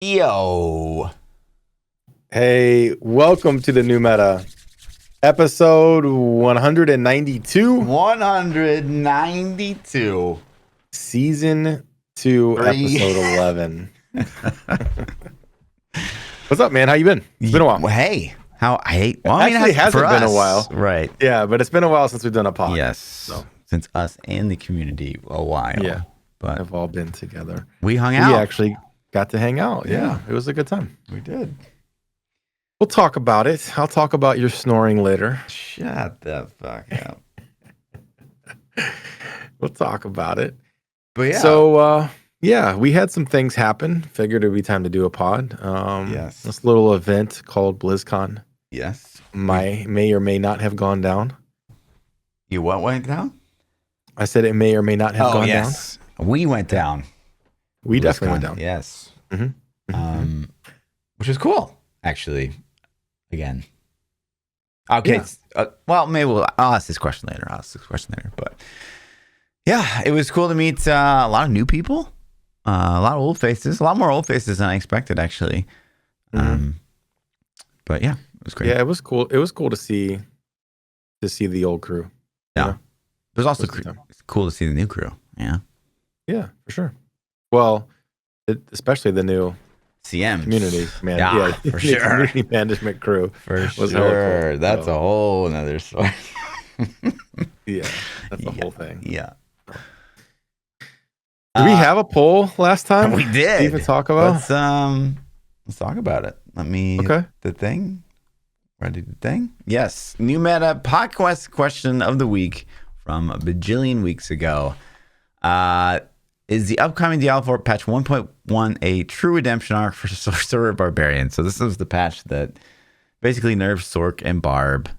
Yo. Hey, welcome to the new meta, episode 192, 192. season 2, Three. episode 11. What's up, man? How you been? It's been a while. Hey. Well, Actually, it hasn't been a while. Right. Yeah, but it's been a while since we've done a pod. Yes. So, Since us and the community a while. yeah, But we've all been together. we hung We out. actually got to hang out. Yeah, it was a good time. We did. We'll talk about it. I'll talk about your snoring later. Shut the fuck up. We'll talk about it. But yeah. So, we had some things happen. Figured it'd be time to do a pod. Yes. This little event called BlizzCon Yes. may or may not have gone down. You what went down? I said it may or may not have gone yes. We went down. down. We definitely went BlizzCon, down. Yes. Mhm. Which is cool, actually. Again. Okay. Yeah. Well, maybe I'll ask this question later. But yeah, it was cool to meet a lot of new people, a lot of old faces, a lot more old faces than I expected, actually. But yeah, it was great. Yeah, it was cool. It was cool to see the old crew. Yeah. You know? It was also Most of the time. it's cool to see the new crew. Yeah. Yeah, for sure. Well, especially the new CM. community man. Yeah, for the sure. Community management crew. For was hella sure. cool. That's So, a whole nother story. yeah, that's the whole thing. Yeah. Did we have a poll last time? We did. To even talk about? Let's talk about it. Let me Okay. the thing. Ready the thing? Yes. New meta podcast question of the week from a bajillion weeks ago. Is the upcoming Diablo IV patch 1.1 a true redemption arc for Sorcerer Barbarian? So this was the patch that basically nerfed Sork and Barb.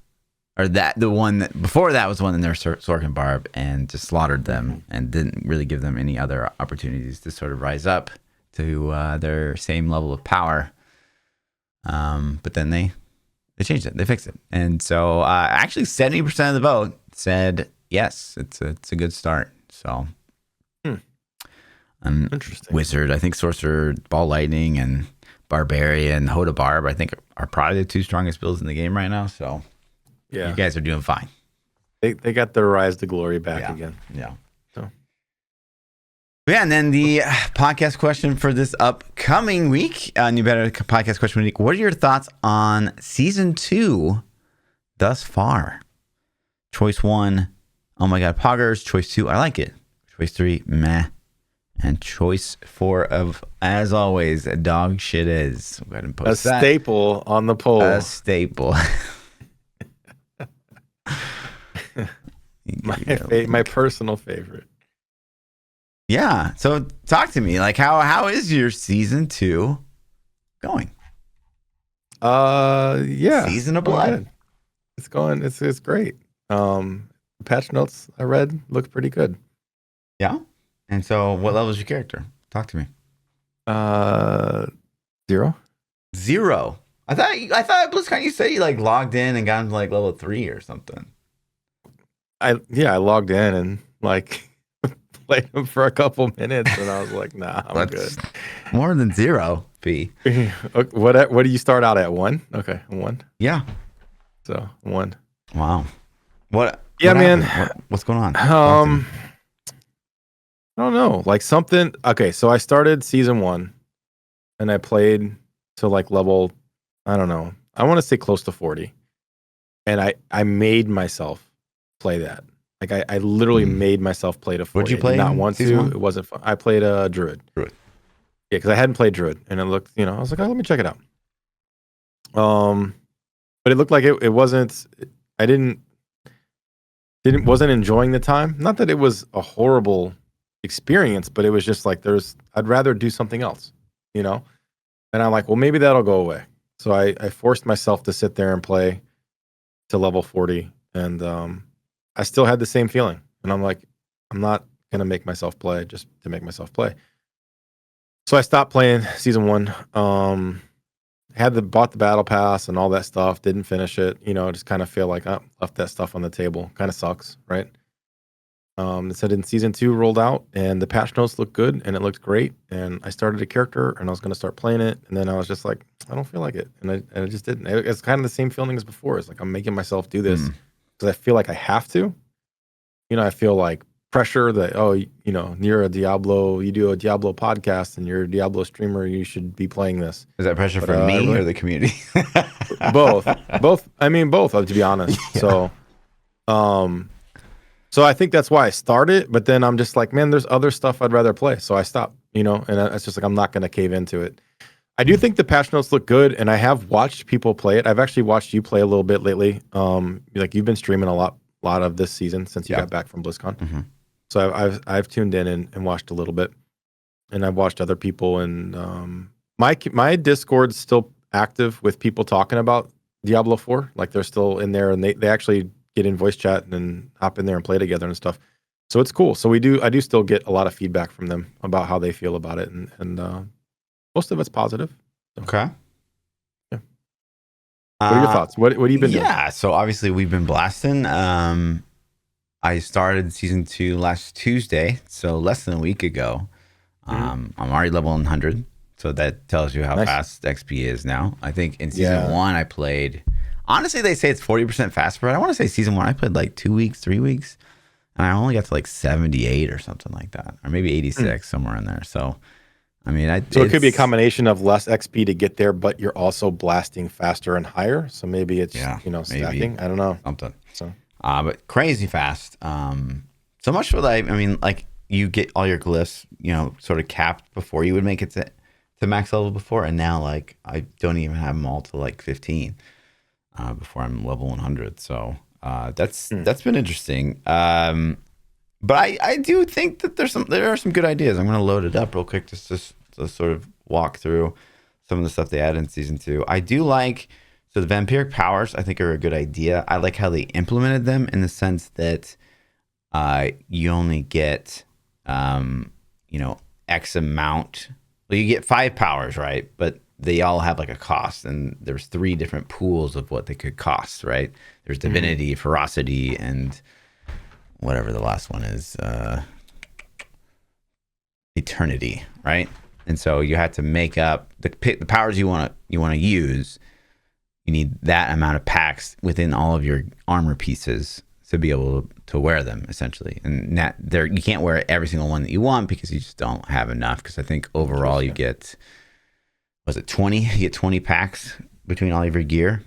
Or the one that before that was the one that nerfed Sork and Barb and just slaughtered them and didn't really give them any other opportunities to sort of rise up to their same level of power. But then they changed it. They fixed it. And so actually 70% of the vote said yes, it's a good start. So Interesting. Wizard, I think Sorcerer, Ball Lightning, and Barbarian, Hoda Barb, I think are probably the two strongest builds in the game right now. So Yeah, you guys are doing fine. they got their rise to glory back Yeah. again. Yeah. So. Yeah, and then the podcast question for this upcoming week, new better podcast question week. What are your thoughts on season 2 thus far? Choice 1, oh my god, poggers. Choice 2, I like it. Choice 3, meh. And choice 4 of, as always, dog shit is. Go ahead and post A that. staple on the poll. A staple. my personal favorite. Yeah. So talk to me. Like, how is your season 2 going? Yeah. Season of Going Blood. good. It's going. It's great. The patch notes I read look pretty good. Yeah. And so, what level is your character? Talk to me. 0. 0. I thought at BlizzCon you said you like logged in and got to like level 3 or something. I logged in and like played them for a couple minutes, and I was like, nah, I'm That's more than 0. P. good. What do you start out at? 1? Okay, 1. Yeah. So 1. Wow. What? Yeah, what man. happened? What's going on? I don't know, like something. Okay, so I started season 1, and I played to like level, I don't know, I want to say close to 40, and I made myself play that. Like I literally made myself play to 40. What'd you play I did not in want season to. 1? It wasn't fun. I played a druid. Druid. Yeah, because I hadn't played druid, and it looked, I was like, oh, let me check it out. But it looked like it wasn't. I wasn't enjoying the time. Not that it was a horrible experience, but it was just like I'd rather do something else, And I'm like, well, maybe that'll go away. So I forced myself to sit there and play to level 40, and I still had the same feeling. And I'm like, I'm not gonna make myself play just to make myself play. So I stopped playing season 1. Bought the battle pass and all that stuff. Didn't finish it. Just kind of feel like I left that stuff on the table. Kind of sucks, right? It said in season 2 rolled out, and the patch notes looked good, and it looked great. And I started a character, and I was going to start playing it, and then I was just like, I don't feel like it, and I just didn't. It's kind of the same feeling as before. It's like I'm making myself do this because I feel like I have to. I feel like pressure that you're a Diablo, you do a Diablo podcast, and you're a Diablo streamer, you should be playing this. Is that pressure from me or the community? both. I mean, both. To be honest. Yeah. So I think that's why I started, but then I'm just like, man, there's other stuff I'd rather play. So I stopped, and it's just like, I'm not going to cave into it. I do think the patch notes look good, and I have watched people play it. I've actually watched you play a little bit lately. Like you've been streaming a lot of this season since you got back from BlizzCon. Mm-hmm. So I've tuned in and watched a little bit, and I've watched other people, and my Discord's still active with people talking about Diablo 4. Like they're still in there, and they actually get in voice chat and then hop in there and play together and stuff. So it's cool. So I do still get a lot of feedback from them about how they feel about it, and most of it's positive. So. Okay. Yeah. What are your thoughts? What have you been doing? Yeah, so obviously we've been blasting. I started season 2 last Tuesday, so less than a week ago. I'm already level 100, so that tells you how fast XP is now. I think in season 1 I played. Honestly, they say it's 40% faster, but I want to say season 1 I played like 2 weeks, 3 weeks, and I only got to like 78 or something like that, or maybe 86 somewhere in there. So, I mean, so it could be a combination of less XP to get there, but you're also blasting faster and higher. So maybe it's stacking. I don't know something. So, but crazy fast. So much for that. I mean, like you get all your glyphs, sort of capped before you would make it to max level before, and now like I don't even have them all to like 15. Before I'm level 100, so that's been interesting. But I do think that there are some good ideas. I'm going to load it up real quick just to sort of walk through some of the stuff they added in season 2. I do like the vampiric powers. I think are a good idea. I like how they implemented them in the sense that you only get X amount. Well, you get 5 powers, right? But they all have like a cost, and there's 3 different pools of what they could cost, right? There's divinity, ferocity, and whatever the last one is, eternity, right? And so you have to make up the powers you want to use. You need that amount of packs within all of your armor pieces to be able to wear them, essentially. And you can't wear every single one that you want because you just don't have enough. Because I think overall you get, was it 20? You get 20 packs between all of your gear.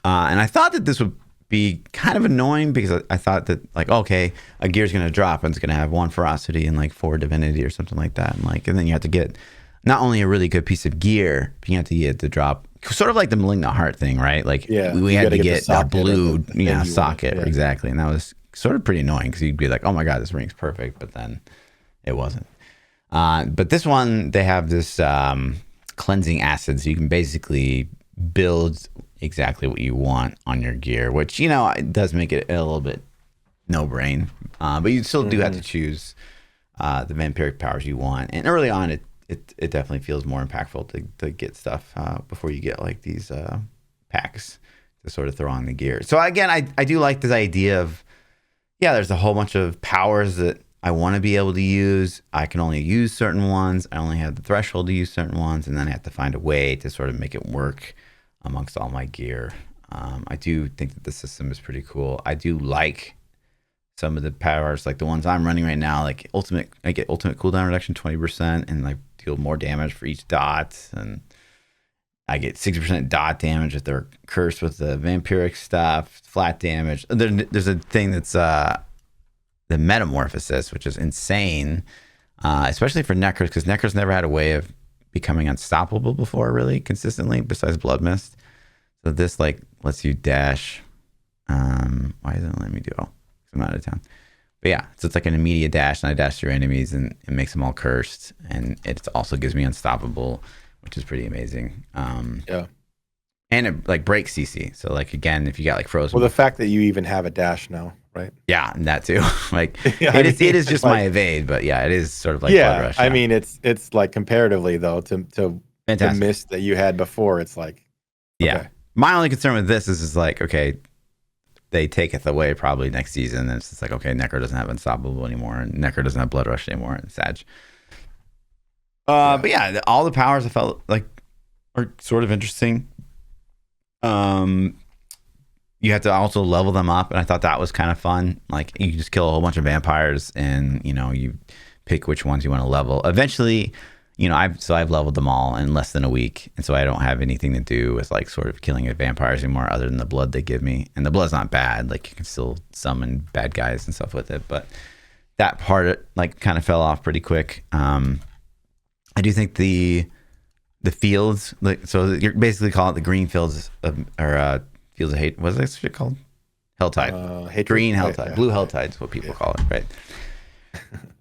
And I thought that this would be kind of annoying because I thought that like, okay, a gear's going to drop and it's going to have 1 ferocity and like 4 divinity or something like that. And then you have to get not only a really good piece of gear, but you have to get to drop sort of like the Malignant Heart thing, right? Like we had to get a blue socket. Exactly. And that was sort of pretty annoying because you'd be like, oh my God, this ring's perfect. But then it wasn't. But this one, they have this cleansing acid. So you can basically build exactly what you want on your gear, which, it does make it a little bit no-brain. But you still do have to choose the vampiric powers you want. And early on, it definitely feels more impactful to get stuff before you get like these packs to sort of throw on the gear. So again, I do like this idea of, there's a whole bunch of powers that I want to be able to use. I can only use certain ones. I only have the threshold to use certain ones, and then I have to find a way to sort of make it work amongst all my gear. I do think that the system is pretty cool. I do like some of the powers, like the ones I'm running right now, like I get ultimate cooldown reduction 20% and like deal more damage for each dot, and I get 60% dot damage if they're cursed with the vampiric stuff, flat damage. There's a thing that's the metamorphosis, which is insane, especially for Necros, because Necros never had a way of becoming unstoppable before, really consistently, besides Blood Mist. So this like lets you dash. Why isn't it letting me do? Oh, I'm out of town. But yeah, so it's like an immediate dash, and I dash through enemies, and it makes them all cursed, and it also gives me unstoppable, which is pretty amazing. And it like breaks CC. So like again, if you got like frozen. Well, the fact that you even have a dash now, right? Yeah, and that too. Like it is just like, my evade, but yeah, it is sort of like Blood Rush. I mean, it's like comparatively though to the mist that you had before, it's like okay. My only concern with this is like, okay, they taketh away probably next season. And it's just like, okay, Necro doesn't have Unstoppable anymore, and Necro doesn't have Blood Rush anymore, and Sag. But yeah, all the powers I felt like are sort of interesting. You have to also level them up, and I thought that was kind of fun. Like, you just kill a whole bunch of vampires, and you pick which ones you want to level. Eventually, I've leveled them all in less than a week, and so I don't have anything to do with like sort of killing vampires anymore, other than the blood they give me. And the blood's not bad; like, you can still summon bad guys and stuff with it. But that part like kind of fell off pretty quick. I do think the fields, like, so you're basically calling it the green fields or Fields of Hate. What's that shit called? Helltide. Green Helltide. Blue Helltide is what people call it,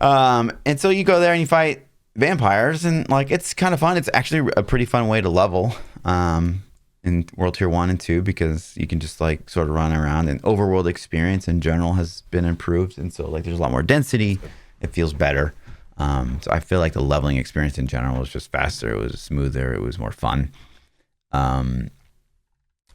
right? And so you go there and you fight vampires, and like, it's kind of fun. It's actually a pretty fun way to level in World Tier 1 and 2, because you can just like sort of run around, and overworld experience in general has been improved. And so like, there's a lot more density. It feels better. So I feel like the leveling experience in general was just faster. It was smoother. It was more fun.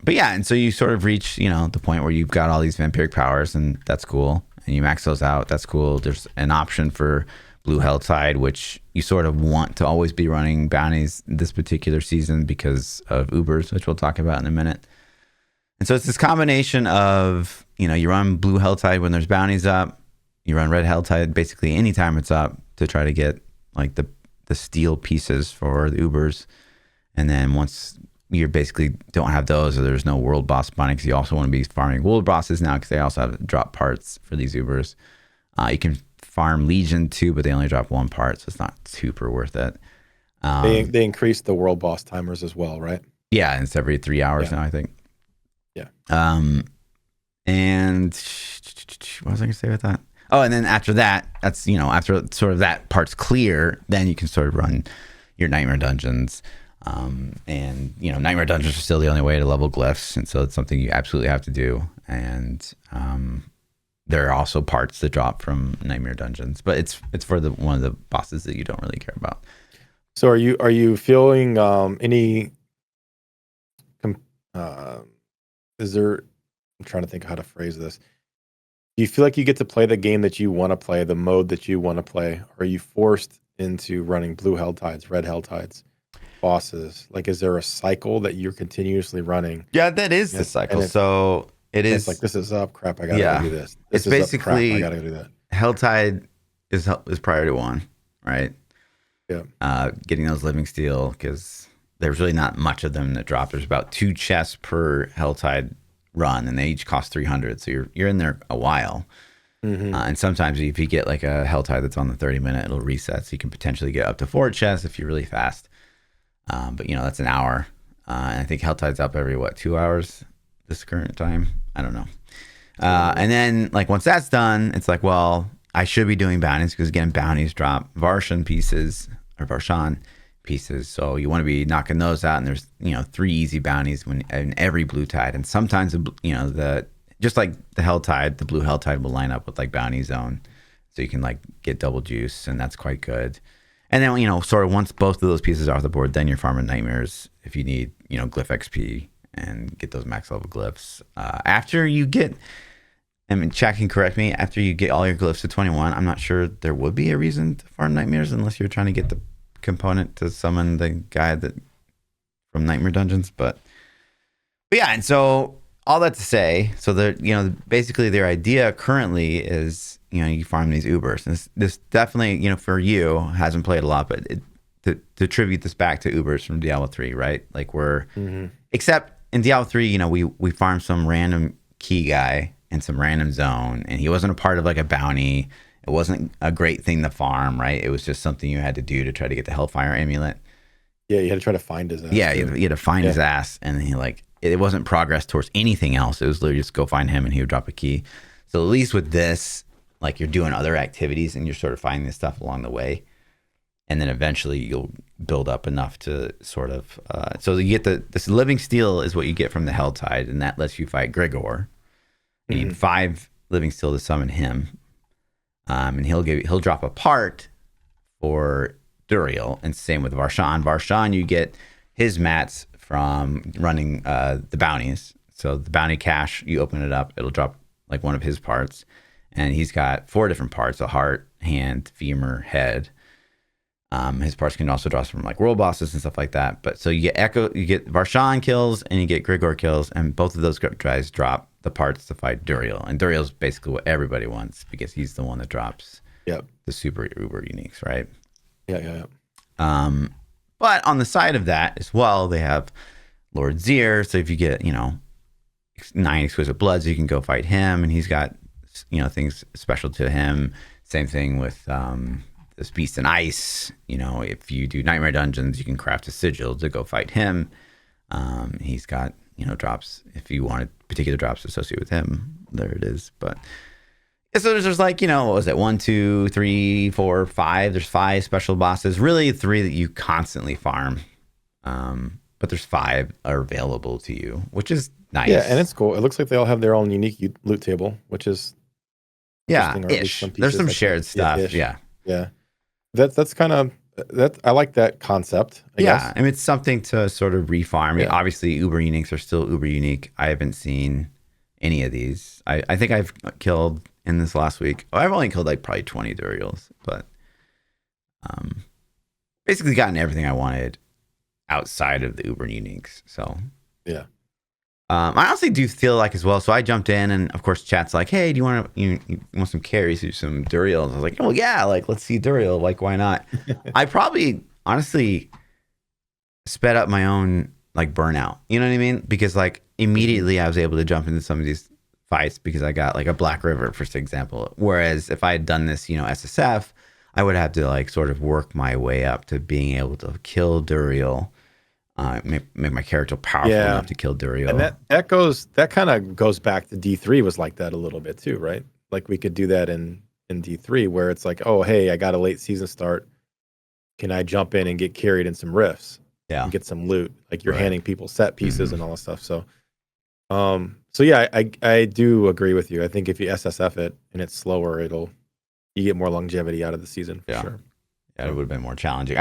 But yeah, and so you sort of reach, the point where you've got all these vampiric powers, and that's cool. And you max those out. That's cool. There's an option for Blue Helltide, which you sort of want to always be running bounties this particular season because of Ubers, which we'll talk about in a minute. And so it's this combination of, you run Blue Helltide when there's bounties up. You run Red Helltide basically anytime it's up to try to get like the steel pieces for the Ubers. And then once you basically don't have those, or there's no world boss spawning, because you also want to be farming world bosses now, because they also have drop parts for these Ubers. You can farm Legion too, but they only drop one part, so it's not super worth it. They increased the world boss timers as well, right? Yeah, and it's every 3 hours now, I think. Yeah. And what was I going to say about that? Oh, and then after that, that's, after sort of that part's clear, then you can sort of run your Nightmare Dungeons. And Nightmare Dungeons are still the only way to level glyphs, and so it's something you absolutely have to do. And there are also parts that drop from Nightmare Dungeons, but it's for one of the bosses that you don't really care about. So are you feeling any? Is there? I'm trying to think how to phrase this. Do you feel like you get to play the game that you want to play, the mode that you want to play? Or are you forced into running Blue Helltides, Red Helltides, bosses? Like, is there a cycle that you're continuously running? Yeah, that is the cycle. So it is like, this is up, crap, I gotta do this. It's basically, up, crap, I gotta do that. Helltide is priority one, right? Yeah. Getting those living steel, because there's really not much of them that drop. There's about 2 chests per Helltide run, and they each cost 300, so you're in there a while. And sometimes if you get like a Helltide that's on the 30-minute, it'll reset, so you can potentially get up to 4 chests if you're really fast. But that's an hour, and I think Helltide's up every 2 hours this current time. I don't know. And then like, once that's done, it's like, well, I should be doing bounties, because again, bounties drop Varshan pieces, so you want to be knocking those out. And there's 3 easy bounties in every blue tide, and sometimes just like the Helltide, the Blue Helltide will line up with like bounty zone, so you can like get double juice, and that's quite good. And then sort of once both of those pieces are off the board, then you're farming nightmares if you need glyph XP and get those max level glyphs. After you get, Chat can correct me, after you get all your glyphs to 21, I'm not sure there would be a reason to farm nightmares, unless you're trying to get the component to summon the guy from Nightmare Dungeons. But yeah, and so all that to say, so basically their idea currently is, you farm these Ubers. And this definitely, for you, hasn't played a lot, but to attribute this back to Ubers from Diablo 3, right? Like, except in Diablo 3, we farmed some random key guy in some random zone, and he wasn't a part of like a bounty. It wasn't a great thing to farm, right? It was just something you had to do to try to get the Hellfire amulet. Yeah, you had to try to find his ass. Yeah, you had to find his ass, and it wasn't progress towards anything else. It was literally just go find him, and he would drop a key. So at least with this, like, you're doing other activities, and you're sort of finding this stuff along the way, and then eventually you'll build up enough to sort of. So you get this living steel is what you get from the Helltide, and that lets you fight Gregor. You need 5 living steel to summon him. And he'll drop a part for Duriel, and same with Varshan. Varshan, you get his mats from running the bounties. So the bounty cache, you open it up, it'll drop like one of his parts. And he's got 4 different parts: a heart, hand, femur, head. His parts can also drop from like world bosses and stuff like that. But so you get you get Varshan kills and you get Grigor kills, and both of those guys drop the parts to fight Duriel. And Duriel's basically what everybody wants because he's the one that drops the super uber uniques, right? Yeah. But on the side of that as well, they have Lord Zir. So if you get, 9 exquisite bloods, you can go fight him, and he's got, things special to him. Same thing with this Beast in Ice. If you do Nightmare Dungeons, you can craft a sigil to go fight him. He's got, drops. If you wanted particular drops associated with him, there it is. But so there's like, what was it? 1, 2, 3, 4, 5. There's 5 special bosses. Really 3 that you constantly farm. But there's 5 are available to you, which is nice. Yeah, and it's cool. It looks like they all have their own unique loot table, which is ish. There's some shared stuff. Yeah. That's kind of that. I like that concept. I guess. I mean, it's something to sort of refarm. I mean, obviously, Uber uniques are still Uber unique. I haven't seen any of these. I think I've killed in this last week. I've only killed like probably 20 Duriels, but basically gotten everything I wanted outside of the Uber uniques. So yeah. I honestly do feel like as well. So I jumped in, and of course, chat's like, "Hey, do you want to you want some carries, do some Duriels?" I was like, "Oh yeah, like let's see Duriel. Like why not?" I probably honestly sped up my own like burnout. You know what I mean? Because like immediately I was able to jump into some of these fights because I got like a Black River, for example. Whereas if I had done this, SSF, I would have to like sort of work my way up to being able to kill Duriel. Make my character powerful enough to kill Duriel. And that kind of goes back to D3 was like that a little bit too, right? Like we could do that in D3 where it's like, oh, hey, I got a late season start. Can I jump in and get carried in some rifts? Yeah. And get some loot. Like you're handing people set pieces and all that stuff. So, yeah, I do agree with you. I think if you SSF it and it's slower, you get more longevity out of the season for sure. Yeah, it would have been more challenging.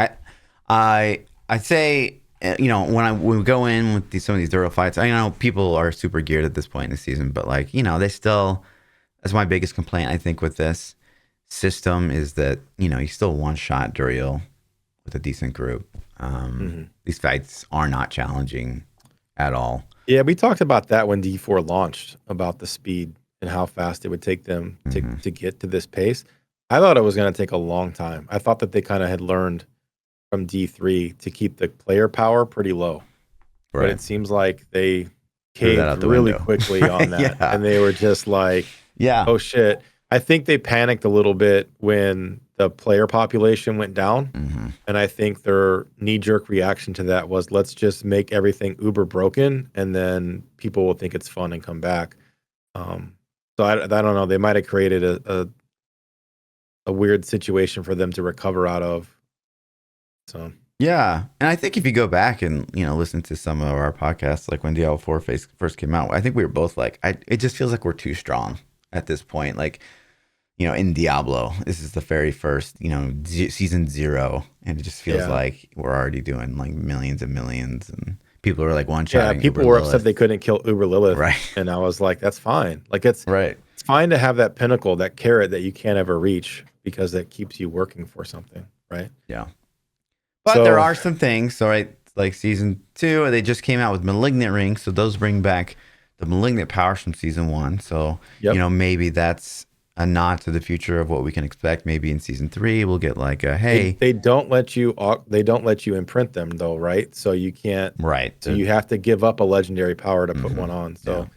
I'd say, when we go in with some of these Duriel fights, I know people are super geared at this point in the season, but like, they still, that's my biggest complaint, I think, with this system is that, you still one-shot Duriel with a decent group. These fights are not challenging at all. Yeah, we talked about that when D4 launched, about the speed and how fast it would take them to get to this pace. I thought it was going to take a long time. I thought that they kind of had learned from D3 to keep the player power pretty low. Right. But it seems like they caved really quickly on that. And they were just like, oh shit. I think they panicked a little bit when the player population went down. And I think their knee-jerk reaction to that was, let's just make everything uber broken and then people will think it's fun and come back. So I don't know. They might have created a weird situation for them to recover out of. So yeah, and I think if you go back and listen to some of our podcasts, like when Diablo IV first came out, I think we were both like, it just feels like we're too strong at this point. Like, in Diablo, this is the very first, season 0, and it just feels like we're already doing like millions and millions, and people are like one-shotting. Yeah, people were upset they couldn't kill Uber Lilith, right? And I was like, that's fine. Like it's fine to have that pinnacle, that carrot that you can't ever reach because that keeps you working for something, right? Yeah. But there are some things, so right, like season 2, they just came out with Malignant Rings, so those bring back the Malignant powers from season 1. So maybe that's a nod to the future of what we can expect. Maybe in season 3, we'll get like a They don't let you imprint them though, right? So you can't. Right. So you have to give up a legendary power to put one on. So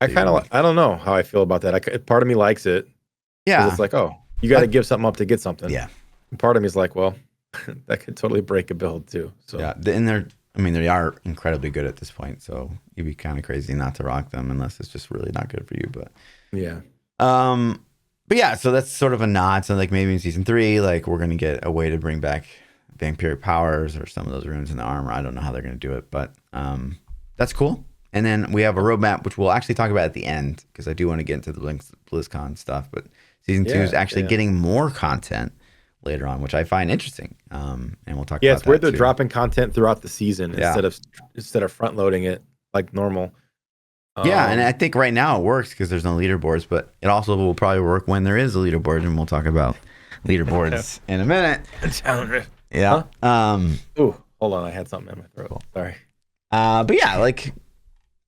I kind of I don't know how I feel about that. Part of me likes it. Yeah. It's like, oh, you got to give something up to get something. Yeah. And part of me is like, well, that could totally break a build too. So yeah, and they are incredibly good at this point. So you'd be kind of crazy not to rock them unless it's just really not good for you. But yeah, but yeah, so that's sort of a nod. So like maybe in season 3, like we're gonna get a way to bring back vampiric powers or some of those runes in the armor. I don't know how they're gonna do it, but that's cool. And then we have a roadmap, which we'll actually talk about at the end because I do want to get into the BlizzCon stuff. But season 2 is actually getting more content later on, which I find interesting. And we'll talk about that. Yeah, it's weird they're dropping content throughout the season instead of front loading it like normal. Yeah, and I think right now it works because there's no leaderboards, but it also will probably work when there is a leaderboard, and we'll talk about leaderboards in a minute. Yeah. Huh? Ooh, hold on, I had something in my throat. Cool. Sorry. But yeah, like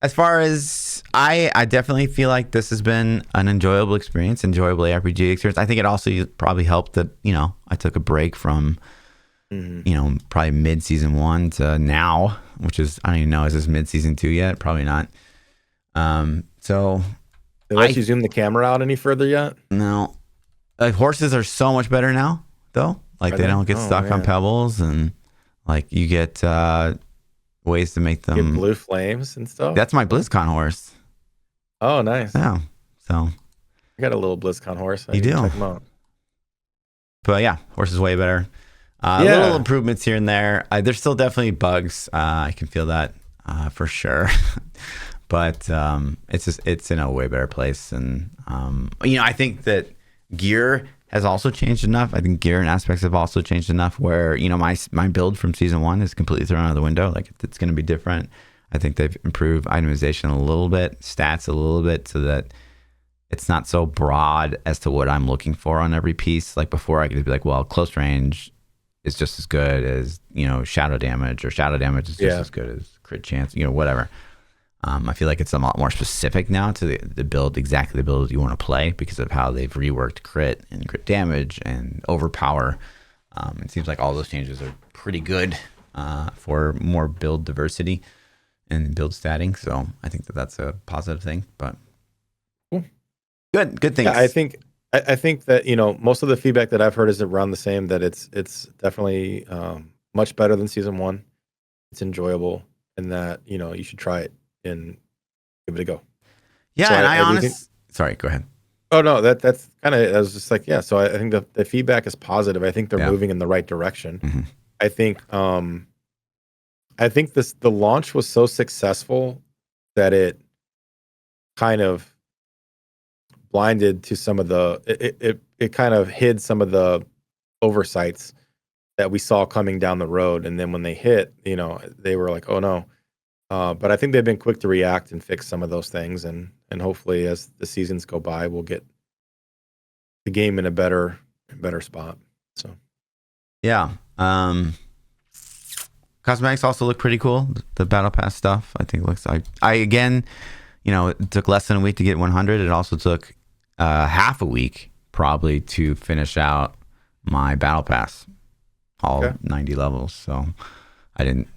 as far as I definitely feel like this has been an enjoyable experience, enjoyable ARPG experience. I think it also probably helped that, I took a break from, probably mid season 1 to now, which is, I don't even know, is this mid season 2 yet? Probably not. So did they let you zoom the camera out any further yet? No. Like horses are so much better now, though. Like they don't get stuck on pebbles, and like you get ways to make them get blue flames and stuff. That's my BlizzCon horse. Oh, nice. Yeah. So I got a little BlizzCon horse. You do. Check him out. But yeah, horse is way better. Little improvements here and there. There's still definitely bugs. I can feel that for sure. But it's in a way better place, and I think that gear has also changed enough. I think gear and aspects have also changed enough where my build from season 1 is completely thrown out of the window. Like it's going to be different. I think they've improved itemization a little bit, stats a little bit, so that it's not so broad as to what I'm looking for on every piece. Like before, I could just be like, well, close range is just as good as shadow damage, or shadow damage is just as good as crit chance, whatever. I feel like it's a lot more specific now to the build, exactly the build you want to play, because of how they've reworked crit and crit damage and overpower. It seems like all those changes are pretty good for more build diversity and build statting. So I think that's a positive thing. But cool. Good things. Yeah, I think that most of the feedback that I've heard is around the same. That it's definitely much better than season 1. It's enjoyable, and that you should try it and give it a go. Yeah, so and I honestly... Sorry, go ahead. Oh, no, that's kind of... I was just like, yeah, so I think the feedback is positive. I think they're moving in the right direction. Mm-hmm. I think the launch was so successful that it kind of blinded to some of the... It kind of hid some of the oversights that we saw coming down the road. And then when they hit, they were like, oh, no. But I think they've been quick to react and fix some of those things, and hopefully as the seasons go by, we'll get the game in a better spot. So, yeah. Cosmetics also look pretty cool. The battle pass stuff, I think, looks like. It took less than a week to get 100. It also took half a week probably to finish out my battle pass, all 90 levels. So I didn't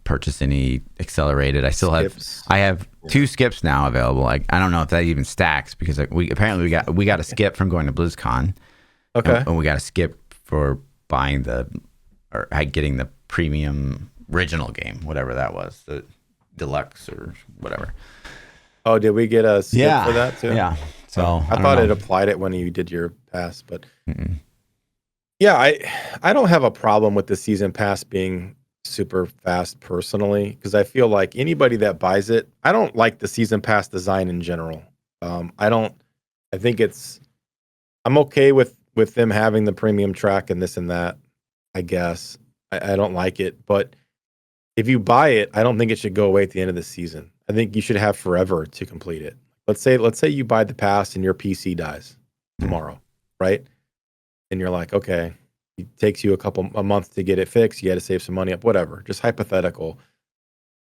purchase any accelerated. I still have 2 skips now available. Like I don't know if that even stacks, because we got a skip from going to BlizzCon. Okay. And we got a skip for buying getting the premium original game, whatever that was, the deluxe or whatever. Oh, did we get a skip for that too? Yeah. So I thought it applied it when you did your pass, but yeah, I don't have a problem with the season pass being super fast personally, because I feel like anybody that buys it, I don't like the season pass design in general. I'm okay with them having the premium track and this and that, I guess. I don't like it, but if you buy it, I don't think it should go away at the end of the season. I think you should have forever to complete it. Let's say you buy the pass and your PC dies tomorrow, right? And you're like, okay, it takes you a month to get it fixed. You had to save some money up, whatever, just hypothetical.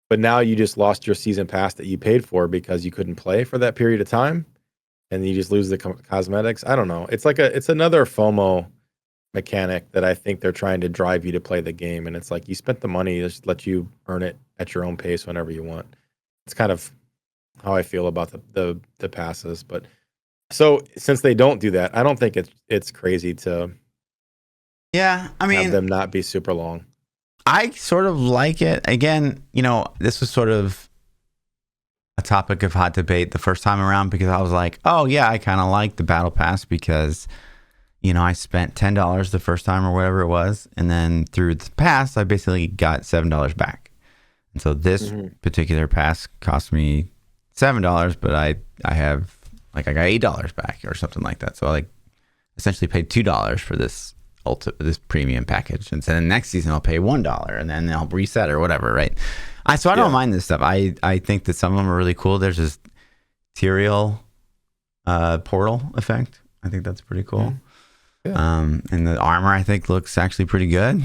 But now you just lost your season pass that you paid for because you couldn't play for that period of time, and you just lose the cosmetics. I don't know. It's another FOMO mechanic that I think they're trying to drive you to play the game. And it's like, you spent the money, just let you earn it at your own pace whenever you want. It's kind of how I feel about the passes. But so since they don't do that, I don't think it's crazy to have them not be super long. I sort of like it. Again, this was sort of a topic of hot debate the first time around, because I was like, oh yeah, I kind of like the battle pass because I spent $10 the first time or whatever it was, and then through the pass I basically got $7 back. And so this particular pass cost me $7, but I got $8 back or something like that. So I essentially paid $2 for this premium package, and so then next season I'll pay $1, and then I'll reset or whatever, right? So I don't mind this stuff. I think that some of them are really cool. There's just material portal effect. I think that's pretty cool. Yeah. And the armor I think looks actually pretty good.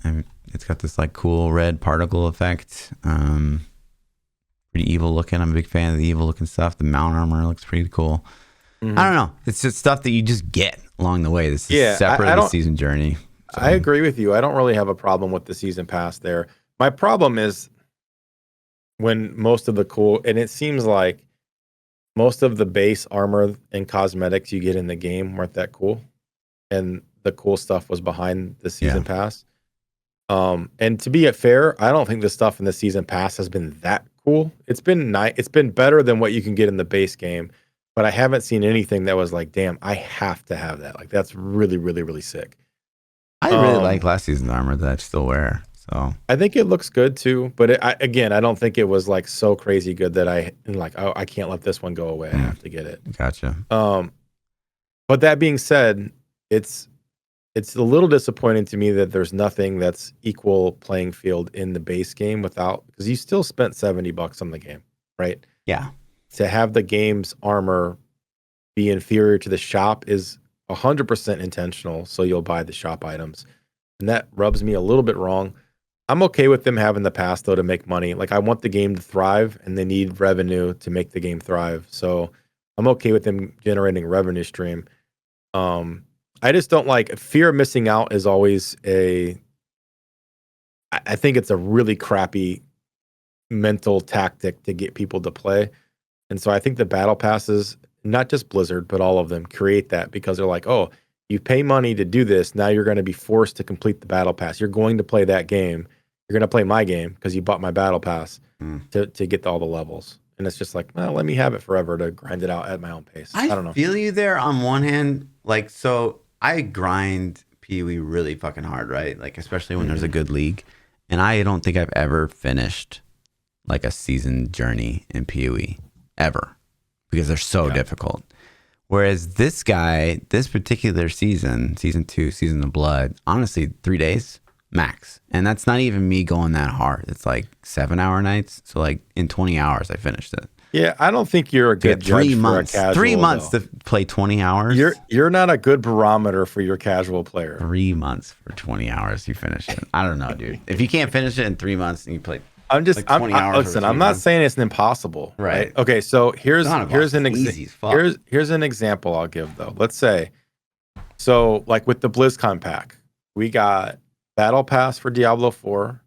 And it's got this like cool red particle effect. Pretty evil looking. I'm a big fan of the evil looking stuff. The mount armor looks pretty cool. I don't know. It's just stuff that you just get along the way. This is separate of the season journey. So. I agree with you. I don't really have a problem with the season pass there. My problem is when most of the cool, and it seems like most of the base armor and cosmetics you get in the game weren't that cool. And the cool stuff was behind the season pass. And to be fair, I don't think the stuff in the season pass has been that cool. It's been nice. It's been better than what you can get in the base game, but I haven't seen anything that was like, damn, I have to have that. Like that's really, really, really sick. I really like last season's armor that I still wear. So I think it looks good too, but I don't think it was like so crazy good that I can't let this one go away. I have to get it. Gotcha. But that being said, it's a little disappointing to me that there's nothing that's equal playing field in the base game because you still spent $70 on the game, right? Yeah. To have the game's armor be inferior to the shop is 100% intentional. So you'll buy the shop items, and that rubs me a little bit wrong. I'm okay with them having the pass though to make money. Like I want the game to thrive, and they need revenue to make the game thrive. So I'm okay with them generating a revenue stream. I just don't like fear of missing out is always I think it's a really crappy mental tactic to get people to play. And so I think the battle passes, not just Blizzard, but all of them create that because they're like, oh, you pay money to do this. Now you're going to be forced to complete the battle pass. You're going to play that game. You're going to play my game because you bought my battle pass to get all the levels. And it's just like, well, let me have it forever to grind it out at my own pace. I don't know. I feel you there on one hand. Like, so I grind PoE really fucking hard, right? Like, especially when there's a good league. And I don't think I've ever finished like a season journey in PoE ever because they're so difficult. Whereas this guy, this particular season 2, Season of Blood, honestly, 3 days max. And that's not even me going that hard. It's like 7-hour nights. So like in 20 hours, I finished it. Yeah, I don't think you're a good judge 3 months. for a casual. 3 months to play 20 hours. You're not a good barometer for your casual player. 3 months for 20 hours, you finish it. I don't know, dude. If you can't finish it in 3 months and you play, listen, I'm not saying it's impossible. Right. Okay, so here's an example I'll give though. Let's say, so like with the BlizzCon pack, we got Battle Pass for Diablo 4,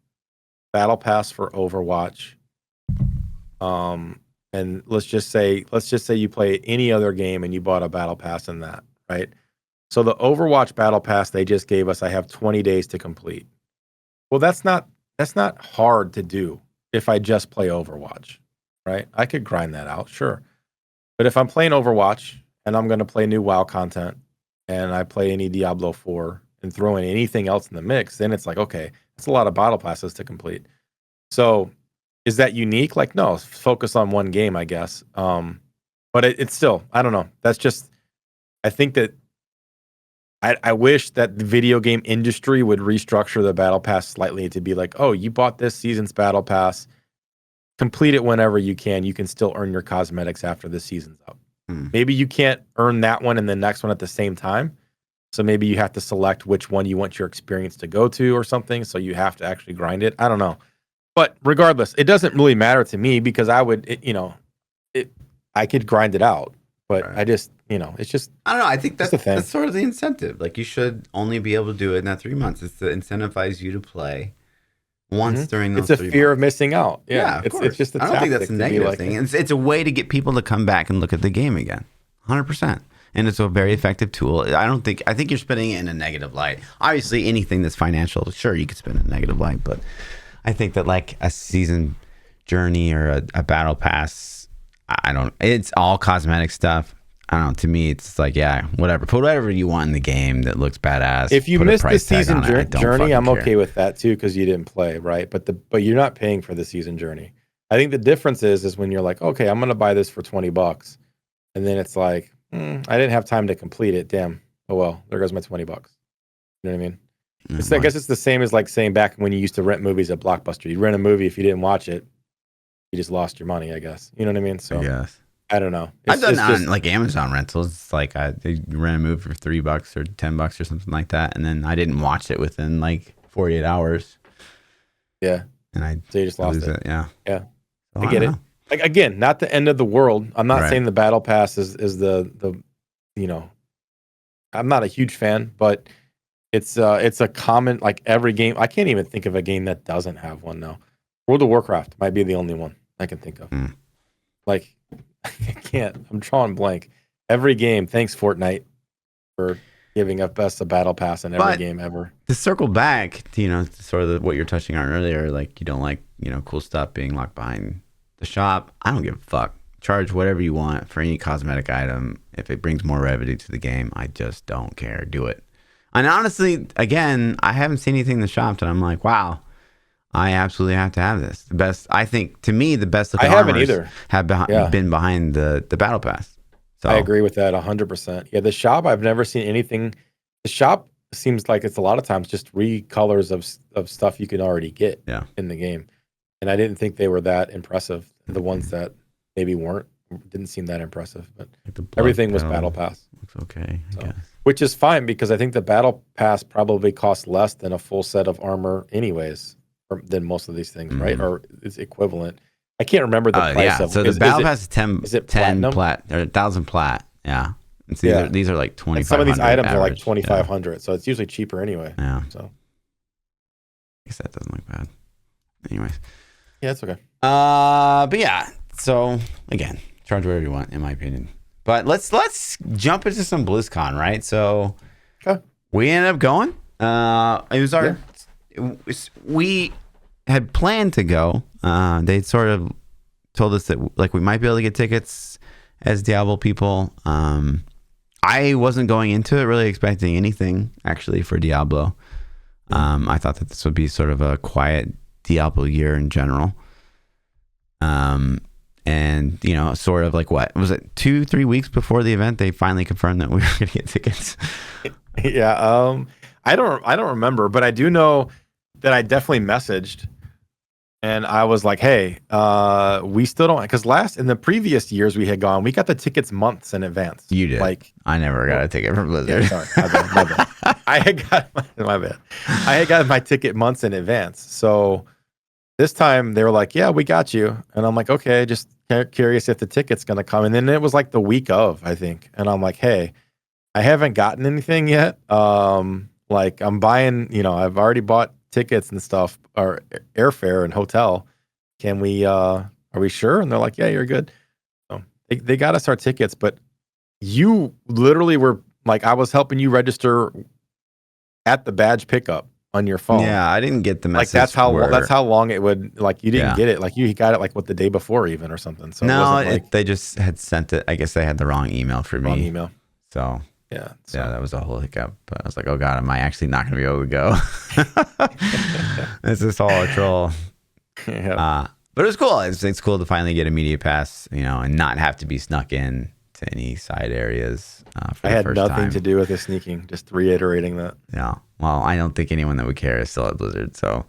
Battle Pass for Overwatch, and let's just say you play any other game and you bought a Battle Pass in that, right? So the Overwatch Battle Pass they just gave us, I have 20 days to complete. Well, that's not hard to do if I just play Overwatch, right? I could grind that out, sure. But if I'm playing Overwatch and I'm going to play new WoW content and I play any Diablo 4 and throw in anything else in the mix, then it's like, okay, it's a lot of battle passes to complete. So is that unique? Like, no, focus on one game, I guess. But it's still, I don't know. That's just, I think that I wish that the video game industry would restructure the battle pass slightly to be like, oh, you bought this season's battle pass, complete it whenever you can. You can still earn your cosmetics after the season's up. Maybe you can't earn that one and the next one at the same time. So maybe you have to select which one you want your experience to go to or something. So you have to actually grind it. I don't know. But regardless, it doesn't really matter to me because I could grind it out. But right. I just, it's just, I don't know. I think that's sort of the incentive. Like you should only be able to do it in that 3 months. It's to incentivize you to play once during those 3 months. It's a fear of missing out. Yeah, it's just a I don't think that's a negative like thing. It's a way to get people to come back and look at the game again. 100%. And it's a very effective tool. I think you're spinning it in a negative light. Obviously, anything that's financial, sure, you could spin it in a negative light. But I think that like a season journey or a battle pass, it's all cosmetic stuff. I don't know. To me, it's like, yeah, whatever. Put whatever you want in the game that looks badass. If you missed the season journey, I'm okay with that too because you didn't play, right? But you're not paying for the season journey. I think the difference is when you're like, okay, I'm going to buy this for $20, and then it's like, I didn't have time to complete it. Damn. Oh well, there goes my $20. You know what I mean? I guess it's the same as like saying back when you used to rent movies at Blockbuster. You'd rent a movie if you didn't watch it, you just lost your money. I guess. You know what I mean? So yes. I don't know. I've done It's on just like Amazon rentals. It's like they rent a movie for $3 or $10 or something like that, and then I didn't watch it within like 48 hours, yeah. and So you just I lost lose it. it. Yeah, Yeah, so, I get don't it. know. Like again, not the end of the world. I'm not Right. saying the battle pass is the you know. I'm not a huge fan, but it's a common like every game. I can't even think of a game that doesn't have one now. World of Warcraft might be the only one I can think of. Like I can't. I'm drawing blank. Every game. Thanks Fortnite for giving us a battle pass in every game ever. To circle back to, sort of what you're touching on earlier, like you don't like, cool stuff being locked behind the shop. I don't give a fuck. Charge whatever you want for any cosmetic item. If it brings more revenue to the game, I just don't care. Do it. And honestly, again, I haven't seen anything in the shop that I'm like, wow, I absolutely have to have this. The best, I think, to me, the best looking armors have been behind the battle pass. So I agree with that 100%. Yeah, the shop, I've never seen anything. The shop seems like it's a lot of times just recolors of stuff you can already get in the game. And I didn't think they were that impressive. The ones that maybe didn't seem that impressive, but like everything was battle pass. Looks okay, I guess. Which is fine because I think the battle pass probably costs less than a full set of armor anyways, than most of these things, right? Or it's equivalent. I can't remember the price of it. So the battle pass is 10 plat or 1,000 plat. Yeah. And so these are like 2,500. And some of these items are like average. 2,500, so it's usually cheaper anyway. Yeah. So I guess that doesn't look bad. Anyways. Yeah, it's okay. But yeah. So again, charge whatever you want, in my opinion. But let's jump into some BlizzCon, right? So we ended up going. It was we had planned to go. They sort of told us that like we might be able to get tickets as Diablo people. I wasn't going into it really expecting anything actually for Diablo. I thought that this would be sort of a quiet Diablo year in general. And sort of like what was it 2-3 weeks before the event they finally confirmed that we were going to get tickets. Yeah. I don't remember, but I do know that I definitely messaged and I was like, hey, we still don't, because in the previous years we had gone, we got the tickets months in advance. You did. Like I never got a ticket from Blizzard. Yeah, sorry, my bad. I had got my ticket months in advance. So this time they were like, yeah, we got you. And I'm like, okay, just curious if the ticket's going to come. And then it was like the week of, I think. And I'm like, hey, I haven't gotten anything yet. Like I'm buying, I've already bought tickets and stuff, or airfare and hotel. Can we, are we sure? And they're like, yeah, you're good. So they got us our tickets, but you literally were like, I was helping you register at the badge pickup on your phone. Yeah, I didn't get the message. Like that's how long it would, like you didn't get it. Like you got it like the day before even or something. So no, they just had sent it. I guess they had the wrong email for me. Wrong email. So yeah, that was a whole hiccup. But I was like, oh God, am I actually not going to be able to go? This is all a troll. Yeah. But it was cool. It's cool to finally get a media pass, and not have to be snuck in to any side areas. For I the had first nothing time. to do with the sneaking. Just reiterating that. Yeah. Well, I don't think anyone that would care is still at Blizzard. So,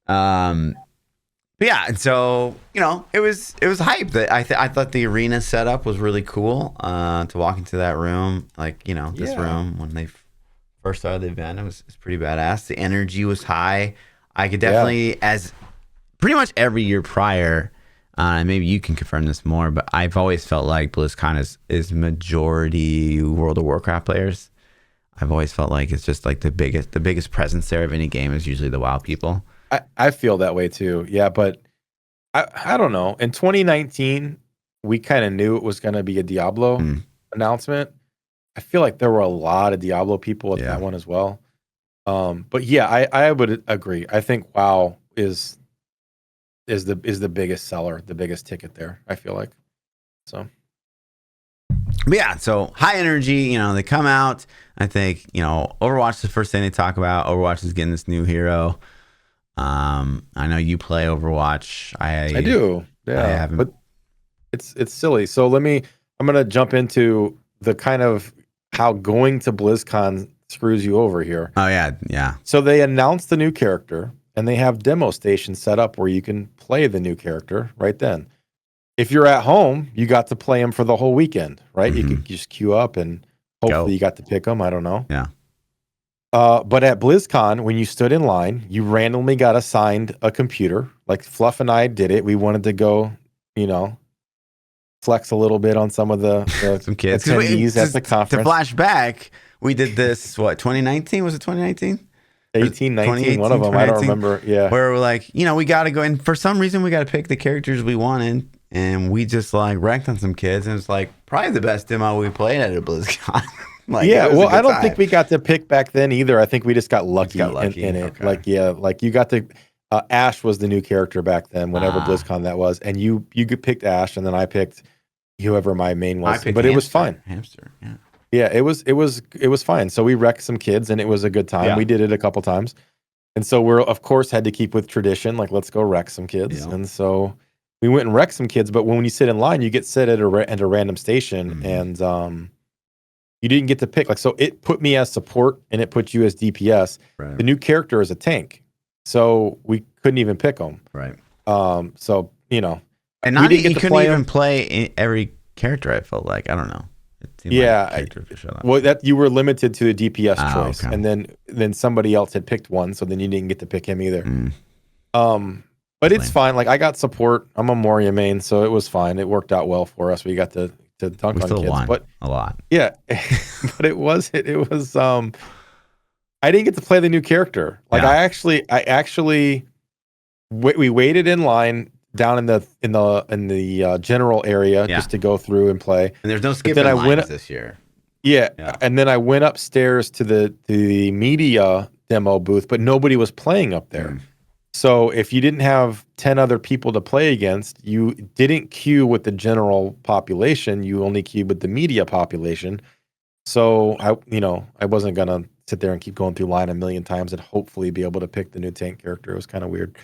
but yeah. And so it was hype. That I thought the arena setup was really cool. To walk into that room, like this room when they first started the event, it was pretty badass. The energy was high. I could definitely, as pretty much every year prior. Maybe you can confirm this more, but I've always felt like BlizzCon is majority World of Warcraft players. I've always felt like it's just like the biggest presence there of any game is usually the WoW people. I feel that way too. Yeah, but I don't know. In 2019, we kind of knew it was going to be a Diablo announcement. I feel like there were a lot of Diablo people at that one as well. But yeah, I would agree. I think WoW is the biggest seller, the biggest ticket there, I feel like. So but yeah, so high energy, they come out. I think, Overwatch is the first thing they talk about. Overwatch is getting this new hero. I know you play Overwatch. I do. Yeah. I haven't. But it's silly. So I'm gonna jump into the kind of how going to BlizzCon screws you over here. Oh yeah. Yeah. So they announced the new character. And they have demo stations set up where you can play the new character right then. if you're at home, you got to play them for the whole weekend, right? Mhm. You could just queue up and hopefully you got to pick them. I don't know. Yeah. But at BlizzCon, when you stood in line, you randomly got assigned a computer. Like Fluff and I did it. We wanted to go, flex a little bit on some of the Some kids. attendees at the conference. To flash back, we did this, 2019? Was it 2019? 18, 19, one of them. I don't remember. Yeah. Where we're like, we got to go. And for some reason, we got to pick the characters we wanted. And we just wrecked on some kids. And it's probably the best demo we played at a BlizzCon. I don't think we got to pick back then either. I think we just got lucky, in it. Okay. You got to. Ash was the new character back then, whenever BlizzCon that was. And you picked Ash, and then I picked whoever my main was. But it was fine. Hamster, yeah. Yeah, it was fine. So we wrecked some kids, and it was a good time. Yeah. We did it a couple times, and so we're of course had to keep with tradition. Let's go wreck some kids, and so we went and wrecked some kids. But when you sit in line, you get set at a random station, and you didn't get to pick. So it put me as support, and it put you as DPS. Right. The new character is a tank, so we couldn't even pick them. Right. So and not you couldn't even play every character. I felt like, I don't know. That you were limited to a DPS choice, okay. and then somebody else had picked one, so then you didn't get to pick him either. But it's fine. I got support. I'm a Moria main, so it was fine. It worked out well for us. We got to dunk on kids, won but a lot. Yeah, but it was. I didn't get to play the new character. We waited in line down in the general area just to go through and play. And there's no skipping lines this year. Yeah, and then I went upstairs to the media demo booth, but nobody was playing up there. So if you didn't have 10 other people to play against, you didn't queue with the general population. You only queued with the media population. So I wasn't gonna sit there and keep going through line a million times and hopefully be able to pick the new tank character. It was kind of weird.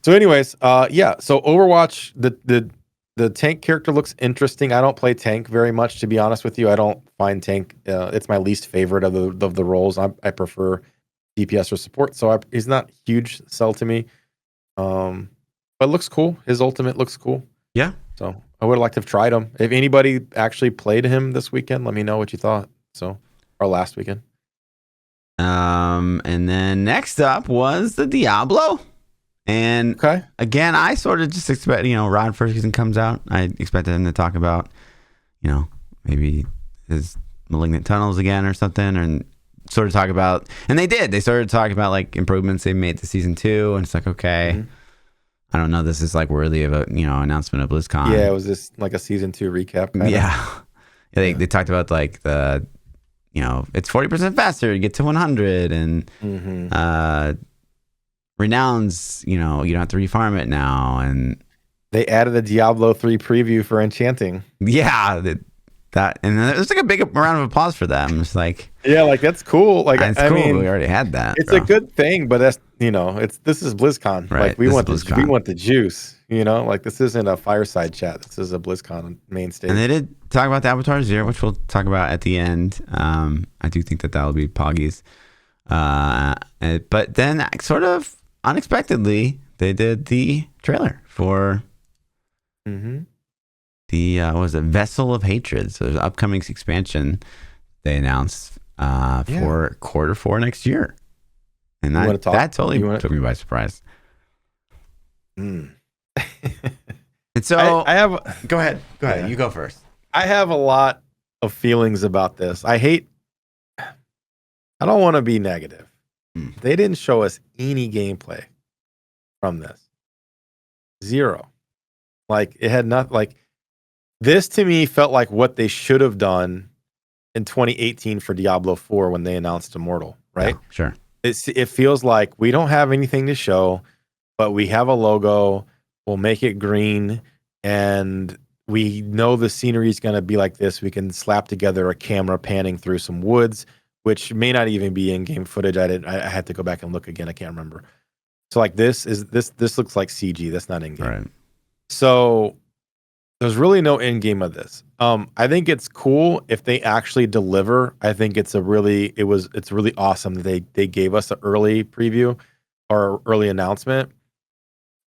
So anyways, so Overwatch, the tank character looks interesting. I don't play tank very much, to be honest with you. I don't find tank, it's my least favorite of the roles. I prefer DPS or support, so he's not huge sell to me. But it looks cool. His ultimate looks cool. Yeah. So I would have liked to have tried him. If anybody actually played him this weekend, let me know what you thought. Or last weekend. And then next up was the Diablo. And again, I sort of just expect, Rod first season comes out. I expected him to talk about, maybe his malignant tunnels again or something, and sort of talk about, and they did. They started talking about improvements they made to season 2, and it's okay. I don't know. This is worthy of a announcement of BlizzCon. Yeah, it was just a season 2 recap. They talked about the it's 40% faster to get to 100, and Renowns, you don't have to refarm it now, and they added a Diablo 3 preview for enchanting. Yeah, that and there's a big round of applause for them. It's that's cool. It's cool. Mean, we already had that. It's a good thing, but that's this is BlizzCon. Right. We want the juice. This isn't a fireside chat. This is a BlizzCon main stage. And they did talk about the Avatar Zero, which we'll talk about at the end. I do think that will be Poggy's. But then sort of unexpectedly, they did the trailer for the what was it, Vessel of Hatred. So there's an upcoming expansion they announced for Q4 next year, and that totally took me by surprise. And so I have. Go ahead. You go first. I have a lot of feelings about this. I don't want to be negative. They didn't show us any gameplay from this. Zero. It had not this to me felt like what they should have done in 2018 for Diablo 4 when they announced Immortal, right? Yeah, sure. It feels like we don't have anything to show, but we have a logo. We'll make it green, and we know the scenery is going to be like this. We can slap together a camera panning through some woods, which may not even be in-game footage. I had to go back and look again. I can't remember. So this looks like CG. That's not in-game. Right. So there's really no in-game of this. I think it's cool if they actually deliver. I think it's really awesome that they gave us an early preview or early announcement.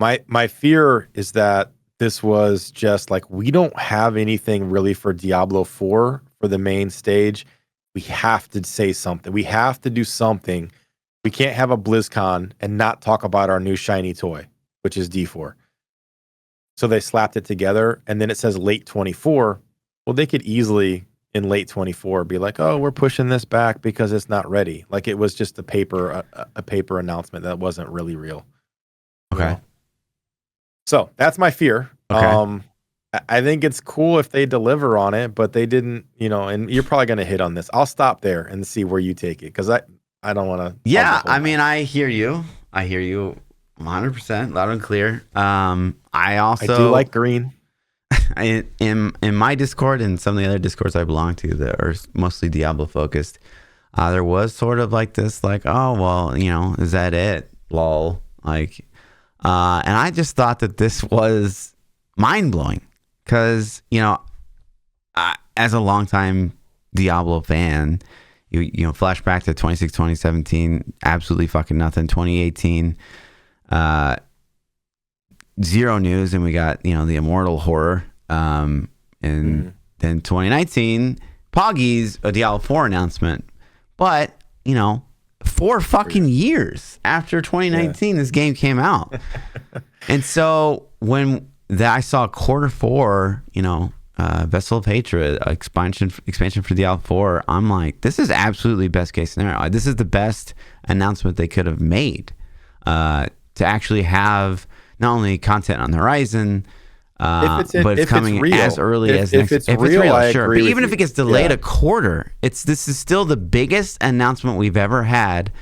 My fear is that this was just like, we don't have anything really for Diablo 4 for the main stage. We have to say something. We have to do something. We can't have a BlizzCon and not talk about our new shiny toy, which is D4. So they slapped it together, and then it says late 24. Well, they could easily in late 24 be like, oh, we're pushing this back because it's not ready. Like, it was just a paper announcement that wasn't really real. Okay. You know? So that's my fear. Okay. I think it's cool if they deliver on it, but they didn't, and you're probably going to hit on this. I'll stop there and see where you take it, because I don't want to. Yeah, I mean, I hear you 100%, loud and clear. I do like green. in my Discord and some of the other Discords I belong to that are mostly Diablo focused, there was sort of like this, like, oh, well, is that it? Lol. Like, and I just thought that this was mind blowing because, as a longtime Diablo fan, you flashback to 2017, absolutely fucking nothing. 2018, zero news, and we got the Immortal horror. And then 2019, Poggy's a Diablo 4 announcement, but 4 fucking years after 2019, this game came out. And so when I saw Q4, Vessel of Hatred expansion for Diablo 4, I'm like, this is absolutely best case scenario. This is the best announcement they could have made, to actually have not only content on the horizon, but it's coming as early as next. If it's real, sure. But even if it gets delayed a quarter, this is still the biggest announcement we've ever had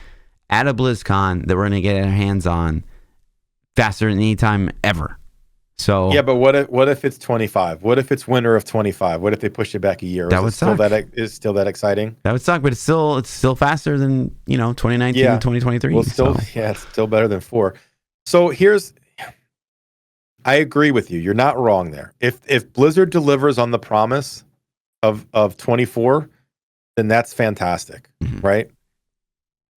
at a BlizzCon that we're going to get our hands on faster than any time ever. So yeah, but what if it's 25? What if it's winter of 25? What if they push it back a year? That would suck. Is still that exciting? That would suck, but it's still faster than 2019 and 2023. Well, it's still better than 4. So I agree with you. You're not wrong there. If Blizzard delivers on the promise of 24, then that's fantastic, right?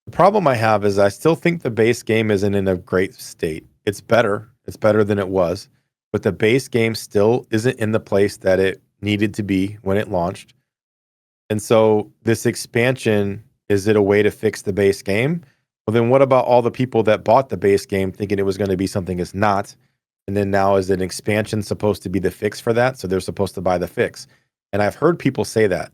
The problem I have is I still think the base game isn't in a great state. It's better. It's better than it was. But the base game still isn't in the place that it needed to be when it launched. And so this expansion, is it a way to fix the base game? Well, then what about all the people that bought the base game thinking it was going to be something it's not? And then now is an expansion supposed to be the fix for that? So they're supposed to buy the fix. And I've heard people say that.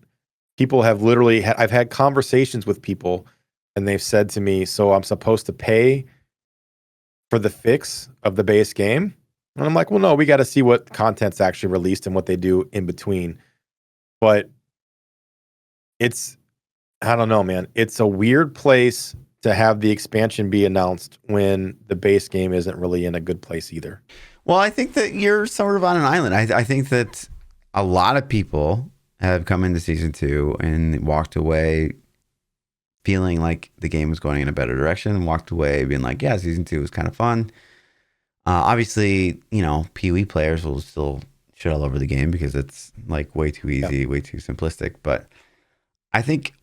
People have literally, I've had conversations with people and they've said to me, so I'm supposed to pay for the fix of the base game? And I'm like, well, no, we got to see what content's actually released and what they do in between. But I don't know, man. It's a weird place to have the expansion be announced when the base game isn't really in a good place either. Well, I think that you're sort of on an island. I think that a lot of people have come into season 2 and walked away feeling like the game was going in a better direction, and walked away being like, yeah, season 2 was kind of fun. Obviously, PoE players will still shit all over the game because it's like way too easy, way too simplistic. But I think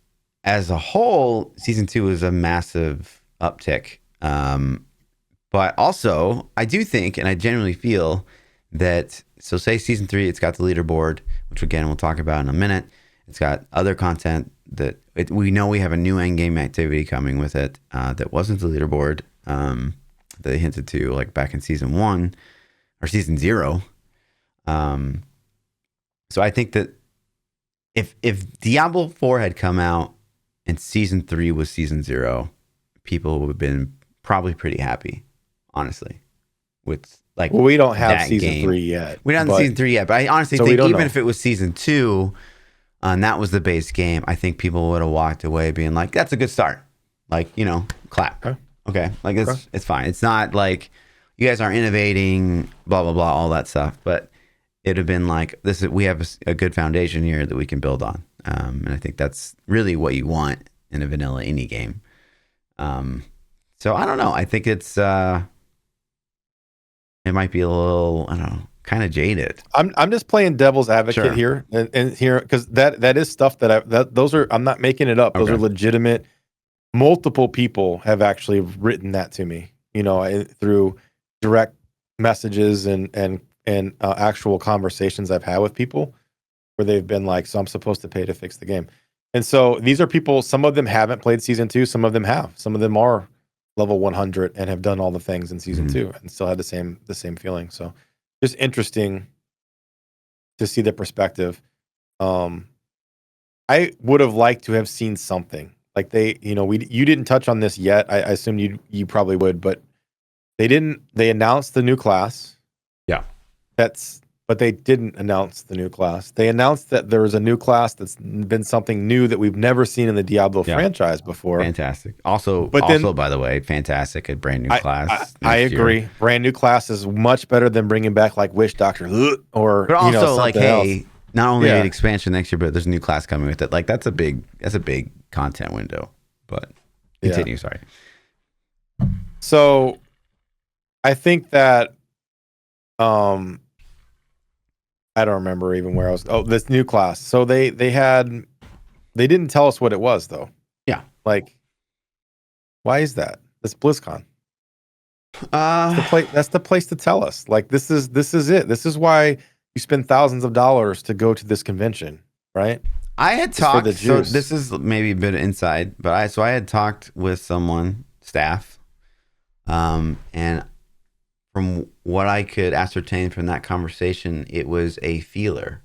as a whole, season 2 is a massive uptick. But also, I do think, and I genuinely feel that, so say season 3, it's got the leaderboard, which again, we'll talk about in a minute. It's got other content that we know we have a new end game activity coming with it that wasn't the leaderboard. That they hinted to like back in season 1 or season 0. So I think that if Diablo 4 had come out and season 3 was season 0, people would have been probably pretty happy, honestly. With like, well, we don't have season 3 yet. We don't have season 3 yet, but I honestly think even if it was season 2 and that was the base game, I think people would have walked away being like, that's a good start. Like, clap. Okay, like it's fine. It's not like you guys aren't innovating, blah blah blah, all that stuff. But it'd have been like we have a good foundation here that we can build on, and I think that's really what you want in a vanilla indie game. So I don't know. I think it might be a little, I don't know, kind of jaded. I'm just playing devil's advocate here, and here because that is stuff I'm not making it up. Those are legitimate. Multiple people have actually written that to me, through direct messages and and actual conversations I've had with people where they've been like, so I'm supposed to pay to fix the game. And so these are people, some of them haven't played season 2, some of them have. Some of them are level 100 and have done all the things in season 2 and still had the same feeling. So just interesting to see the perspective. I would have liked to have seen something. Like they, you didn't touch on this yet. I assume you probably would, but they announced the new class. Yeah. But they didn't announce the new class. They announced that there was a new class that's been something new that we've never seen in the Diablo franchise before. Fantastic. Also, by the way, fantastic, a brand new class. I agree. Year. Brand new class is much better than bringing back like Witch Doctor or but also like, hey, else. Not only an expansion next year, but there's a new class coming with it. Like that's a big content window. But continue. Sorry. So, I think that I don't remember even where I was. Oh, this new class. So they didn't tell us what it was though. Yeah. Like, why is that? It's BlizzCon. That's the place to tell us. Like, this is it. This is why you spend thousands of dollars to go to this convention, right? I had talked. So this is maybe a bit of inside, but I had talked with someone, staff, and from what I could ascertain from that conversation, it was a feeler.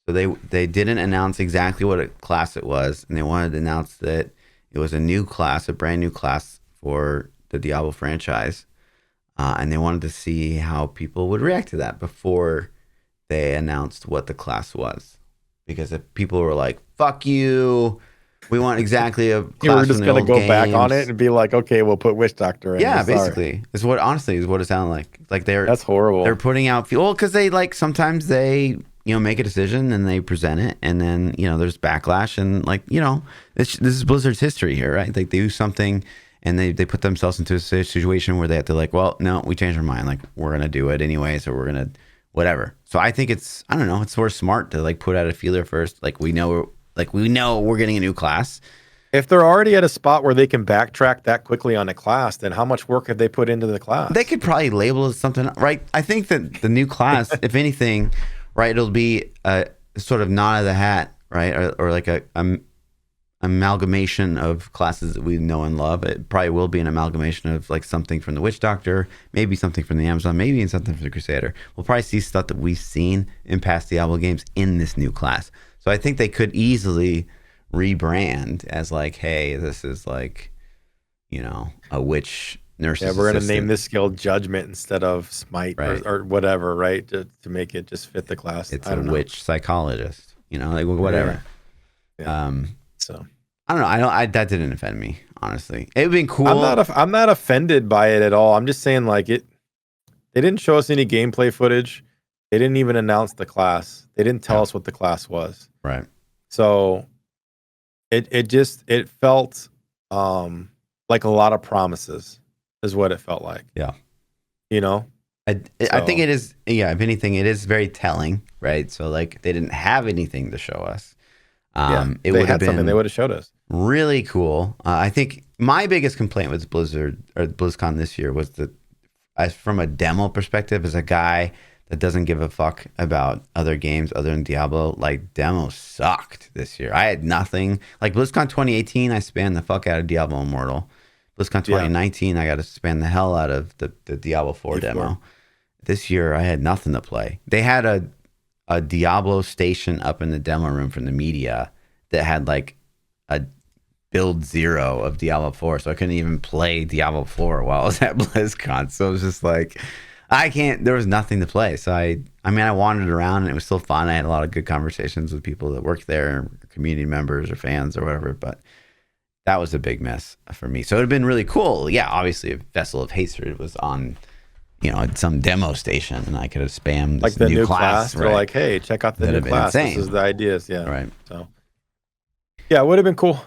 So they didn't announce exactly what class it was, and they wanted to announce that it was a new class, a brand new class for the Diablo franchise, and they wanted to see how people would react to that before they announced what the class was. Because if people were like, "Fuck you," we want exactly a class. You were just going to go back on it and be like, okay, we'll put Witch Doctor in. Yeah, basically. It's what it sounded like. Like that's horrible. They're putting out because they sometimes they make a decision and they present it and then there's backlash and this is Blizzard's history here, right? Like they do something and they put themselves into a situation where they have to well, no, we changed our mind. Like we're gonna do it anyway, so we're gonna whatever. So I think it's sort of smart to put out a feeler first. We know we're getting a new class. If they're already at a spot where they can backtrack that quickly on a class, then how much work have they put into the class? They could probably label it something, right? I think that the new class, if anything, right, it'll be a sort of nod of the hat, right? Or like a amalgamation of classes that we know and love. It probably will be an amalgamation of something from the Witch Doctor, maybe something from the Amazon, maybe even something from the Crusader. We'll probably see stuff that we've seen in past Diablo games in this new class. So I think they could easily rebrand as hey, this is a witch nurse. Yeah, we're going to name this skill Judgment instead of Smite, right? or whatever, right? To make it just fit the class. It's a witch psychologist, whatever. Yeah. So I don't know. That didn't offend me, honestly. It would be cool. I'm not offended by it at all. I'm just saying they didn't show us any gameplay footage. They didn't even announce the class. They didn't tell us what the class was. Right. So it felt like a lot of promises is what it felt like. Yeah. I think it is. Yeah. If anything, it is very telling, right? So they didn't have anything to show us. It would have been something they would have showed us. Really cool. I think my biggest complaint with Blizzard or BlizzCon this year was that, from a demo perspective, as a guy that doesn't give a fuck about other games other than Diablo, demos sucked this year. I had nothing. BlizzCon 2018, I spammed the fuck out of Diablo Immortal. BlizzCon 2019, I got to spam the hell out of the Diablo 4 demo. This year, I had nothing to play. They had a Diablo station up in the demo room from the media that had a build 0 of Diablo 4, so I couldn't even play Diablo 4 while I was at BlizzCon. So it was just there was nothing to play. So I wandered around and it was still fun. I had a lot of good conversations with people that worked there, community members or fans or whatever, but that was a big mess for me. So it would have been really cool. Yeah, obviously if Vessel of Hatred was on some demo station and I could have spammed this the new class. Right? Or hey, check out the new class. Insane. This is the ideas. Yeah. Right. So yeah, it would have been cool.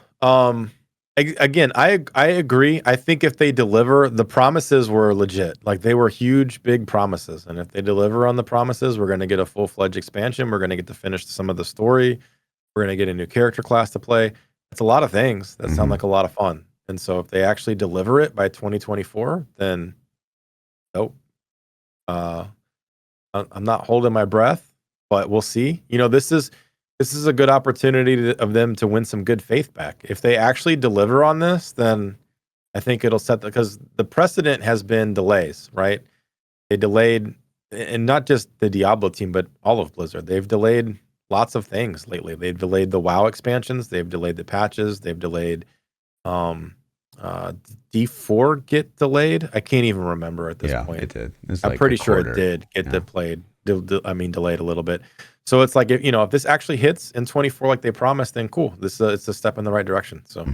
Again, I agree. I think if they deliver, the promises were legit. They were huge, big promises. And if they deliver on the promises, we're going to get a full-fledged expansion. We're going to get to finish some of the story. We're going to get a new character class to play. It's a lot of things that sound like a lot of fun. And so if they actually deliver it by 2024, then nope. I'm not holding my breath, but we'll see. This is a good opportunity of them to win some good faith back. If they actually deliver on this, then I think it'll set because the precedent has been delays, right? They delayed, and not just the Diablo team, but all of Blizzard. They've delayed lots of things lately. They've delayed the WoW expansions. They've delayed the patches. They've delayed D4 get delayed. I can't even remember at this point. It did. I'm pretty sure it did get delayed a little bit. So it's like, if this actually hits in 24 like they promised, then cool. It's a step in the right direction. So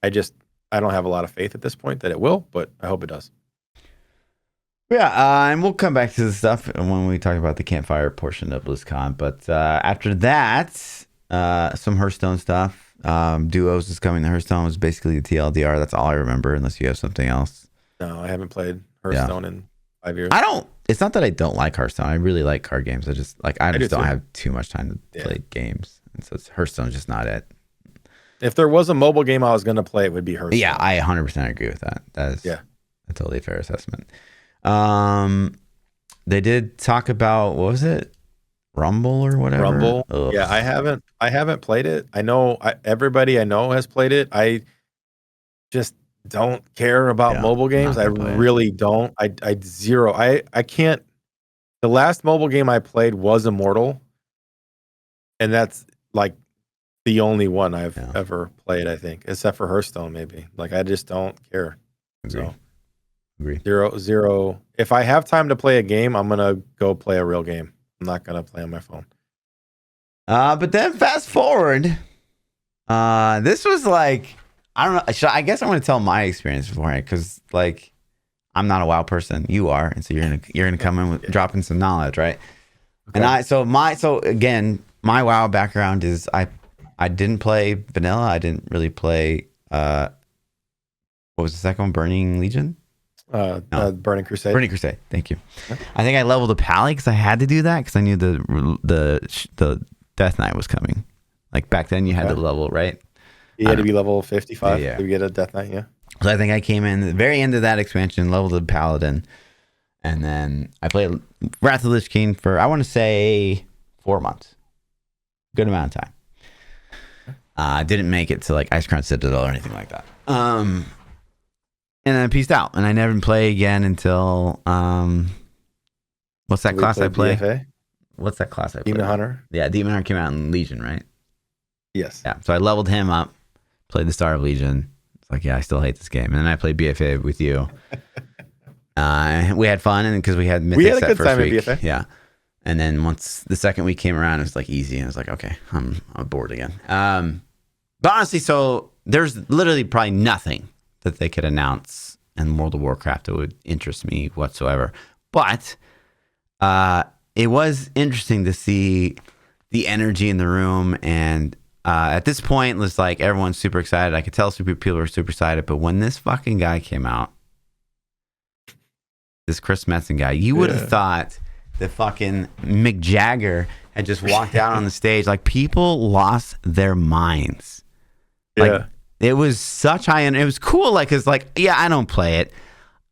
I don't have a lot of faith at this point that it will, but I hope it does. Yeah, and we'll come back to this stuff when we talk about the campfire portion of BlizzCon. But after that, some Hearthstone stuff. Duos is coming. The Hearthstone was basically the TLDR. That's all I remember, unless you have something else. No, I haven't played Hearthstone in 5 years. It's not that I don't like Hearthstone. I really like card games. I just don't have too much time to play games, and so Hearthstone's just not it. If there was a mobile game I was going to play, it would be Hearthstone. Yeah, I 100% agree with that. That is a totally fair assessment. They did talk about, what was it? Rumble or whatever? Rumble. Ugh. Yeah, I haven't played it. I know everybody I know has played it. I just don't care about mobile games. I really don't. I zero. I can't. The last mobile game I played was Immortal, and that's like the only one I've ever played, I think, except for Hearthstone, maybe. Like, I just don't care. Agree. Zero. If I have time to play a game, I'm gonna go play a real game. I'm not gonna play on my phone. But then fast forward, this was like, I don't know. I guess I'm gonna tell my experience beforehand, because like I'm not a WoW person. You are, and so you're gonna come in with dropping some knowledge, right? Okay. And so again, my WoW background is I didn't play vanilla. I didn't really play what was the second one? Burning Legion? No. Burning Crusade. Burning Crusade. Thank you. Okay. I think I leveled a pally because I had to do that because I knew the Death Knight was coming. Like back then, you had to level, right? You had to be level 55 to get a Death Knight. Yeah. So I think I came in at the very end of that expansion, leveled a paladin, and then I played Wrath of the Lich King for, I want to say, 4 months. Good amount of time. I didn't make it to like Ice Crown Citadel or anything like that. And then I peaced out, and I never play again until what's that class I play? BFA? What's that class I play? Demon Hunter. Yeah, Demon Hunter came out in Legion, right? Yes. Yeah. So I leveled him up, played the Star of Legion. It's like, I still hate this game. And then I played BFA with you. We had fun, and because we had mythics that first week. At BFA. Yeah. And then once the second week came around, it was like easy, and I was like, okay, I'm bored again. But honestly, so there's literally probably nothing that they could announce in World of Warcraft that would interest me whatsoever. But it was interesting to see the energy in the room. And at this point, it was like everyone's super excited. I could tell people were super excited. But when this fucking guy came out, this Chris Metzen guy, you would have thought that fucking Mick Jagger had just walked out on the stage. Like, people lost their minds. Like, it was such high end. It was cool. Like, it's like, I don't play it.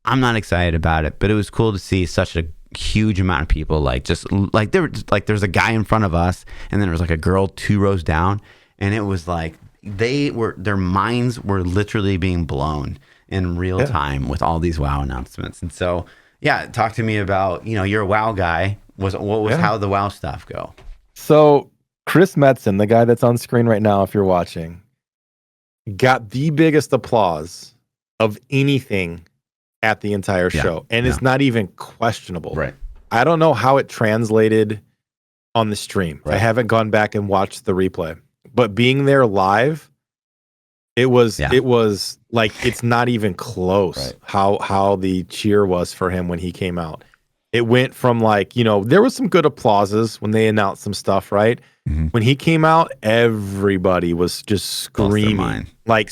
I'm not excited about it, but it was cool to see such a huge amount of people. Like, just like there's a guy in front of us, and then there was like a girl 2 rows down, and it was like their minds were literally being blown in real time with all these WoW announcements. And so, talk to me about, you're a WoW guy. How the WoW stuff go? So Chris Metzen, the guy that's on screen right now, if you're watching, got the biggest applause of anything at the entire show. And it's not even questionable. Right. I don't know how it translated on the stream. Right. I haven't gone back and watched the replay. But being there live, it was like, it's not even close how the cheer was for him when he came out. It went from like, there was some good applauses when they announced some stuff, right? Mm-hmm. When he came out, everybody was just screaming, like,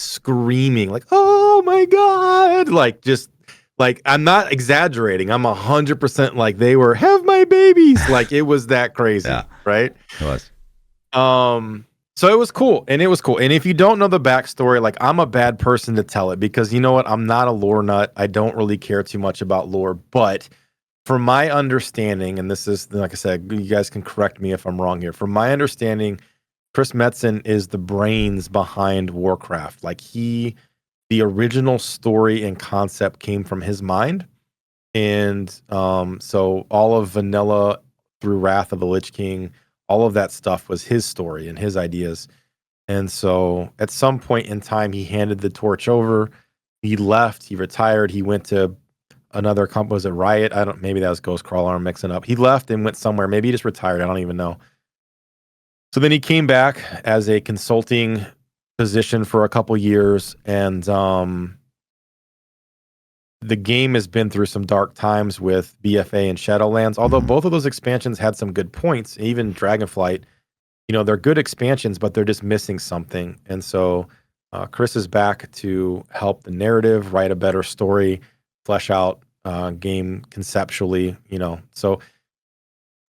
oh my God. Like, just like, I'm not exaggerating. I'm 100% like, they were, have my babies. Like, it was that crazy, right? It was. So it was cool. And if you don't know the backstory, like, I'm a bad person to tell it because you know what? I'm not a lore nut. I don't really care too much about lore, but from my understanding, and this is, like I said, you guys can correct me if I'm wrong here. From my understanding, Chris Metzen is the brains behind Warcraft. Like the original story and concept came from his mind. And so all of Vanilla through Wrath of the Lich King, all of that stuff was his story and his ideas. And so at some point in time, he handed the torch over. He left, he retired, he went to another company. Was it Riot? Maybe that was Ghostcrawler. I'm mixing up. He left and went somewhere. Maybe he just retired. I don't even know. So then he came back as a consulting position for a couple years, and the game has been through some dark times with BFA and Shadowlands. Although both of those expansions had some good points, even Dragonflight, they're good expansions, but they're just missing something. And so Chris is back to help the narrative, write a better story, flesh out game conceptually, So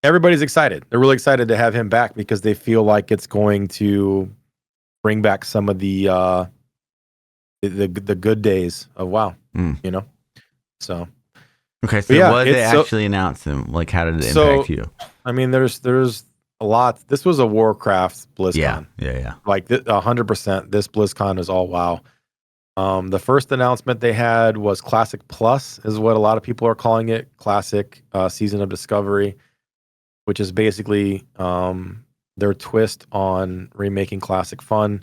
everybody's excited. They're really excited to have him back because they feel like it's going to bring back some of the good days of WoW, So okay, so what did they actually announce them? Like, how did it impact you? I mean, there's a lot. This was a Warcraft BlizzCon. Yeah. Like 100%. This BlizzCon is all WoW. The first announcement they had was Classic Plus, is what a lot of people are calling it. Classic Season of Discovery, which is basically their twist on remaking Classic fun.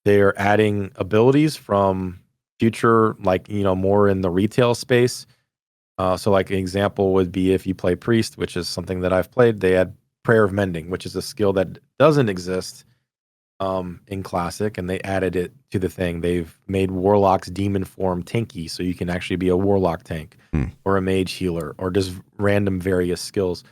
They are adding abilities from future, more in the retail space. So like an example would be if you play Priest, which is something that I've played, they add Prayer of Mending, which is a skill that doesn't exist in Classic, and they added it to the thing. They've made Warlock's demon form tanky, so you can actually be a Warlock tank or a mage healer or just random various skills.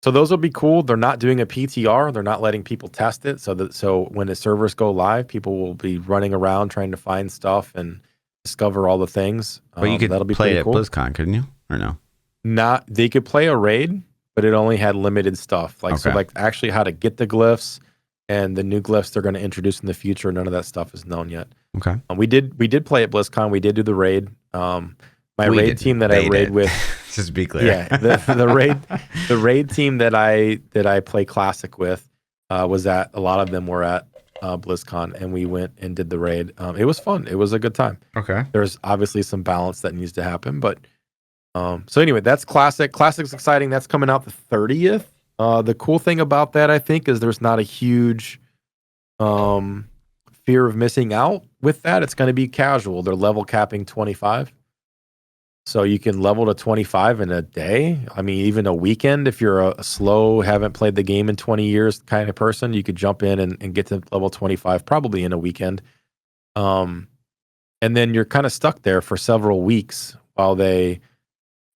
So those will be cool. They're not doing a PTR. They're not letting people test it. So when the servers go live, people will be running around trying to find stuff and discover all the things. But you could play it at BlizzCon, couldn't you? Or no? They could play a raid, but it only had limited stuff. So actually how to get the glyphs and the new glyphs they're going to introduce in the future. None of that stuff is known yet. Okay. We did play at BlizzCon. We did do the raid. My raid team that I raid with, just to be clear, yeah, the raid team that I play Classic with was at, a lot of them were at BlizzCon, and we went and did the raid. It was fun. It was a good time. Okay. There's obviously some balance that needs to happen, but so anyway, that's Classic. Classic's exciting. That's coming out the 30th. The cool thing about that, I think, is there's not a huge fear of missing out with that. It's going to be casual. They're level capping 25. So you can level to 25 in a day. I mean, even a weekend, if you're a slow, haven't played the game in 20 years kind of person, you could jump in and get to level 25 probably in a weekend. And then you're kind of stuck there for several weeks while they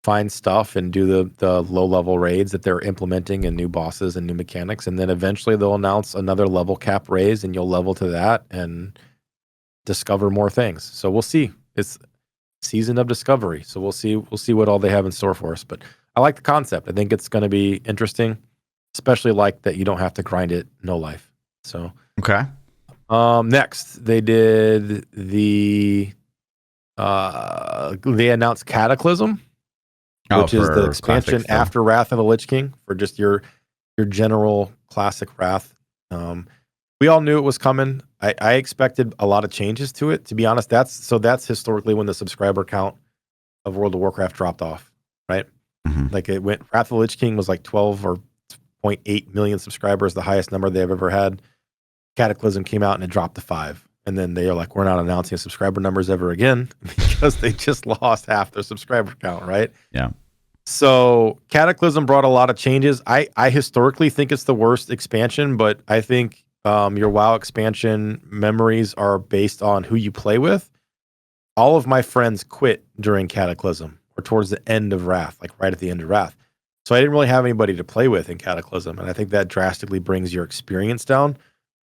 find stuff and do the low-level raids that they're implementing and new bosses and new mechanics. And then eventually they'll announce another level cap raise and you'll level to that and discover more things. So we'll see. It's Season of Discovery, so we'll see what all they have in store for us. But I like the concept. I think it's going to be interesting, especially like that you don't have to grind it no life. So okay. Next they did they announced Cataclysm, which is the expansion after Wrath of the Lich King for just your general Classic Wrath. We all knew it was coming. I expected a lot of changes to it. To be honest, that's historically when the subscriber count of World of Warcraft dropped off, right? Mm-hmm. Like it went, Wrath of the Lich King was like 12 or 0.8 million subscribers, the highest number they've ever had. Cataclysm came out and it dropped to 5. And then they are like, we're not announcing subscriber numbers ever again because they just lost half their subscriber count, right? Yeah. So Cataclysm brought a lot of changes. I historically think it's the worst expansion, but I think your WoW expansion memories are based on who you play with. All of my friends quit during Cataclysm or towards the end of Wrath, like right at the end of Wrath. So I didn't really have anybody to play with in Cataclysm. And I think that drastically brings your experience down.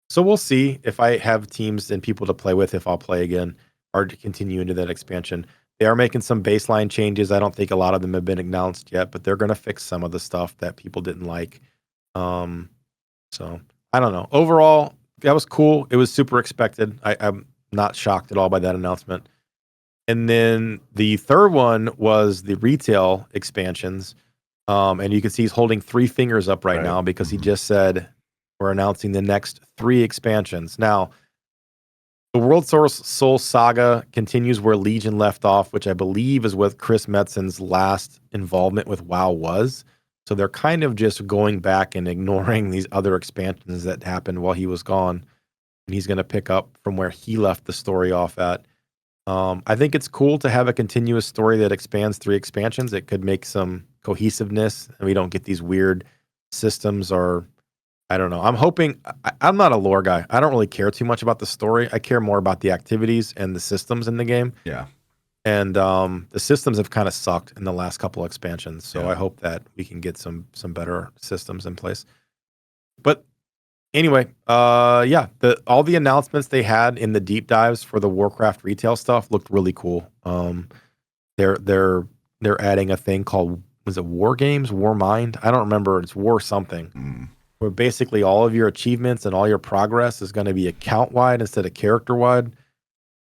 So we'll see if I have teams and people to play with, if I'll play again or to continue into that expansion. They are making some baseline changes. I don't think a lot of them have been announced yet, but they're going to fix some of the stuff that people didn't like. So I don't know. Overall, that was cool. It was super expected. I'm not shocked at all by that announcement. And then the third one was the retail expansions. And you can see he's holding 3 fingers up right now because he just said we're announcing the next 3 expansions. Now, the World Soul Saga continues where Legion left off, which I believe is what Chris Metzen's last involvement with WoW was. So they're kind of just going back and ignoring these other expansions that happened while he was gone. And he's going to pick up from where he left the story off at. I think it's cool to have a continuous story that expands 3 expansions. It could make some cohesiveness, and we don't get these weird systems, or I don't know. I'm hoping. I'm not a lore guy. I don't really care too much about the story. I care more about the activities and the systems in the game. Yeah. And the systems have kind of sucked in the last couple expansions. So I hope that we can get some better systems in place. But anyway, all the announcements they had in the deep dives for the Warcraft retail stuff looked really cool. They're adding a thing called, was it War Games, War Mind? I don't remember. It's War something. Where basically all of your achievements and all your progress is going to be account wide instead of character wide.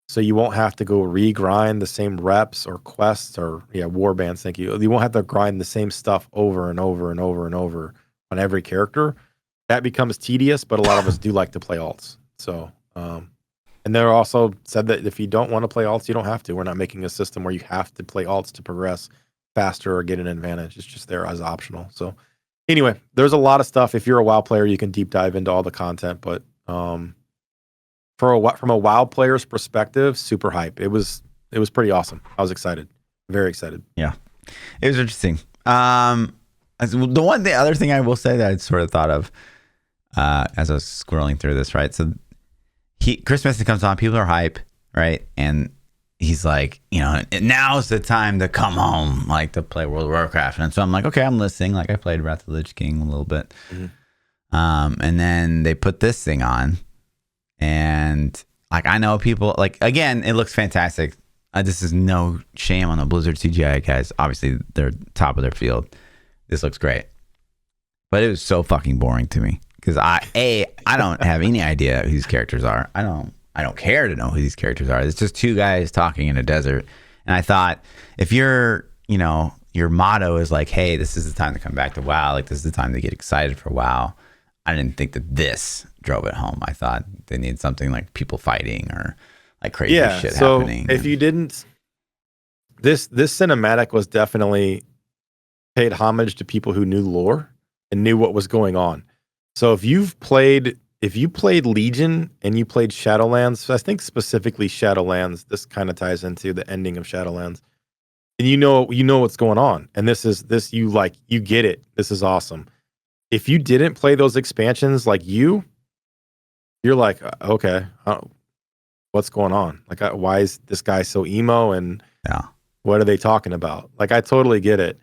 So you won't have to go re-grind the same reps or quests or war bands. Thank you. You won't have to grind the same stuff over and over and over and over on every character. That becomes tedious, but a lot of us do like to play alts. So, and they're also said that if you don't want to play alts, you don't have to. We're not making a system where you have to play alts to progress faster or get an advantage. It's just there as optional. So anyway, there's a lot of stuff. If you're a WoW player, you can deep dive into all the content, but from a WoW player's perspective, super hype. It was pretty awesome. I was excited. Very excited. Yeah. It was interesting. The other thing I will say that I sort of thought of as I was scrolling through this, right? So Chris Messon comes on, people are hype, right? And he's like, now's the time to come home, like to play World of Warcraft. And so I'm like, okay, I'm listening. Like I played Wrath of the Lich King a little bit. And then they put this thing on. And like I know people, like, again, it looks fantastic. This is no shame on the Blizzard CGI guys. Obviously, they're top of their field. This looks great. But it was so fucking boring to me. Because I don't have any idea who these characters are. I don't care to know who these characters are. It's just 2 guys talking in a desert. And I thought, if your motto is like, hey, this is the time to come back to WoW, like this is the time to get excited for WoW, I didn't think that this drove it home. I thought they needed something like people fighting or like crazy shit happening. If you didn't, this cinematic was definitely paid homage to people who knew lore and knew what was going on. So if you played Legion and you played Shadowlands, I think specifically Shadowlands, this kind of ties into the ending of Shadowlands, and you know what's going on. And you get it. This is awesome. If you didn't play those expansions like you're like, okay, what's going on? Like, why is this guy so emo? And what are they talking about? Like, I totally get it.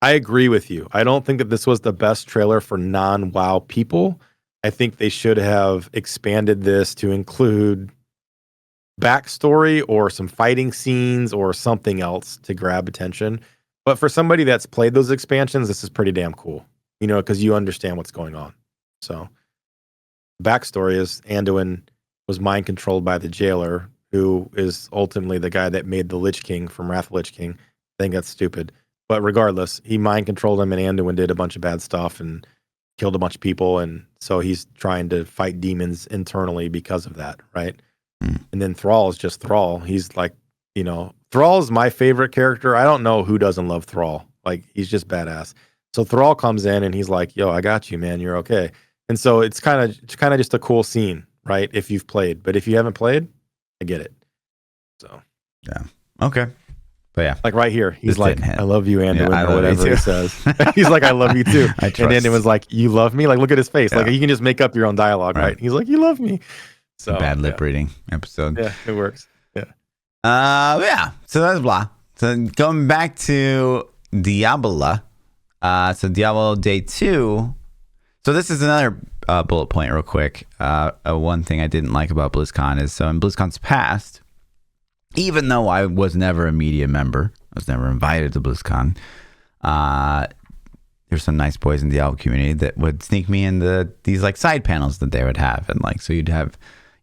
I agree with you. I don't think that this was the best trailer for non-WoW people. I think they should have expanded this to include backstory or some fighting scenes or something else to grab attention. But for somebody that's played those expansions, this is pretty damn cool, because you understand what's going on. So backstory is Anduin was mind controlled by the jailer, who is ultimately the guy that made the Lich King from Wrath of the Lich King. I think that's stupid. But regardless, he mind controlled him, and Anduin did a bunch of bad stuff and killed a bunch of people. And so he's trying to fight demons internally because of that, right? And then Thrall is just Thrall. He's like, Thrall is my favorite character. I don't know who doesn't love Thrall. Like, he's just badass. So Thrall comes in and he's like, yo, I got you, man. You're okay. And so it's kind of just a cool scene, right? If you've played. But if you haven't played, I get it. So yeah. Okay. But yeah, like right here, he's like, I love you, Anduin, yeah, or whatever he says. He's like, I love you too. And Anduin's like, you love me? Like, look at his face. Yeah. Like, you can just make up your own dialogue, right? He's like, you love me. So bad lip reading episode. Yeah, it works. Yeah. Yeah. So that's blah. So going back to Diablo. So Diablo Day 2. So this is another bullet point real quick. One thing I didn't like about BlizzCon is, so in BlizzCon's past, even though I was never a media member, I was never invited to BlizzCon, there's some nice boys in the Diablo community that would sneak me into these like side panels that they would have. And like, so you'd have,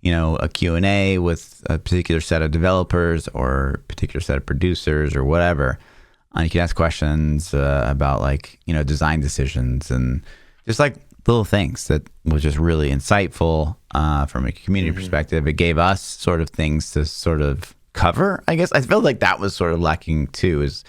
a Q&A with a particular set of developers or a particular set of producers or whatever. You can ask questions about like, design decisions and just like little things that was just really insightful from a community perspective. It gave us sort of things to sort of cover, I guess. I felt like that was sort of lacking too, is,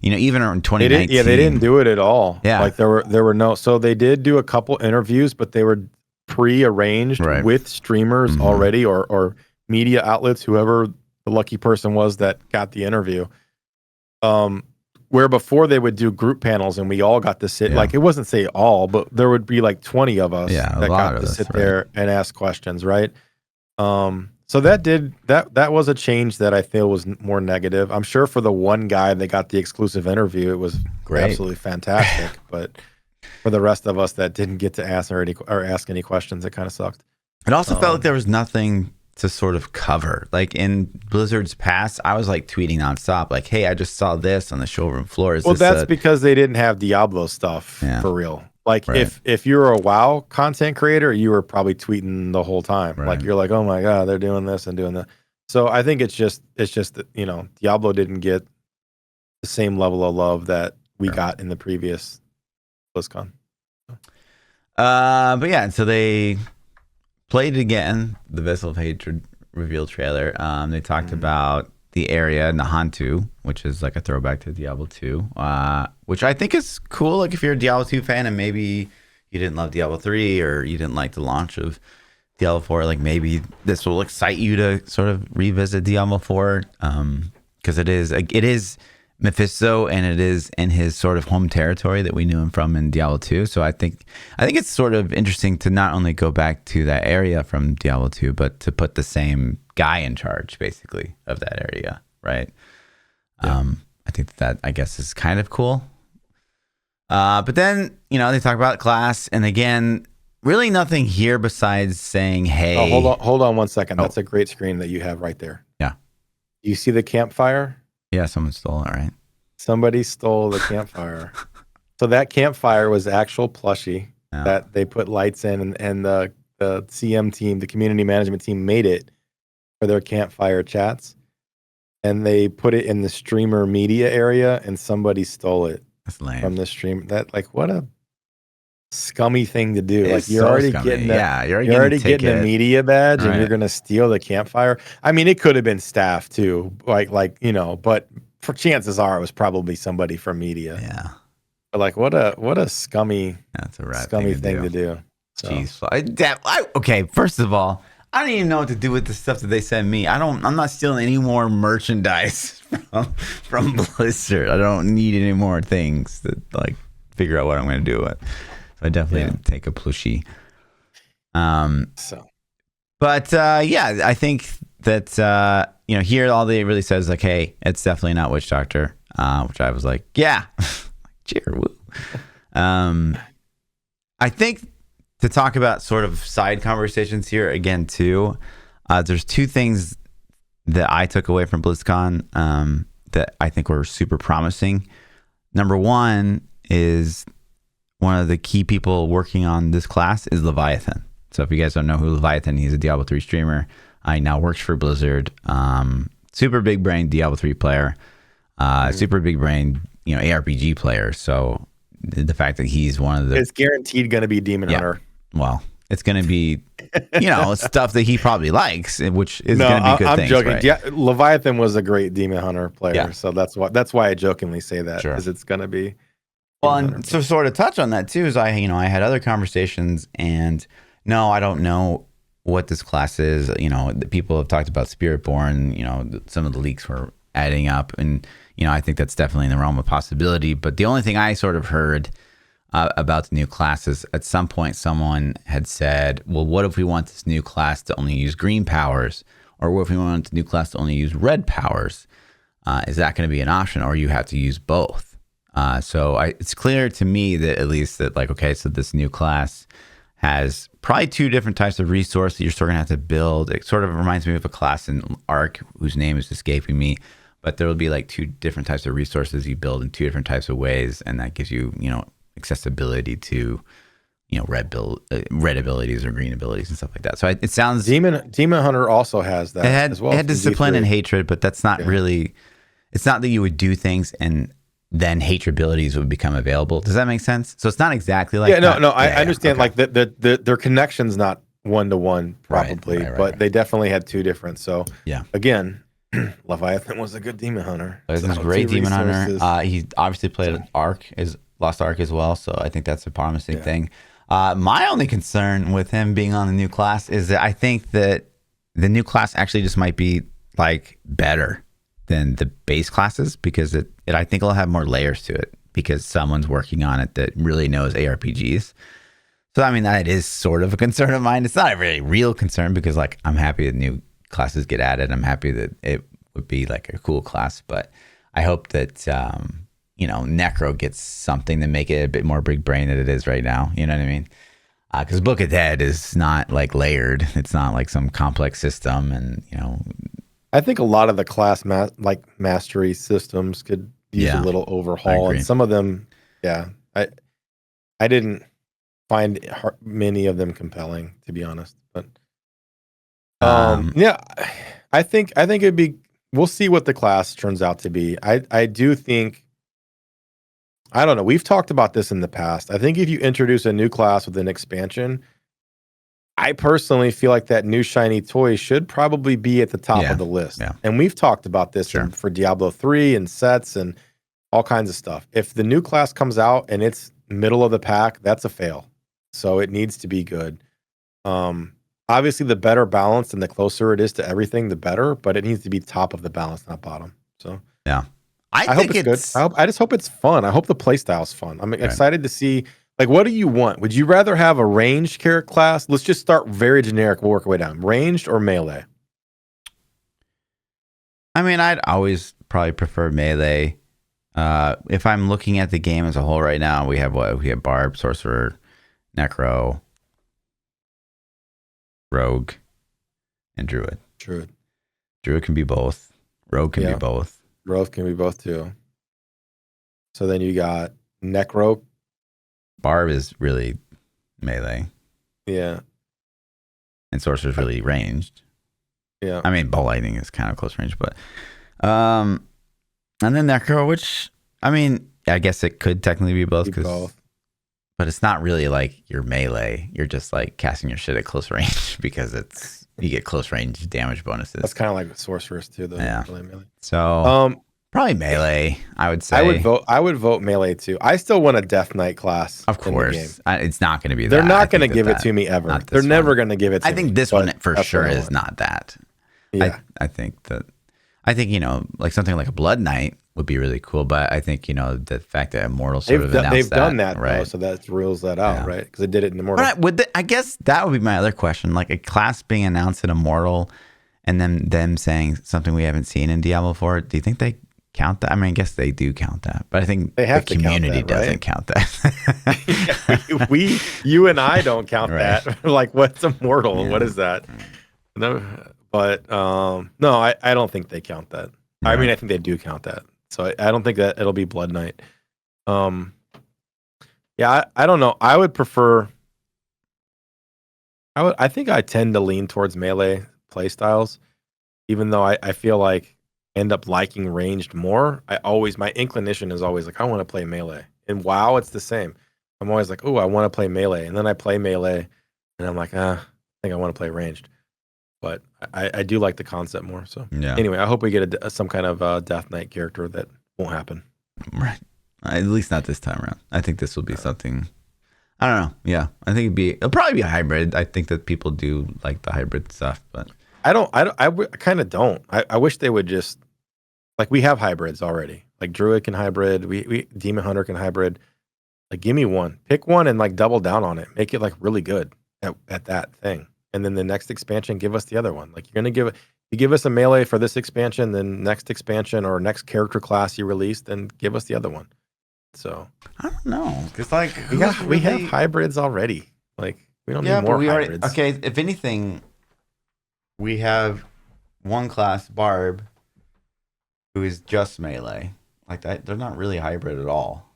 even in 2019. They didn't do it at all. Yeah. Like there were no, so they did do a couple interviews, but they were pre-arranged with streamers already or media outlets, whoever the lucky person was that got the interview. Where before they would do group panels and we all got to sit, like it wasn't say all, but there would be like 20 of us that got to sit there and ask questions, right? So that was a change that I feel was more negative. I'm sure for the one guy that got the exclusive interview, it was absolutely fantastic. But for the rest of us that didn't get to ask ask any questions, it kind of sucked. It also felt like there was nothing to sort of cover. Like in Blizzard's past, I was like tweeting nonstop, like, "Hey, I just saw this on the showroom floor." Well, that's because they didn't have Diablo stuff for real. Like if you're a WoW content creator, you were probably tweeting the whole time. Like you're like, "Oh my god, they're doing this and doing that." So I think it's just that Diablo didn't get the same level of love that we got in the previous BlizzCon. But yeah, so they played again the Vessel of Hatred reveal trailer. They talked about the area Nahantu, which is like a throwback to Diablo 2, which I think is cool. Like if you're a Diablo 2 fan and maybe you didn't love Diablo 3 or you didn't like the launch of Diablo 4, like maybe this will excite you to sort of revisit Diablo 4, because it is Mephisto and it is in his sort of home territory that we knew him from in Diablo 2. So I think it's sort of interesting to not only go back to that area from Diablo 2, but to put the same guy in charge basically of that area, right? Yeah. I think that I guess is kind of cool. But then, they talk about class, and again, really nothing here besides saying, "Hey." Oh, hold on 1 second. That's a great screen that you have right there. Yeah. You see the campfire? Yeah, someone stole it, right? Somebody stole the campfire. So that campfire was actual plushie that they put lights in, and the CM team, the community management team, made it for their campfire chats. And they put it in the streamer media area, and somebody stole it from the stream. What a scummy thing to do. It's you're already getting you're already getting a media badge, and you're gonna steal the campfire. I mean, it could have been staff too, but for chances are it was probably somebody from media. Yeah. But what a scummy thing to do. So. Jeez. Okay, first of all, I don't even know what to do with the stuff that they send me. I'm not stealing any more merchandise from Blizzard. I don't need any more things to figure out what I'm going to do with. So I definitely didn't take a plushie. But I think that here all they really says like, "Hey, it's definitely not Witch Doctor," which I was like, yeah, cheer, woo. I think to talk about sort of side conversations here again too, there's two things that I took away from BlizzCon that I think were super promising. Number one is one of the key people working on this class is Leviathan. So if you guys don't know who Leviathan, he's a Diablo 3 streamer. He now works for Blizzard. Super big brain Diablo 3 player. Super big brain, ARPG player. So the fact that he's one of the... It's guaranteed going to be Demon Hunter. Well, it's going to be, stuff that he probably likes, which is going to be good things. I'm joking. Right? Leviathan was a great Demon Hunter player. So that's why I jokingly say that, because it's going to be... Well, and so sort of touch on that too, is I had other conversations, and no, I don't know what this class is. People have talked about Spiritborn, some of the leaks were adding up, and, I think that's definitely in the realm of possibility. But the only thing I sort of heard about the new class is at some point someone had said, well, what if we want this new class to only use green powers? Or what if we want the new class to only use red powers? Is that going to be an option, or you have to use both? So it's clear to me that at least that so this new class has probably two different types of resources you're sort of going to have to build. It sort of reminds me of a class in Arc whose name is escaping me, but there will be two different types of resources you build in two different types of ways, and that gives you, accessibility to, red abilities or green abilities and stuff like that. So it sounds Demon Hunter also has that as well. It had discipline and hatred, but that's not really. It's not that you would do things and then hatred abilities would become available. Does that make sense? So it's not exactly like that. I understand. Okay. Like their connection's not 1-to-1 probably, but they definitely had two different. So again, Leviathan was a good Demon Hunter. This is great Demon Hunter. He obviously played Lost Ark as well, so I think that's a promising thing. My only concern with him being on the new class is that I think that the new class actually just might be like better than the base classes because I think it'll have more layers to it because someone's working on it that really knows ARPGs. So I mean that is sort of a concern of mine. It's not a very real concern because like I'm happy that new classes get added. I'm happy that it would be like a cool class, but I hope that Necro gets something to make it a bit more big brain than it is right now. You know what I mean? Because Book of Dead is not like layered. It's not like some complex system, and I think a lot of the class mastery systems could use a little overhaul, and some of them, I didn't find many of them compelling, to be honest. But I think it'd be. We'll see what the class turns out to be. I do think. I don't know. We've talked about this in the past. I think if you introduce a new class with an expansion, I personally feel like that new shiny toy should probably be at the top of the list. Yeah. And we've talked about this for Diablo 3 and sets and all kinds of stuff. If the new class comes out and it's middle of the pack, that's a fail. So it needs to be good. Obviously, the better balance and the closer it is to everything, the better. But it needs to be top of the balance, not bottom. So yeah. I hope it's good. I just hope it's fun. I hope the playstyle is fun. I'm excited to see, like, what do you want? Would you rather have a ranged character class? Let's just start very generic. We'll work our way down. Ranged or melee? I mean, I'd always probably prefer melee. If I'm looking at the game as a whole right now, we have Barb, Sorcerer, Necro, Rogue, and Druid. Druid can be both. Rogue can be both. Rogue can be both too. So then you got Necro. Barb is really melee. Yeah. And Sorcerer's really ranged. Yeah. I mean, Bolt Lightning is kind of close range, but and then Necro, which I mean, I guess it could technically be both but it's not really like you're melee. You're just like casting your shit at close range because you get close range damage bonuses. That's kind of like Sorceress too, though. Yeah. Melee. So probably melee, I would say. I would vote melee too. I still want a Death Knight class. Of course. It's not going to be that. They're not going to give it to me ever. They're never going to give it to me. I think this one for sure is not that. Yeah. I think like something like a Blood Knight would be really cool, but I think the fact that Immortal they've done that right, though, so that rules that out, right? Because they did it in Immortal. I guess that would be my other question, like a class being announced in Immortal, and then them saying something we haven't seen in Diablo IV. Do you think they count that? I mean, I guess they do count that, but I think the community doesn't count that. you and I don't count that. Like, what's Immortal? Yeah. What is that? No, but no, I don't think they count that. Right. I mean, I think they do count that. So I don't think that it'll be Blood Knight. I don't know. I would prefer. I think I tend to lean towards melee play styles, even though I feel like I end up liking ranged more. My inclination is always like I want to play melee. And WoW, it's the same. I'm always like, oh, I want to play melee, and then I play melee, and I'm like, I think I want to play ranged. But I do like the concept more. So anyway, I hope we get some kind of Death Knight character that won't happen. Right. At least not this time around. I think this will be something. I don't know. Yeah, I think it'll probably be a hybrid. I think that people do like the hybrid stuff, but I kind of don't. I wish they would just like we have hybrids already. Like Druid can hybrid. We Demon Hunter can hybrid. Like give me one, pick one, and like double down on it. Make it like really good at that thing. And then the next expansion, give us the other one. Like you give us a melee for this expansion, then next expansion or next character class you release, then give us the other one. So I don't know, because like we have hybrids already. Like we don't need more hybrids. Okay, if anything, we have one class Barb who is just melee. Like that, they're not really hybrid at all.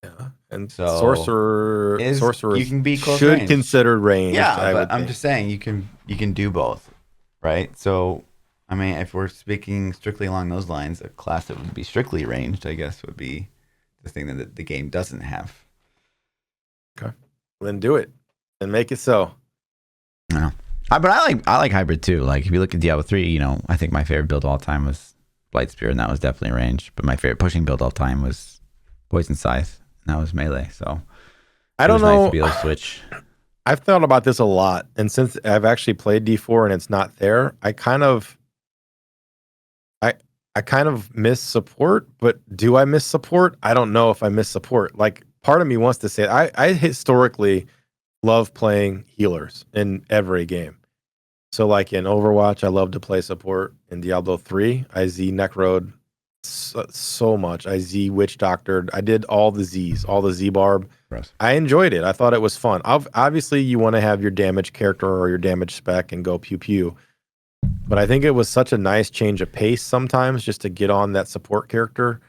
Yeah, And So sorcerers you can be close should range. consider ranged. Yeah, but I'm think. just saying you can do both, right? So I mean, if we're speaking strictly along those lines, a class that would be strictly ranged, I guess, would be the thing that the game doesn't have. Okay, then do it and make it so. No. But I like hybrid too. Like if you look at Diablo 3, you know, I think my favorite build of all time was Blight Spear, and that was definitely ranged. But my favorite pushing build all time was Poison Scythe, and that was melee. So I don't know. Nice to be able to switch. I've thought about this a lot, and since I've actually played D4 and it's not there, I kind of miss support. But do I miss support? I don't know if I miss support. Like part of me wants to say I historically love playing healers in every game. So like in Overwatch, I love to play support. In Diablo 3, I Z Necroed so much. I Z Witch Doctored. I did all the Zs, all the Z Barb. Gross. I enjoyed it. I thought it was fun. Obviously, you want to have your damage character or your damage spec and go pew pew. But I think it was such a nice change of pace sometimes just to get on that support character.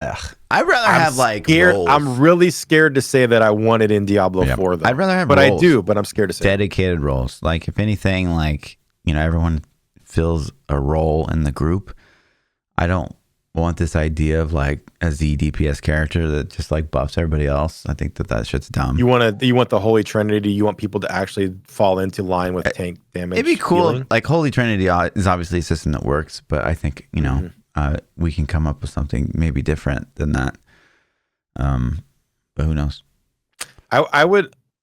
Ugh. I'd rather have like roles. I'm really scared to say that I want it in Diablo 4 though. I'd rather have but roles. I do, but I'm scared to say dedicated roles. Like if anything, like, you know, everyone fills a role in the group. I don't want this idea of like a Z DPS character that just like buffs everybody else. I think that shit's dumb. You want the Holy Trinity. You want people to actually fall into line with tank damage. It'd be cool. Healing. Like Holy Trinity is obviously a system that works, but I think, you know, we can come up with something maybe different than that. But who knows?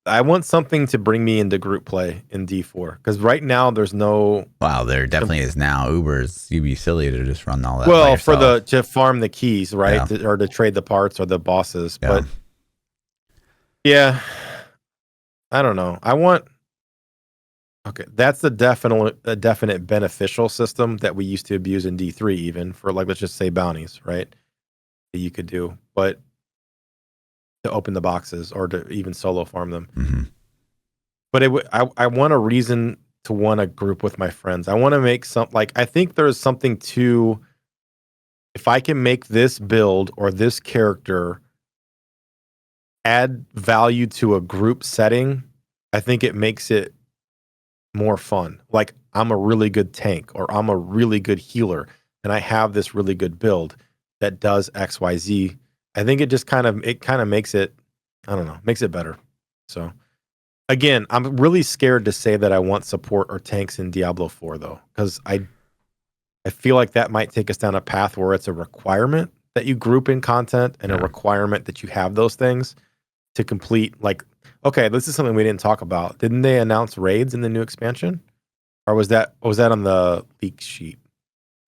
I want something to bring me into group play in D4 because right now there's no. Wow, there definitely is now. Uber's, you'd be silly to just run all that. Well, to farm the keys, right, or to trade the parts or the bosses, but yeah, I don't know. I want. Okay, that's a definite beneficial system that we used to abuse in D3, even for like let's just say bounties, right? That you could do, but to open the boxes or to even solo farm them. Mm-hmm. But I want a reason to want to group with my friends. I want to make I think there's something to if I can make this build or this character add value to a group setting, I think it makes it more fun. Like I'm a really good tank or I'm a really good healer and I have this really good build that does XYZ. I think it just kind of makes it, I don't know, makes it better. So again, I'm really scared to say that I want support or tanks in Diablo 4 though, because I feel like that might take us down a path where it's a requirement that you group in content and a requirement that you have those things to complete. Like, okay, this is something we didn't talk about. Didn't they announce raids in the new expansion? Or was that on the leak sheet?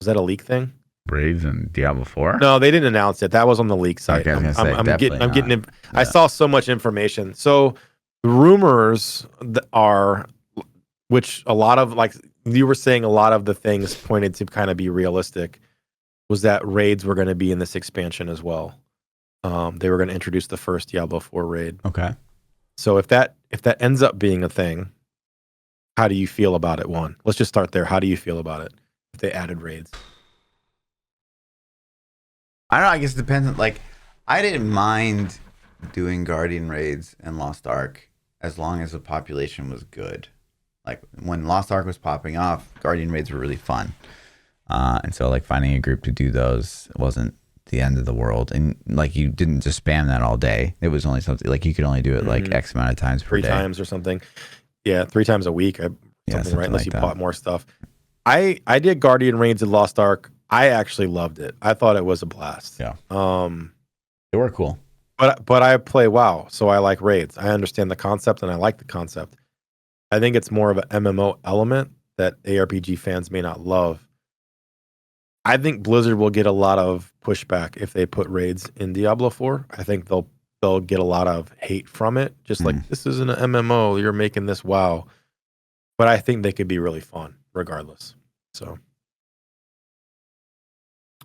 Was that a leak thing? Raids in Diablo 4? No, they didn't announce it. That was on the leak site. Okay, I'm getting I saw so much information. So rumors are, which a lot of, like you were saying, a lot of the things pointed to kind of be realistic, was that raids were going to be in this expansion as well. They were going to introduce the first Diablo 4 raid. Okay. So if that ends up being a thing, how do you feel about it? One, let's just start there. How do you feel about it if they added raids? I don't know. I guess it depends. Like, I didn't mind doing Guardian raids and Lost Ark as long as the population was good. Like, when Lost Ark was popping off, Guardian raids were really fun. And so, like, finding a group to do those wasn't the end of the world. And, like, you didn't just spam that all day. It was only something, like, you could only do it, like, X amount of times per day. 3 times or something. Yeah, 3 times a week. Something right? Unless you bought more stuff. I did Guardian raids in Lost Ark. I actually loved it. I thought it was a blast. Yeah. They were cool. But I play WoW, so I like raids. I understand the concept and I like the concept. I think it's more of an MMO element that ARPG fans may not love. I think Blizzard will get a lot of pushback if they put raids in Diablo 4. I think they'll get a lot of hate from it. Just like, this isn't an MMO, you're making this WoW. But I think they could be really fun regardless. So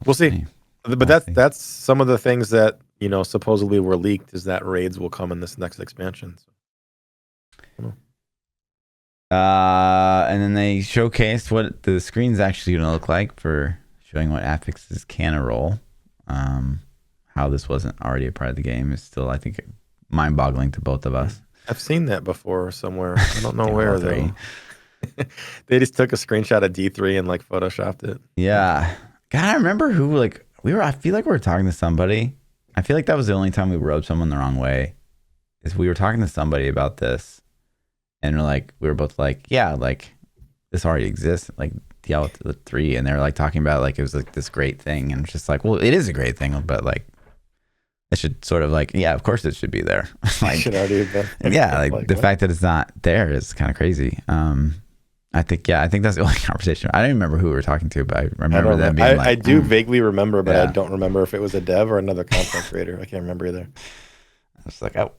we'll see. But that's some of the things that, you know, supposedly were leaked, is that raids will come in this next expansion. So, and then they showcased what the screen's actually going to look like for showing what affixes can roll. how this wasn't already a part of the game is still, I think, mind-boggling to both of us. I've seen that before somewhere. I don't know where Diablo though. They just took a screenshot of D3 and like photoshopped it. Yeah. God, I remember who like I feel like we were talking to somebody. I feel like that was the only time we rubbed someone the wrong way. Is we were talking to somebody about this, and we were both like, yeah, like this already exists, like Diablo 3, and they were like talking about like it was like this great thing, and it's just like, well, it is a great thing, but like it should sort of like, yeah, of course it should be there. Like, it should already have been. Yeah, like the fact that it's not there is kind of crazy. I think that's the only conversation. I don't even remember who we were talking to, but I remember them being like, I do vaguely remember, but I don't remember if it was a dev or another content creator. I can't remember either. I was like, oh,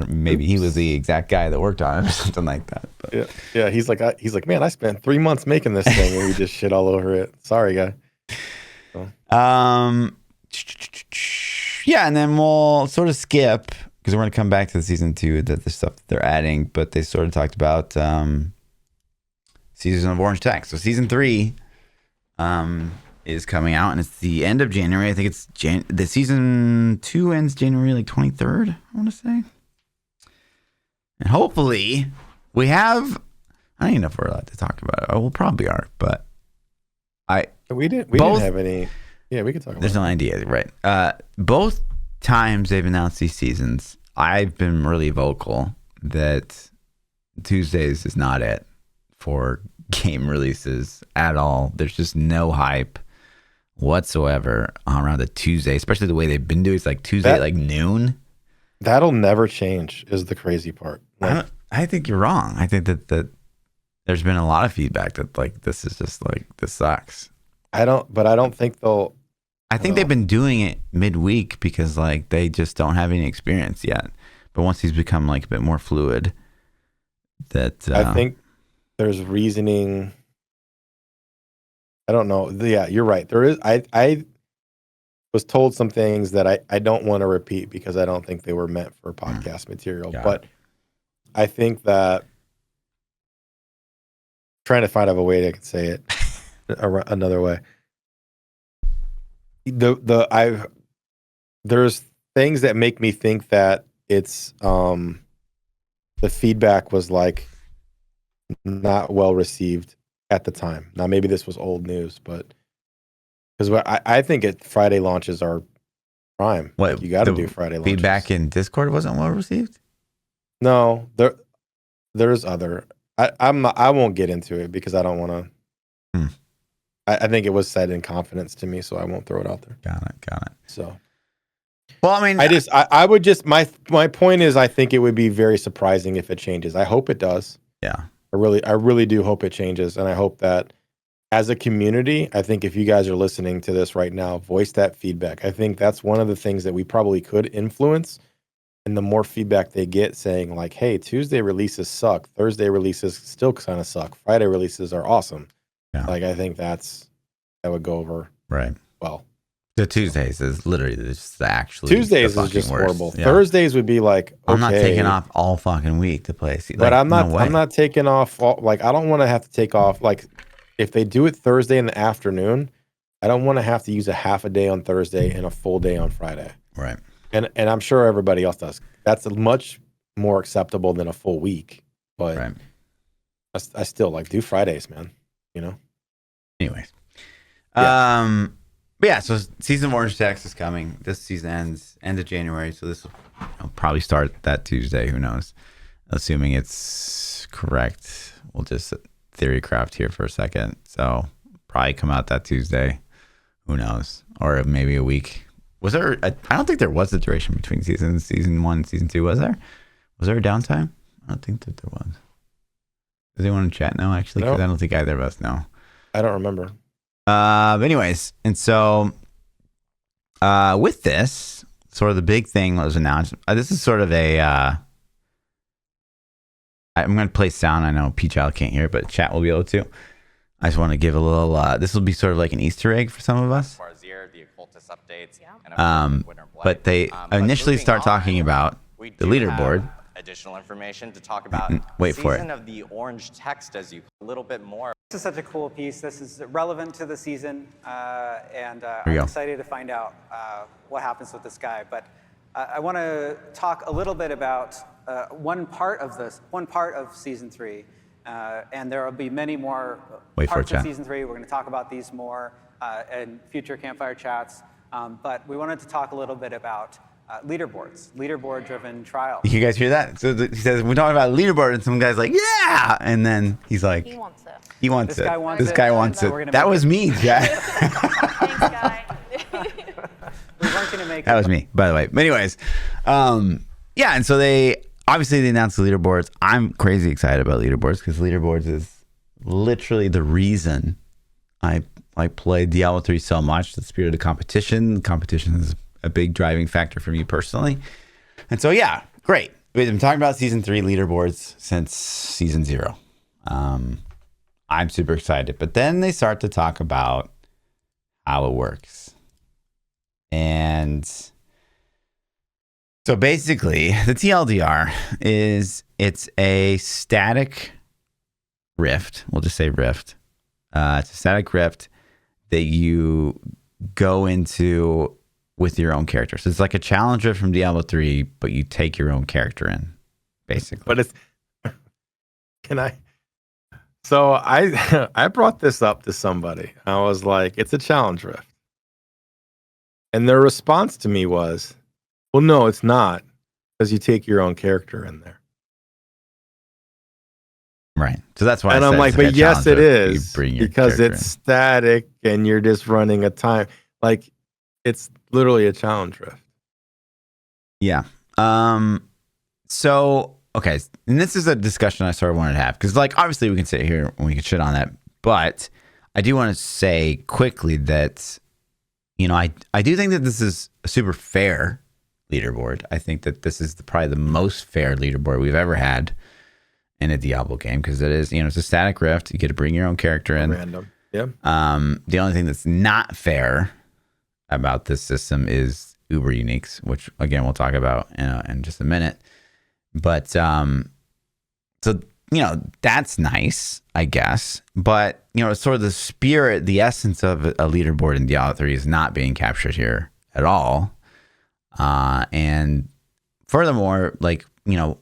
maybe he was the exact guy that worked on it or something like that. But. Yeah. He's like, man, I spent 3 months making this thing, and we just shit all over it. Sorry, guy. So. Yeah, and then we'll sort of skip because we're going to come back to the season 2, the stuff that they're adding, but they sort of talked about Season of Orange Text. So season 3 is coming out, and it's the end of January. I think it's the season 2 ends January like 23rd, I want to say. And hopefully we have, I don't even know if we're allowed to talk about it. Oh, we'll probably are, but we didn't have any. Yeah, we could talk about it. There's no idea, right? Both times they've announced these seasons, I've been really vocal that Tuesdays is not it for game releases at all. There's just no hype whatsoever around a Tuesday, especially the way they've been doing it. It's like Tuesday like noon. That'll never change is the crazy part. Like, I think you're wrong. I think that there's been a lot of feedback that like this is just like this sucks. I don't think they'll. I think they've been doing it midweek because like they just don't have any experience yet. But once he's become like a bit more fluid, that I think there's reasoning. I don't know. Yeah, you're right. There is. I was told some things that I don't want to repeat because I don't think they were meant for podcast material. But I think that trying to find out a way to say it another way. There's things that make me think that it's the feedback was like not well received at the time. Now maybe this was old news, but because I think Friday launches are prime. What like you got to do Friday launches. Feedback in Discord wasn't well received. No, there's other. I won't get into it because I don't want to. I think it was said in confidence to me, so I won't throw it out there. Got it. So, well, I mean, I would just my point is I think it would be very surprising if it changes. I hope it does. Yeah, I really do hope it changes, and I hope that as a community, I think if you guys are listening to this right now, voice that feedback. I think that's one of the things that we probably could influence. And the more feedback they get saying like, hey, Tuesday releases suck, Thursday releases still kind of suck, Friday releases are awesome. Yeah. Like, I think that would go over right. Well, the Tuesdays is literally just Tuesdays is just horrible. Yeah. Thursdays would be like, okay, I'm not taking off all fucking week to play. But I'm not taking off I don't want to have to take off. Like, if they do it Thursday in the afternoon, I don't want to have to use a half a day on Thursday and a full day on Friday. Right. And I'm sure everybody else does. That's much more acceptable than a full week. But right. I still like do Fridays, man. You know. Anyways, but yeah. So season of Orange Text is coming. This season ends end of January, so this will probably start that Tuesday. Who knows? Assuming it's correct, we'll just theory craft here for a second. So probably come out that Tuesday. Who knows? Or maybe a week. Was there? I don't think there was a duration between season 1 and season 2. Was there? Was there a downtime? I don't think that there was. Does anyone in chat know? Actually, because I don't think either of us know. I don't remember. But anyways, and so with this, sort of the big thing was announced. This is sort of a. I'm going to play sound. I know PChild can't hear it, but chat will be able to. I just want to give a little. This will be sort of like an Easter egg for some of us. Updates, but they initially start talking about the leaderboard, additional information to talk about Wait for it. Season of the Orange Text as you a little bit more. This is such a cool piece. This is relevant to the season, and we I'm go. excited to find out what happens with this guy. But I want to talk a little bit about one part of Season 3, and there will be many more parts of Season 3. We're going to talk about these more in future Campfire chats, but we wanted to talk a little bit about leaderboards, leaderboard-driven trials. You guys hear that? So he says, we're talking about leaderboard, and some guy's like, yeah! And then he's like, He wants it. he wants This it. guy wants This it. guy wants So we're it. gonna That make was it. me, Jack. Thanks, guy. We weren't going to make That was me, by the way. But anyways, yeah, and so they announced the leaderboards. I'm crazy excited about leaderboards because leaderboards is literally the reason I play Diablo 3 so much. The spirit of the competition. Competition is a big driving factor for me personally. And so, yeah, great. We've been talking about Season 3 leaderboards since Season 0. I'm super excited. But then they start to talk about how it works. And so basically, the TLDR is it's a static rift. We'll just say rift. It's a static rift that you go into with your own character. So it's like a challenger from Diablo 3, but you take your own character in, basically. But it's so I brought this up to somebody. I was like, it's a challenge rift. And their response to me was, well, no, it's not, because you take your own character in there. Right. So that's why And I I'm said like, it's like but a yes, it challenger. You is, bring your because character it's in. static and you're just running a time. Like, it's literally a challenge rift. Yeah. So, okay. And this is a discussion I sort of wanted to have because, like, obviously we can sit here and we can shit on that. But I do want to say quickly that, you know, I do think that this is a super fair leaderboard. I think that this is probably the most fair leaderboard we've ever had in a Diablo game because it is, you know, it's a static rift. You get to bring your own character in. Random. Yeah. The only thing that's not fair about this system is Uber uniques, which again we'll talk about in just a minute. But so you know that's nice, I guess. But you know, it's sort of the spirit, the essence of a leaderboard in Diablo 3 is not being captured here at all. And furthermore, like you know,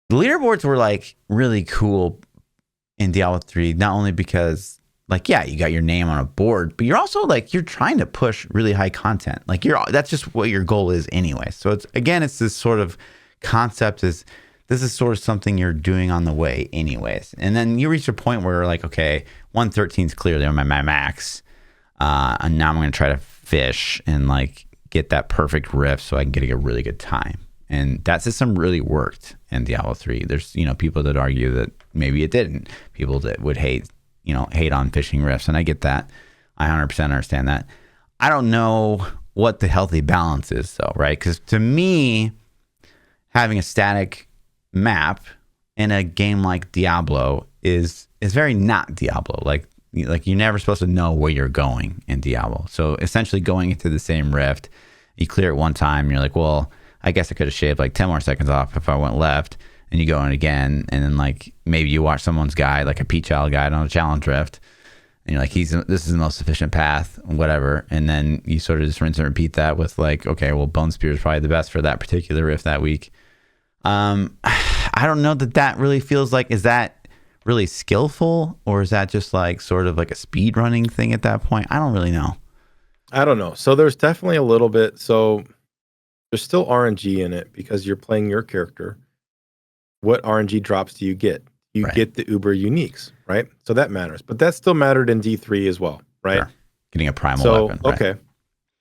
the leaderboards were like really cool in Diablo 3, not only because like, yeah, you got your name on a board, but you're also like, you're trying to push really high content. Like that's just what your goal is anyway. So it's this sort of concept this is sort of something you're doing on the way anyways. And then you reach a point where you're like, okay, 113 is clearly on my max. And now I'm going to try to fish and like get that perfect rift so I can get a really good time. And that system really worked in Diablo 3. There's, you know, people that argue that maybe it didn't. People that would hate on fishing rifts. And I get that. I 100% understand that. I don't know what the healthy balance is though, right? Because to me, having a static map in a game like Diablo is very not Diablo. Like you're never supposed to know where you're going in Diablo. So essentially going into the same rift, you clear it one time, and you're like, well, I guess I could have shaved like 10 more seconds off if I went left. And you go in again, and then like maybe you watch someone's guide, like a PChild guide on a challenge rift, and you're like, this is the most efficient path, whatever. And then you sort of just rinse and repeat that with like, okay, well, Bone Spear is probably the best for that particular rift that week. I don't know that really feels like, is that really skillful, or is that just like sort of like a speed running thing at that point? I don't really know. I don't know. So there's definitely a little bit. So there's still RNG in it because you're playing your character. What RNG drops do you get? You Right. get the Uber uniques, right? So that matters. But that still mattered in D3 as well, right? Sure. Getting a primal So, weapon. Right? okay.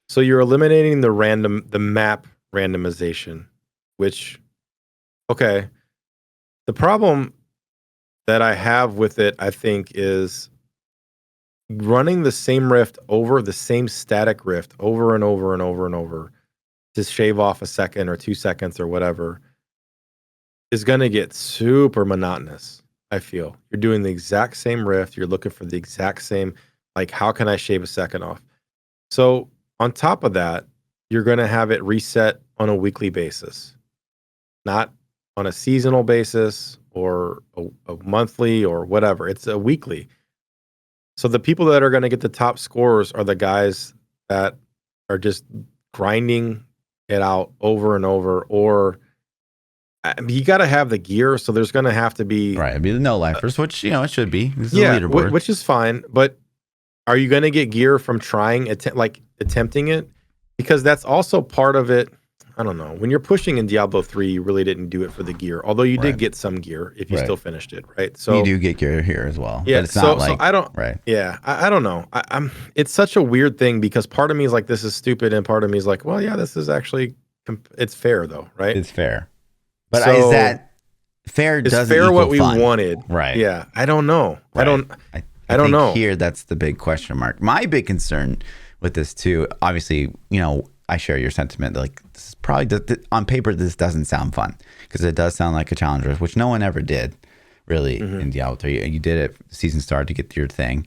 So you're eliminating the map randomization, which, okay. The problem that I have with it, I think, is running the same rift over, the same static rift over and over and over and over to shave off a second or 2 seconds or whatever is going to get super monotonous. I feel you're doing the exact same rift. You're looking for the exact same, like, how can I shave a second off? So on top of that, you're going to have it reset on a weekly basis. not on a seasonal basis or a monthly or whatever. It's a weekly. So the people that are going to get the top scores are the guys that are just grinding it out over and over. Or you got to have the gear, so there's going to have to be Right, it'd be the no lifers, which it should be. This is a leaderboard. which is fine. But are you going to get gear from attempting it? Because that's also part of it. I don't know. When you're pushing in Diablo 3, you really didn't do it for the gear. Although you did get some gear if you still finished it, right? So you do get gear here as well. Yeah, but it's not like I don't. Right. Yeah, I don't know. I'm. It's such a weird thing because part of me is like, this is stupid, and part of me is like, well, yeah, this is actually it's fair though, right? It's fair. But So, is that fair? Is Doesn't fair equal what we fun. wanted? Right. Yeah. I don't know. Right. I don't I think know. know. Here, that's the big question mark. My big concern with this too, obviously, I share your sentiment. Like, this is probably on paper, this doesn't sound fun because it does sound like a challenger, which no one ever did really in Diablo 3. You did it season start to get your thing,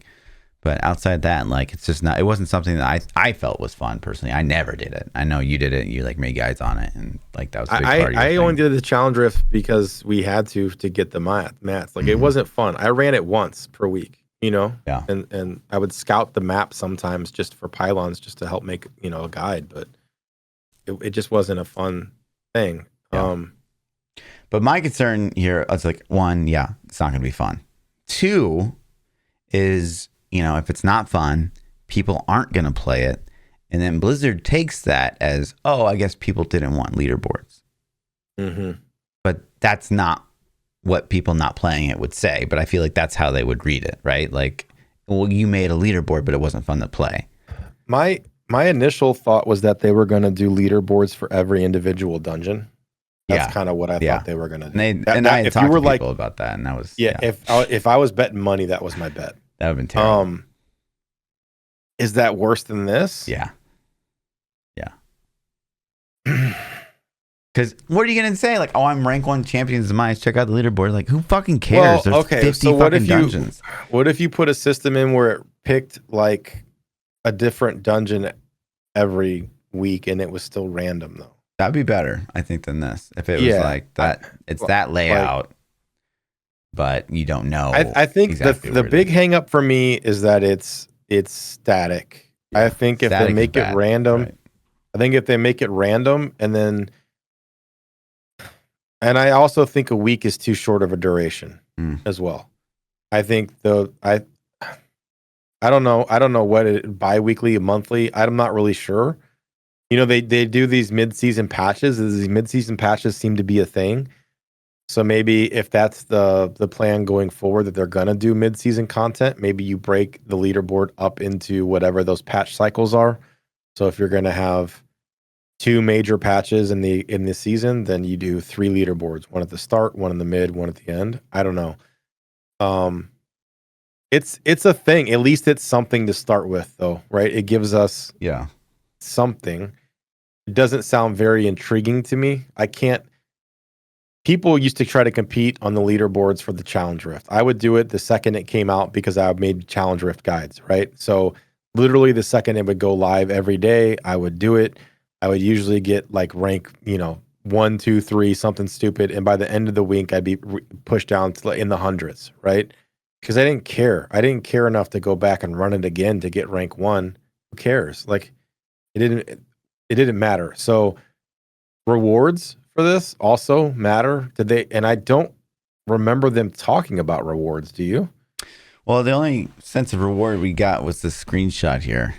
but outside that, like, it's just not. It wasn't something that I felt was fun personally. I never did it. I know you did it. You like made guides on it, and like that was a big part of your I thing. only did the challenge rift because we had to get the mats. Like it wasn't fun. I ran it once per week. Yeah. And I would scout the map sometimes just for pylons, just to help make a guide, but it just wasn't a fun thing. Yeah. But my concern here is like, one, it's not going to be fun. Two is, if it's not fun, people aren't going to play it. And then Blizzard takes that as, oh, I guess people didn't want leaderboards. But that's not what people not playing it would say. But I feel like that's how they would read it, right? Like, well, you made a leaderboard, but it wasn't fun to play. My initial thought was that they were going to do leaderboards for every individual dungeon. That's kind of what I thought they were going to do. And I had talked to people about that, and that was If I was betting money, that was my bet. That would have been terrible. Is that worse than this? Yeah. Because what are you going to say? Like, oh, I'm rank 1 champions of mine. Check out the leaderboard. Like, who fucking cares? Well, There's 50 fucking dungeons. What if you put a system in where it picked like a different dungeon every week and it was still random though? That'd be better, I think, than this. If it was like that, it's that layout, but you don't know. I think exactly the big hang up for me is that it's static. Yeah, I think if they make it random, and I also think a week is too short of a duration as well. I think I don't know what bi-weekly, monthly. I'm not really sure. They do these mid-season patches. These mid-season patches seem to be a thing. So maybe if that's the plan going forward, that they're gonna do mid-season content, maybe you break the leaderboard up into whatever those patch cycles are. So if you're gonna have 2 major patches in the season, then you do 3 leaderboards, one at the start, one in the mid, one at the end. I don't know. It's a thing. At least it's something to start with, though, right? It gives us something. It doesn't sound very intriguing to me. People used to try to compete on the leaderboards for the Challenge Rift. I would do it the second it came out because I made Challenge Rift guides, right? So literally the second it would go live every day, I would do it. I would usually get like rank, 1, 2, 3, something stupid. And by the end of the week, I'd be pushed down to in the hundreds, right? Because I didn't care. I didn't care enough to go back and run it again to get rank 1. Who cares? Like it didn't matter. So rewards for this also matter. Did they? And I don't remember them talking about rewards. Do you? Well, the only sense of reward we got was the screenshot here,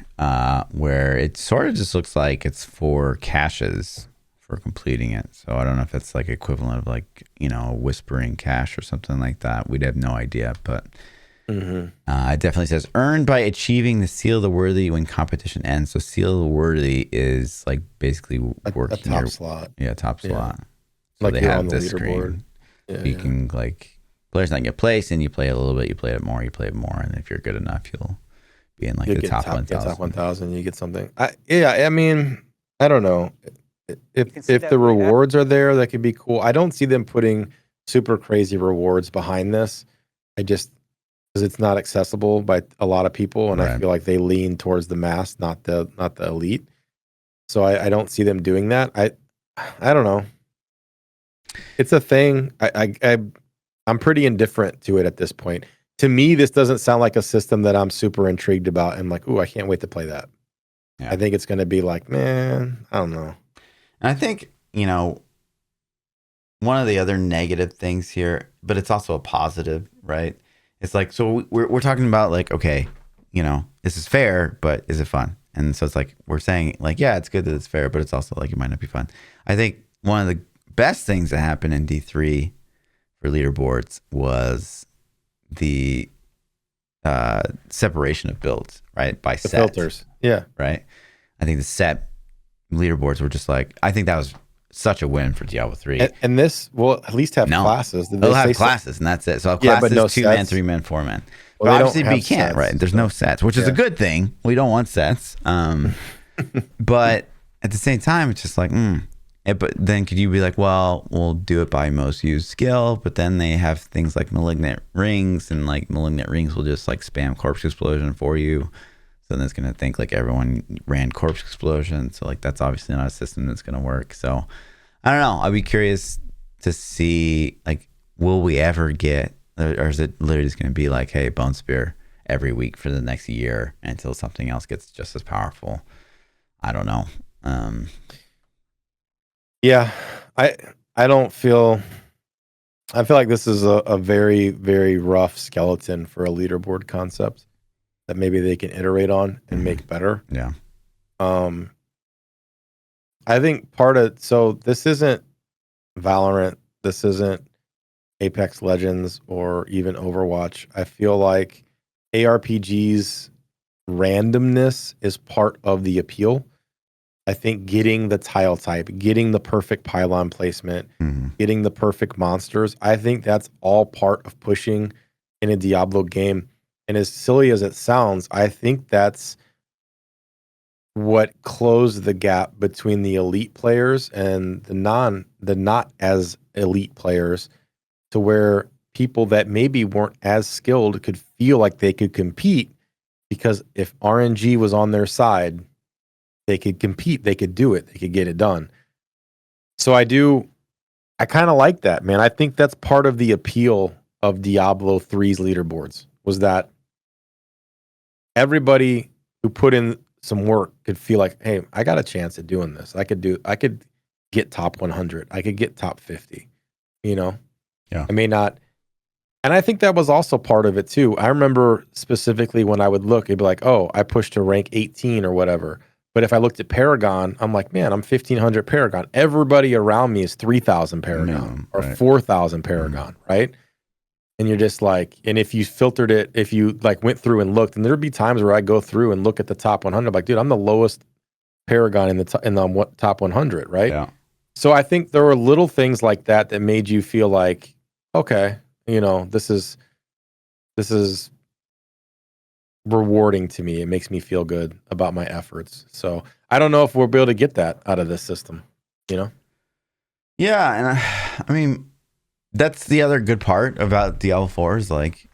where it sort of just looks like it's for caches for completing it. So I don't know if it's like equivalent of like, a whispering cache or something like that. We'd have no idea, but it definitely says earned by achieving the Seal of the Worthy when competition ends. So Seal of the Worthy is like basically working a top slot. Yeah, top slot. So Like they you're have on the this leaderboard. screen. You can like players not get placed, and you play a little bit, you play it more, and if you're good enough, you'll be in like the top 1,000. Top 1,000, you get something. I mean, I don't know. If the rewards are there, that could be cool. I don't see them putting super crazy rewards behind this. Because it's not accessible by a lot of people, and I feel like they lean towards the mass, not the elite. So I don't see them doing that. I don't know. It's a thing. I'm pretty indifferent to it at this point. To me, this doesn't sound like a system that I'm super intrigued about. And like, ooh, I can't wait to play that. Yeah. I think it's going to be like, man, I don't know. And I think, one of the other negative things here, but it's also a positive, right? It's like, so we're talking about like, okay, this is fair, but is it fun? And so it's like, we're saying like, yeah, it's good that it's fair, but it's also like, it might not be fun. I think one of the best things that happened in D3 for leaderboards was the separation of builds, right? By set. Filters. Yeah. Right. I think the set leaderboards were just like, I think that was such a win for Diablo 3. And this will at least have classes. They'll have classes, and that's it. So Yeah, classes, but no 2 man, sets. 3 man, 4 man. Well, But they obviously don't we have can't, sets, right? There's no sets, which is a good thing. We don't want sets. But at the same time, it's just like, but then could you be like, well, we'll do it by most used skill, but then they have things like malignant rings, and like malignant rings will just like spam corpse explosion for you. So then it's going to think like everyone ran corpse explosion. So like that's obviously not a system that's going to work. So I don't know. I'd be curious to see like, will we ever get, or is it literally just going to be like, hey, Bone Spear every week for the next year until something else gets just as powerful? I don't know. Yeah, I don't feel. I feel like this is a very, very rough skeleton for a leaderboard concept that maybe they can iterate on and make better. Yeah. I think so this isn't Valorant, this isn't Apex Legends or even Overwatch. I feel like ARPG's randomness is part of the appeal. I think getting the tile type, getting the perfect pylon placement, getting the perfect monsters, I think that's all part of pushing in a Diablo game. And as silly as it sounds, I think that's what closed the gap between the elite players and the not as elite players, to where people that maybe weren't as skilled could feel like they could compete, because if RNG was on their side, they could compete, they could do it, they could get it done. So I kind of like that, man. I think that's part of the appeal of Diablo 3's leaderboards, was that everybody who put in some work could feel like, hey, I got a chance at doing this. I could get top 100. I could get top 50, Yeah. I may not. And I think that was also part of it too. I remember specifically when I would look, it'd be like, oh, I pushed to rank 18 or whatever. But if I looked at Paragon, I'm like, man, I'm 1,500 Paragon. Everybody around me is 3,000 Paragon or 4,000 Paragon, right? And you're just like, and if you filtered it, if you like went through and looked, and there'd be times where I go through and look at the top 100, like, dude, I'm the lowest Paragon in the top 100, right? Yeah. So I think there were little things like that that made you feel like, okay, this is rewarding to me. It makes me feel good about my efforts. So I don't know if we'll be able to get that out of this system, Yeah, and I mean, that's the other good part about Diablo 4 is like,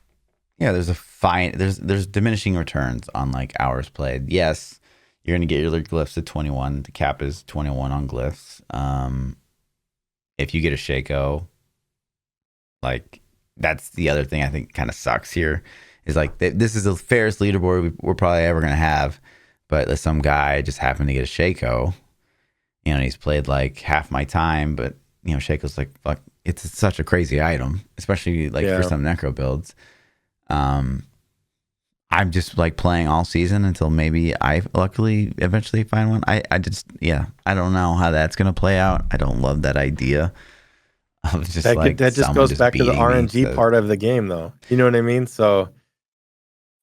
yeah, there's diminishing returns on like hours played. Yes, you're gonna get your glyphs at 21. The cap is 21 on glyphs. If you get a Shaco, like that's the other thing I think kind of sucks here, is like this is the fairest leaderboard we're probably ever gonna have, but some guy just happened to get a Shaco, and he's played like half my time, but Shaco's like, fuck, it's such a crazy item, especially like for some necro builds. I'm just like playing all season until maybe I luckily eventually find one. I don't know how that's gonna play out. I don't love that idea of just that just goes back to the RNG part of the game, though. You know what I mean? So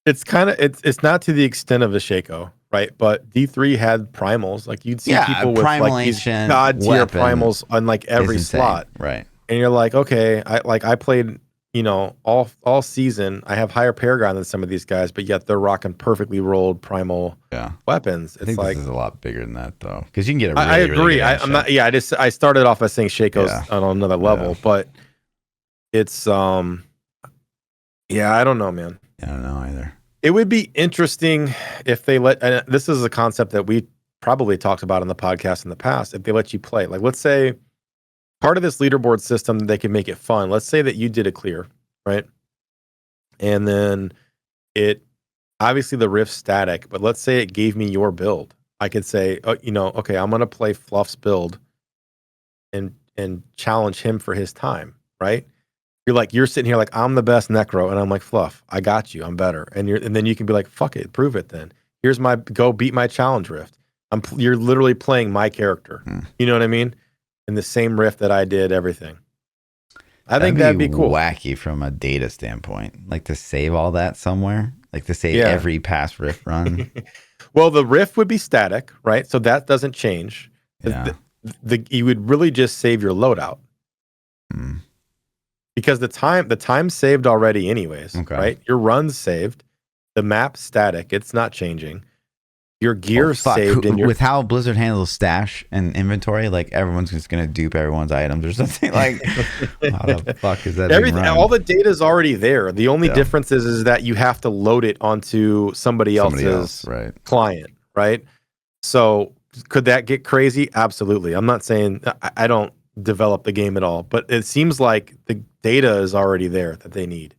it's kind of it's not to the extent of a Shaco, right? But D3 had primals. Like you'd see people with like these god tier primals on like every slot, right? And you're like, okay, I played, all season. I have higher Paragon than some of these guys, but yet they're rocking perfectly rolled primal weapons. I think like this is a lot bigger than that, though, because you can get a. I agree. Really I'm not. Yeah, I started off by saying Shaco's on another level, but it's I don't know, man. I don't know either. It would be interesting if they and this is a concept that we probably talked about on the podcast in the past, if they let you play. Like, let's say part of this leaderboard system, they can make it fun. Let's say that you did a clear, right? And then it, obviously the rift's static, but let's say it gave me your build. I could say, oh, okay, I'm going to play Fluff's build and challenge him for his time, right? You're sitting here like, I'm the best Necro, and I'm like, Fluff, I got you, I'm better. And then you can be like, fuck it, prove it then. Here's my, go beat my challenge rift. You're literally playing my character. You know what I mean? In the same rift that I did everything. I think that'd be cool. Wacky from a data standpoint, like to save all that somewhere, like to save every past rift run. Well, the rift would be static, right? So that doesn't change. Yeah. You would really just save your loadout. Because the time saved already anyways, right? Your run's saved. The map's static. It's not changing. Your gear's saved. With how Blizzard handles stash and inventory, like everyone's just going to dupe everyone's items or something. Like, how the fuck is that being run? All the data's already there. The only difference is that you have to load it onto somebody else's client, right? So could that get crazy? Absolutely. I'm not saying I don't develop the game at all, but it seems like the data is already there that they need.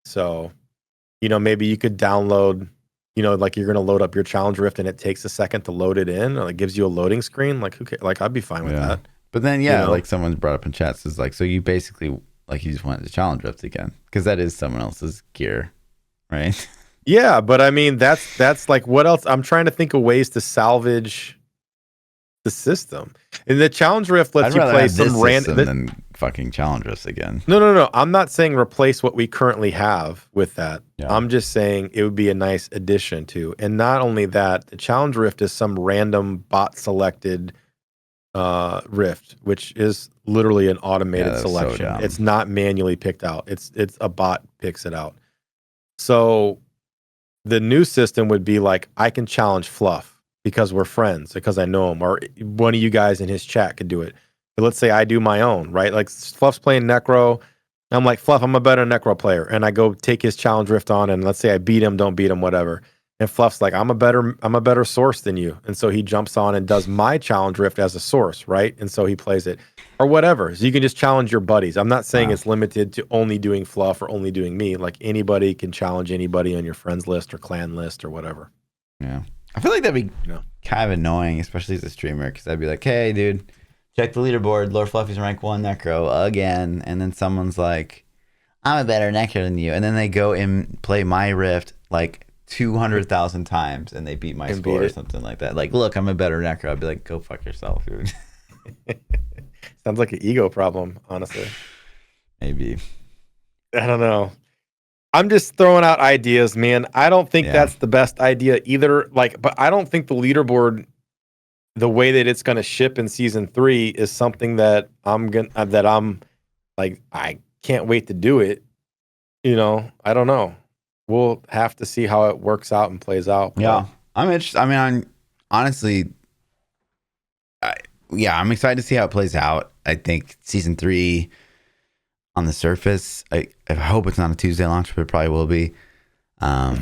So, maybe you could download, like you're going to load up your challenge rift and it takes a second to load it in, or it gives you a loading screen. Like, who cares? Like, I'd be fine with that. But then, like someone's brought up in chats is like, so you basically, like, you just wanted to challenge rift again, because that is someone else's gear, right? Yeah, but I mean, that's like, what else? I'm trying to think of ways to salvage the system. And the challenge rift lets you play some random than fucking challenge rifts again. No. I'm not saying replace what we currently have with that. I'm just saying it would be a nice addition to. And not only that, the challenge rift is some random bot selected rift, which is literally an automated selection. So it's not manually picked out. It's a bot picks it out. So the new system would be like, I can challenge Fluff because we're friends, because I know him, or one of you guys in his chat could do it. But let's say I do my own, right? Like Fluff's playing Necro. I'm like, Fluff, I'm a better Necro player. And I go take his challenge rift on, and let's say I beat him, don't beat him, whatever. And Fluff's like, I'm a better source than you. And so he jumps on and does my challenge rift as a source, right? And so he plays it. Or whatever. So you can just challenge your buddies. I'm not saying it's limited to only doing Fluff or only doing me. Like anybody can challenge anybody on your friends list or clan list or whatever. Yeah. I feel like that'd be kind of annoying, especially as a streamer, because I'd be like, hey, dude, check the leaderboard. Lord Fluffy's rank 1 Necro again. And then someone's like, I'm a better Necro than you. And then they go and play my rift like 200,000 times and they beat my score or something like that. Like, look, I'm a better Necro. I'd be like, go fuck yourself, dude. Sounds like an ego problem, honestly. Maybe. I don't know. I'm just throwing out ideas, man. I don't think that's the best idea either. Like, but I don't think the leaderboard, the way that it's going to ship in season 3, is something that I'm like, I can't wait to do it. I don't know. We'll have to see how it works out and plays out. Yeah, I'm interested. I mean, honestly, I'm excited to see how it plays out. I think season 3, on the surface, I hope it's not a Tuesday launch, but it probably will be. I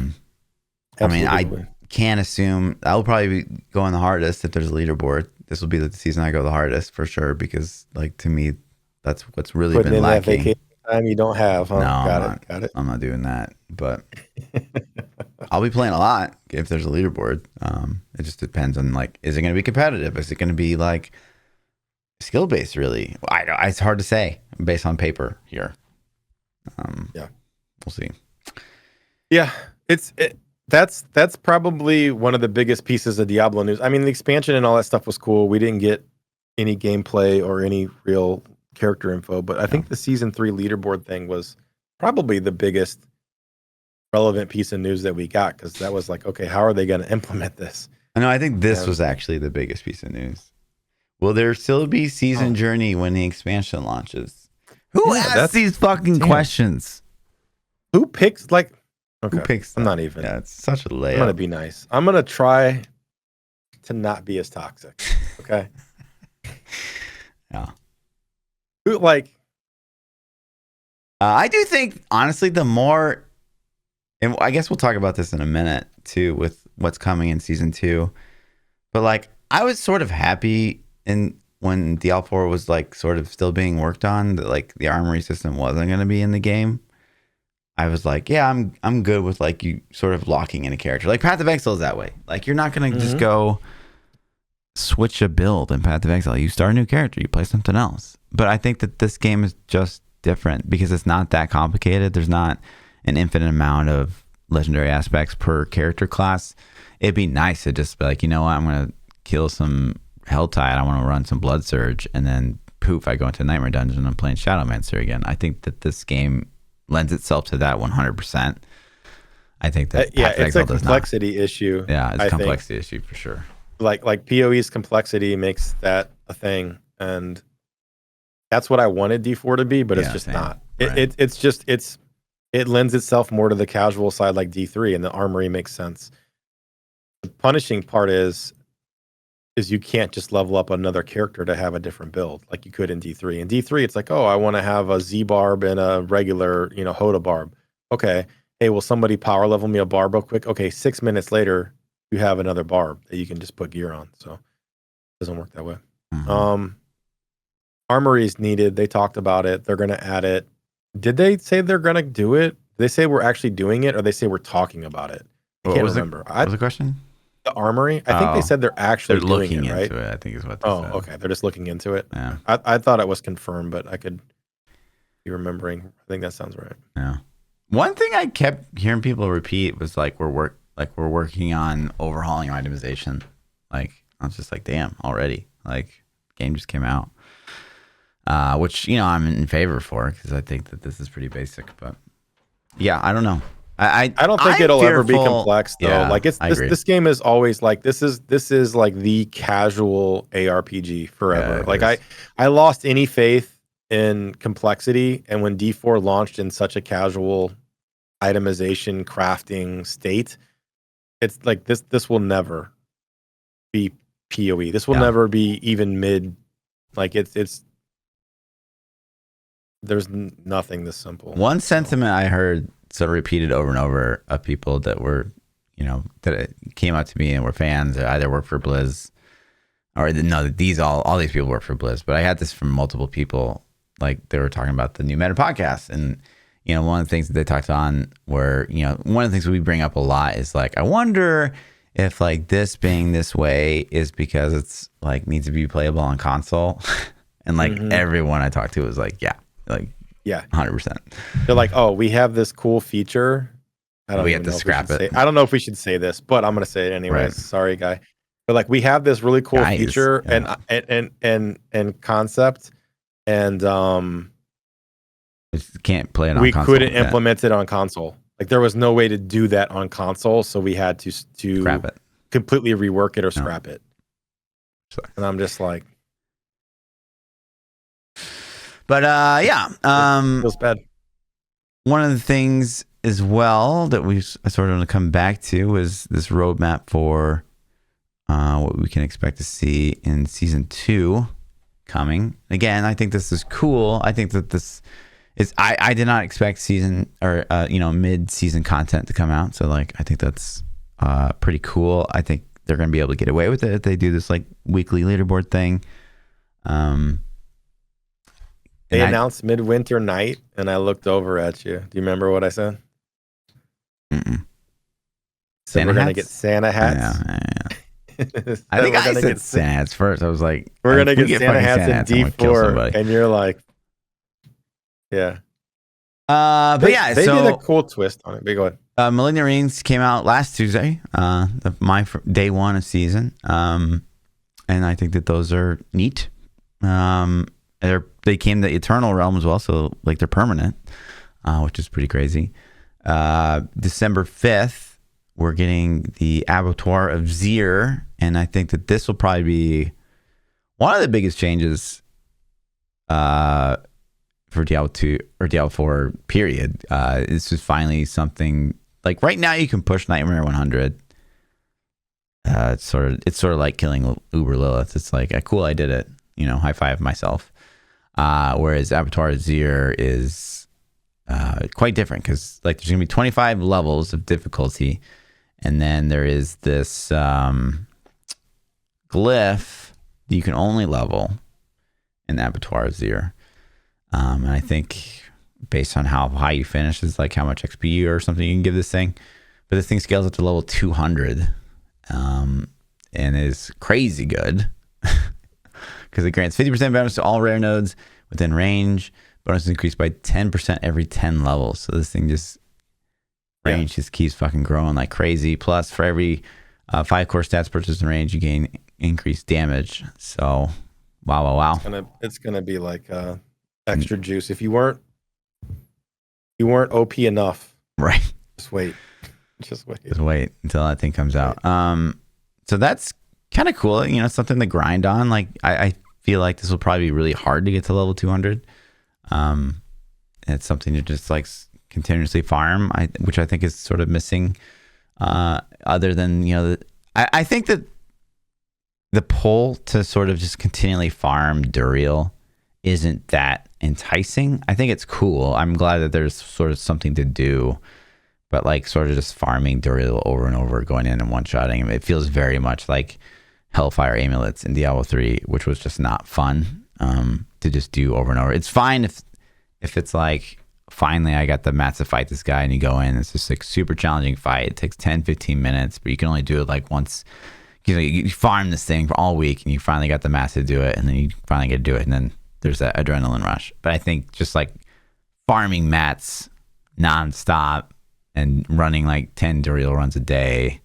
mean, I can't assume I'll probably be going the hardest if there's a leaderboard. This will be the season I go the hardest for sure, because like to me, that's what's really been lacking. That vacation time you don't have. Huh? No, got it. I'm not doing that, but I'll be playing a lot if there's a leaderboard. It just depends on like, is it going to be competitive? Is it going to be like skill based? Really, it's hard to say based on paper here. We'll see. Yeah, that's probably one of the biggest pieces of Diablo news. I mean, the expansion and all that stuff was cool. We didn't get any gameplay or any real character info, but I think the season 3 leaderboard thing was probably the biggest relevant piece of news that we got, because that was like, okay, how are they going to implement this? I know. I think this was actually the biggest piece of news. Will there still be season journey when the expansion launches? Who asks these fucking questions? Who picks okay, who picks? I'm not even. Yeah, it's such a layup. I'm gonna be nice. I'm gonna try to not be as toxic. Okay. Yeah. Who I do think honestly, the more, and I guess we'll talk about this in a minute too with what's coming in season 2, but like I was sort of happy in when Diablo 4 was like sort of still being worked on, that like the armory system wasn't going to be in the game, I was like, yeah, I'm good with like you sort of locking in a character. Like Path of Exile is that way. Like you're not going to just go switch a build in Path of Exile. You start a new character, you play something else. But I think that this game is just different because it's not that complicated. There's not an infinite amount of legendary aspects per character class. It'd be nice to just be like, you know what, I'm going to kill some Helltide, I want to run some Blood Surge, and then poof, I go into Nightmare Dungeon and I'm playing Shadowmancer again. I think that this game lends itself to that 100%. I think that it's a complexity issue. Yeah, it's a complexity issue for sure. Like PoE's complexity makes that a thing, and that's what I wanted D4 to be, but it's just not. It lends itself more to the casual side like D3, and the armory makes sense. The punishing part is you can't just level up another character to have a different build like you could in D3. In D3, it's like, oh, I want to have a Z barb and a regular, Hoda barb. Okay. Hey, will somebody power level me a barb real quick? Okay, 6 minutes later, you have another barb that you can just put gear on. So it doesn't work that way. Armory is needed. They talked about it. They're going to add it. Did they say they're going to do it? Did they say we're actually doing it, or they say we're talking about it? I can't remember. What was the question? The armory? I think they said they're actually looking doing it, right? into it, I think is what they said. Oh, okay. They're just looking into it. Yeah. I thought it was confirmed, but I could be remembering. I think that sounds right. Yeah. One thing I kept hearing people repeat was like we're working on overhauling itemization. Like I was just like, damn, already. Like game just came out. Which, I'm in favor for because I think that this is pretty basic. But yeah, I don't know. I don't think it'll ever be complex though. Yeah, like this game is always like this is like the casual ARPG forever. Yeah, I lost any faith in complexity, and when D4 launched in such a casual itemization crafting state, it's like this will never be PoE. This will never be even mid. Like it's there's nothing this simple. One sentiment I heard sort of repeated over and over of people that were, that came up to me and were fans that either work for Blizz or all these people work for Blizz. But I had this from multiple people, like they were talking about the New Meta podcast. And, one of the things that they talked on were, one of the things we bring up a lot is like, I wonder if like this being this way is because it's like needs to be playable on console. And like everyone I talked to was like, yeah, 100%. They're like, oh, we have this cool feature. We have to scrap it. I don't know if we should say this, but I'm going to say it anyways. Right. Sorry, guy. But like, we have this really cool feature and concept, and can't play it on we console. We couldn't implement it on console. Like there was no way to do that on console, so we had to scrap it, completely rework it or scrap it. Sorry. And I'm just like, but feels bad. One of the things as well that we sort of want to come back to is this roadmap for what we can expect to see in season 2 coming. Again, I think this is cool. I think that this is. I did not expect season or mid-season content to come out. So like, I think that's pretty cool. I think they're going to be able to get away with it if they do this like weekly leaderboard thing. They announced Midwinter Night, and I looked over at you. Do you remember what I said? So we're going to get Santa hats. Yeah. I think I said Santa hats first. I was like, we're going to get Santa hats in D4, and you're like, yeah. But they did a cool twist on it. But go ahead. Malignant Reigns came out last Tuesday, my day 1 of season, and I think that those are neat. They came to the Eternal Realm as well, so like they're permanent, which is pretty crazy. December 5th, we're getting the Abattoir of Zir, and I think that this will probably be one of the biggest changes for Diablo 2 or Diablo 4 period. This is finally something like right now you can push Nightmare 100. It's sort of like killing Uber Lilith. It's like, cool, I did it. High five myself. Whereas Abattoir of Zir is quite different because like there's gonna be 25 levels of difficulty, and then there is this glyph that you can only level in Abattoir Azir. And I think based on how high you finish is like how much XP or something you can give this thing. But this thing scales up to level 200 and is crazy good because it grants 50% bonus to all rare nodes within range. Bonus is increased by 10% every 10 levels. So this thing just range just keeps fucking growing like crazy. Plus, for every 5 core stats purchased in range, you gain increased damage. So, wow. It's gonna be like extra juice. If you weren't OP enough, right? Just wait. Just wait until that thing comes out. So that's kind of cool. You know, something to grind on. Like I feel like this will probably be really hard to get to level 200. It's something to just like continuously farm, which I think is sort of missing. Other than, you know, I think that the pull to sort of just continually farm Duriel isn't that enticing. I think it's cool. I'm glad that there's sort of something to do, but like sort of just farming Duriel over and over, going in and one-shotting him, it feels very much like Hellfire Amulets in Diablo 3, which was just not fun to just do over and over. It's fine if it's like, finally I got the mats to fight this guy, and you go in, it's just like super challenging fight. It takes 10-15 minutes, but you can only do it like once. You know, you farm this thing for all week, and you finally got the mats to do it, and then you finally get to do it, and then there's that adrenaline rush. But I think just like farming mats nonstop and running like 10 Duriel runs a day,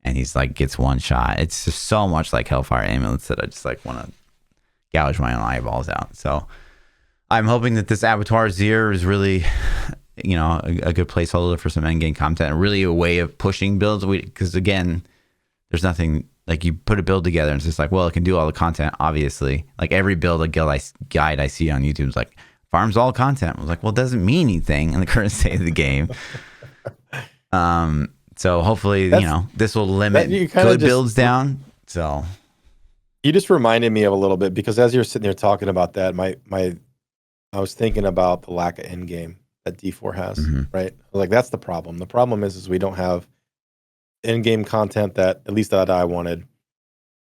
and he's like gets one shot. It's just so much like Hellfire Amulets that I just like want to gouge my own eyeballs out. So I'm hoping that this Abattoir Azir is really, you know, a good placeholder for some endgame content, and really a way of pushing builds. Because again, there's nothing like you put a build together and it's just like, well, it can do all the content. Obviously, like every build a guide I see on YouTube is like farms all content. I was like, well, it doesn't mean anything in the current state of the game. So hopefully, you know, this will limit good builds down. So you just reminded me of a little bit, because as you're sitting there talking about that, I was thinking about the lack of end game that D4 has, right? Like that's the problem. The problem is we don't have end game content that at least that I wanted.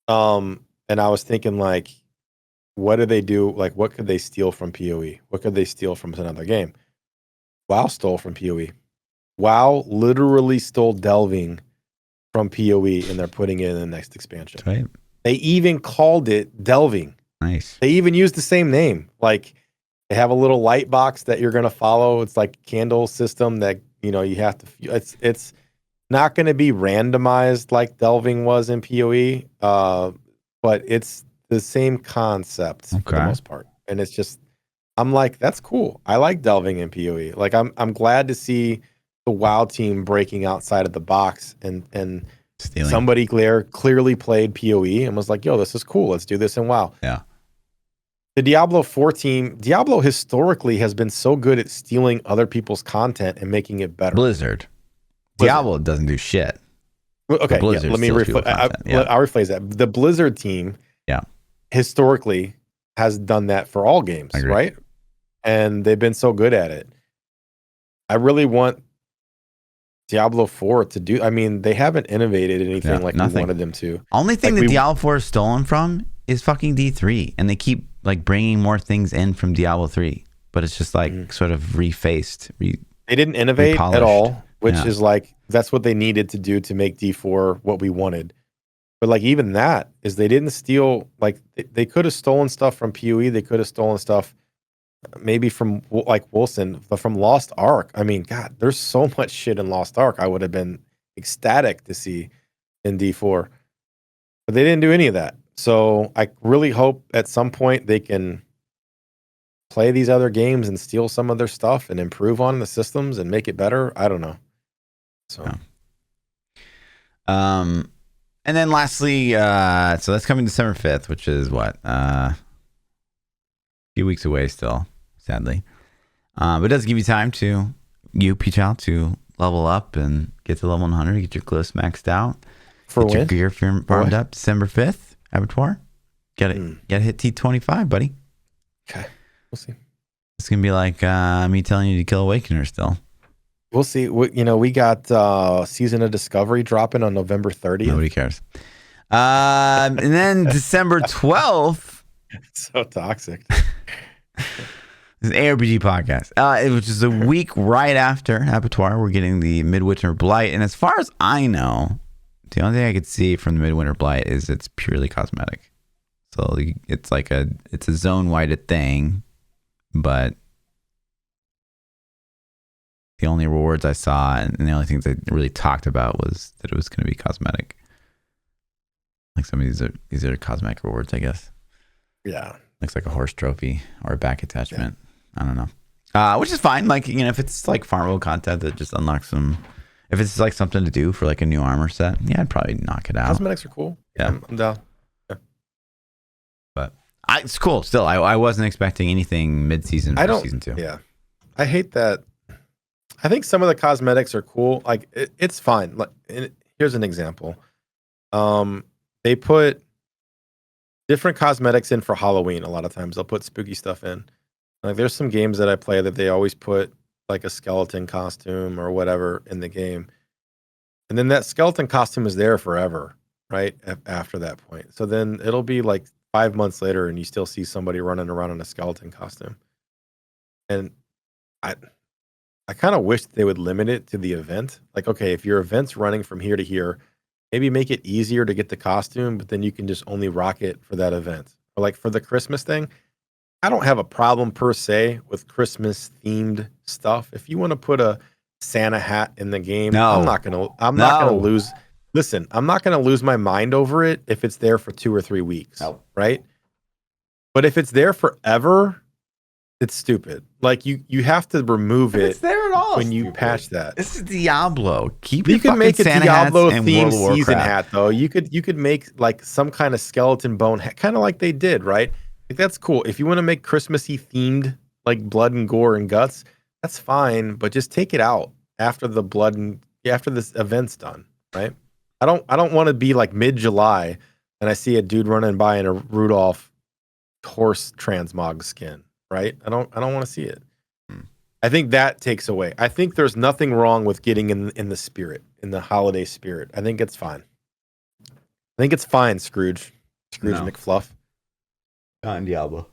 And I was thinking like, what do they do? Like, what could they steal from PoE? What could they steal from another game? WoW stole from PoE. WoW literally stole delving from PoE, and they're putting it in the next expansion. Right. They even called it delving. Nice. They even used the same name. Like they have a little light box that you're going to follow. It's like candle system that, you know, you have to, it's not going to be randomized like delving was in PoE. But it's the same concept for the most part. And it's just, I'm like, that's cool. I like delving in PoE. Like I'm glad to see the WoW team breaking outside of the box and stealing. Somebody clearly played PoE and was like, yo, this is cool. Let's do this in WoW. Yeah. The Diablo 4 team, Diablo historically has been so good at stealing other people's content and making it better. Blizzard. Diablo doesn't do shit. Okay, let me I'll rephrase that. The Blizzard team, historically has done that for all games, right? And they've been so good at it. I really want Diablo 4 to do. I mean, they haven't innovated anything like we wanted them to. Only thing that Diablo 4 is stolen from is fucking D3, and they keep like bringing more things in from Diablo 3, but it's just like sort of refaced. They didn't innovate at all, which is like that's what they needed to do to make D4 what we wanted. But like even that is they didn't steal. Like they could have stolen stuff from PoE. They could have stolen stuff maybe from like Wilson, but from Lost Ark. I mean, God, there's so much shit in Lost Ark. I would have been ecstatic to see in D4, but they didn't do any of that. So I really hope at some point they can play these other games and steal some of their stuff and improve on the systems and make it better. I don't know. So, and then lastly, so that's coming December 5th, which is what, a few weeks away still, sadly. But it does give you time to, PChild, to level up and get to level 100, get your glyphs maxed out, get your gear farmed up December 5th. Abattoir, gotta hit T25, buddy. Okay, we'll see. It's gonna be like me telling you to kill Awakener still. We'll see. We got Season of Discovery dropping on November 30th. Nobody cares. And then December 12th, So toxic. It's an ARPG podcast. It was just a week right after Abattoir. We're getting the Midwinter Blight. And as far as I know, the only thing I could see from the Midwinter Blight is it's purely cosmetic. So it's like it's a zone-wide thing, but the only rewards I saw and the only things I really talked about was that it was going to be cosmetic. Like some of these are cosmetic rewards, I guess. Yeah. Looks like a horse trophy or a back attachment. Yeah. I don't know. Which is fine. Like, you know, if it's like farmable content that just unlocks some, if it's like something to do for like a new armor set, yeah, I'd probably knock it out. Cosmetics are cool. Yeah. I'm down. Yeah. But it's cool. Still, I wasn't expecting anything mid-season for season 2. Yeah. I hate that. I think some of the cosmetics are cool. Like it's fine. Like here's an example. They put different cosmetics in for Halloween. A lot of times they'll put spooky stuff in. Like there's some games that I play that they always put like a skeleton costume or whatever in the game. And then that skeleton costume is there forever, right? After that point. So then it'll be like 5 months later and you still see somebody running around in a skeleton costume. And I kind of wish they would limit it to the event. Like, okay, if your event's running from here to here, maybe make it easier to get the costume, but then you can just only rock it for that event. Or like for the Christmas thing, I don't have a problem per se with Christmas themed stuff. If you want to put a Santa hat in the game, I'm not gonna lose. Listen, I'm not gonna lose my mind over it if it's there for 2 or 3 weeks, right? But if it's there forever, it's stupid. Like you have to remove it. It's there at all when you patch that. This is Diablo. You could make a Santa Diablo hats themed season hat though. You could make like some kind of skeleton bone hat, kind of like they did, right? Like that's cool. If you want to make Christmassy themed like blood and gore and guts, that's fine. But just take it out after the blood and after this event's done, right? I don't want to be like mid-July and I see a dude running by in a Rudolph horse transmog skin. Right? I don't want to see it. I think that takes away. I think there's nothing wrong with getting in the spirit, in the holiday spirit. I think it's fine. I think it's fine, Scrooge McFluff. Not in Diablo.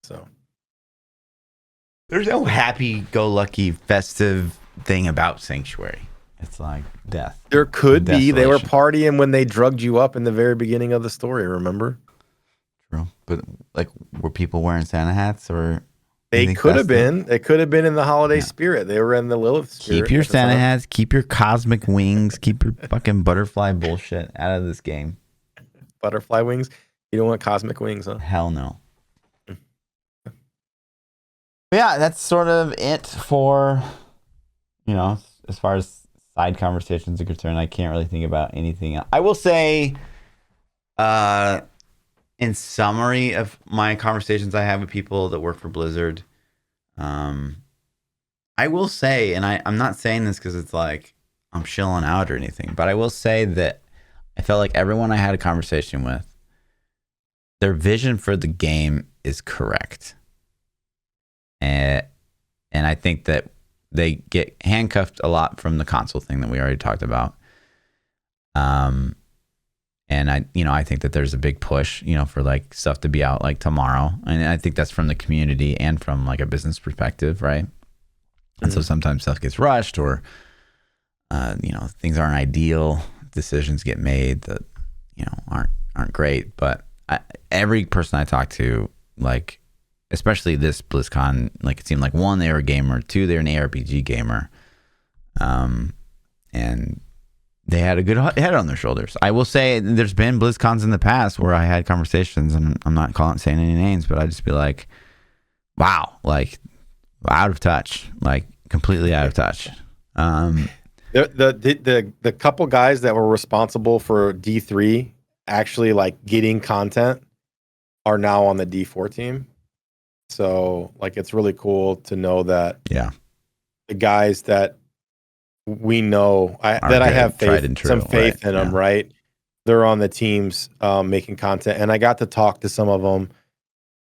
So there's no happy-go-lucky festive thing about Sanctuary. It's like death. There could be. They were Desolation. partying when they drugged you up in the very beginning of the story, remember? True. But like, were people wearing Santa hats or? They could have been. They could have been in the holiday spirit. They were in the Lilith spirit. Keep your Santa hats. Keep your cosmic wings. Keep your fucking butterfly bullshit out of this game. Butterfly wings. You don't want cosmic wings, huh? Hell no. But yeah, that's sort of it for, you know, as far as side conversations are concerned. I can't really think about anything else. I will say, in summary of my conversations I have with people that work for Blizzard, I will say, and I'm not saying this because it's like I'm shilling out or anything, but I will say that I felt like everyone I had a conversation with, their vision for the game is correct. And I think that they get handcuffed a lot from the console thing that we already talked about. And I think that there's a big push, for like stuff to be out like tomorrow. And I think that's from the community and from like a business perspective, right? And so sometimes stuff gets rushed or, things aren't ideal. Decisions get made that, aren't great. But every person I talk to, like, especially this BlizzCon, like it seemed like one, they were a gamer, two, they're an ARPG gamer. And they had a good head on their shoulders. I will say there's been BlizzCons in the past where I had conversations, and I'm not saying any names, but I just be like, wow, like out of touch, like completely out of touch. The couple guys that were responsible for D3 actually like getting content are now on the D4 team. So like it's really cool to know that the guys that we know I have some faith in them, right? They're on the teams making content, and I got to talk to some of them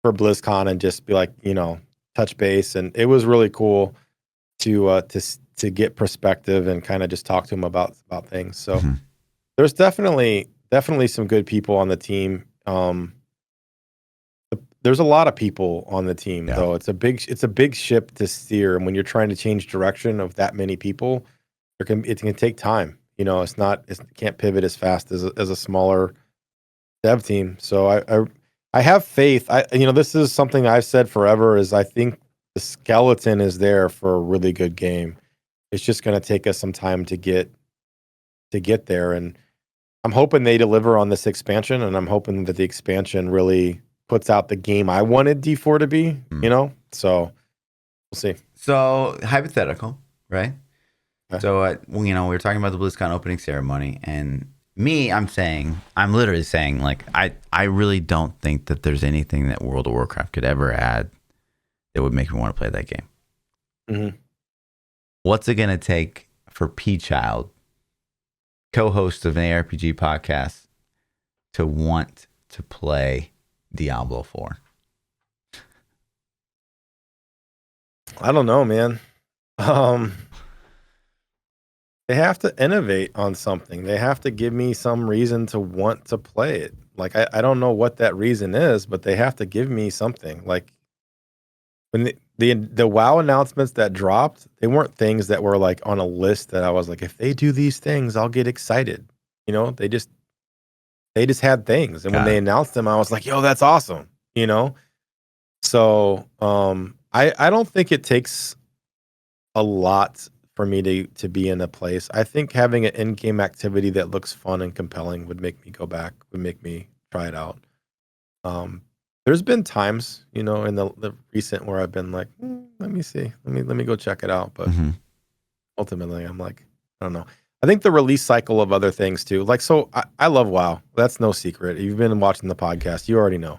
for BlizzCon and just be like, touch base, and it was really cool to get perspective and kind of just talk to them about things. So there's definitely some good people on the team. there's a lot of people on the team Yeah. though. It's a big ship to steer, and when you're trying to change direction of that many people, it can take time. You know, it can't pivot as fast as a smaller dev team. So I have faith. This is something I've said forever, is I think the skeleton is there for a really good game. It's just going to take us some time to get there, and I'm hoping they deliver on this expansion, and I'm hoping that the expansion really puts out the game I wanted D4 to be, so we'll see. So hypothetical, right? Okay. So, we were talking about the BlizzCon opening ceremony, and I'm literally saying, like, I really don't think that there's anything that World of Warcraft could ever add that would make me want to play that game. Mm-hmm. What's it going to take for PChild, co-host of an ARPG podcast, to want to play Diablo 4? I don't know, man. They have to innovate on something. They have to give me some reason to want to play it. Like, I don't know what that reason is, but they have to give me something. Like, when the WoW announcements that dropped, they weren't things that were like on a list that I was like, if they do these things, I'll get excited. They just had things, and when they announced them, I was like, yo, that's awesome. So I don't think it takes a lot for me to be in a place. I think having an in-game activity that looks fun and compelling would make me go back, would make me try it out. There's been times, in the recent, where I've been like, let me see, let me go check it out. But ultimately, I'm like, I don't know. I think the release cycle of other things too. Like, so I love WoW. That's no secret. You've been watching the podcast, you already know.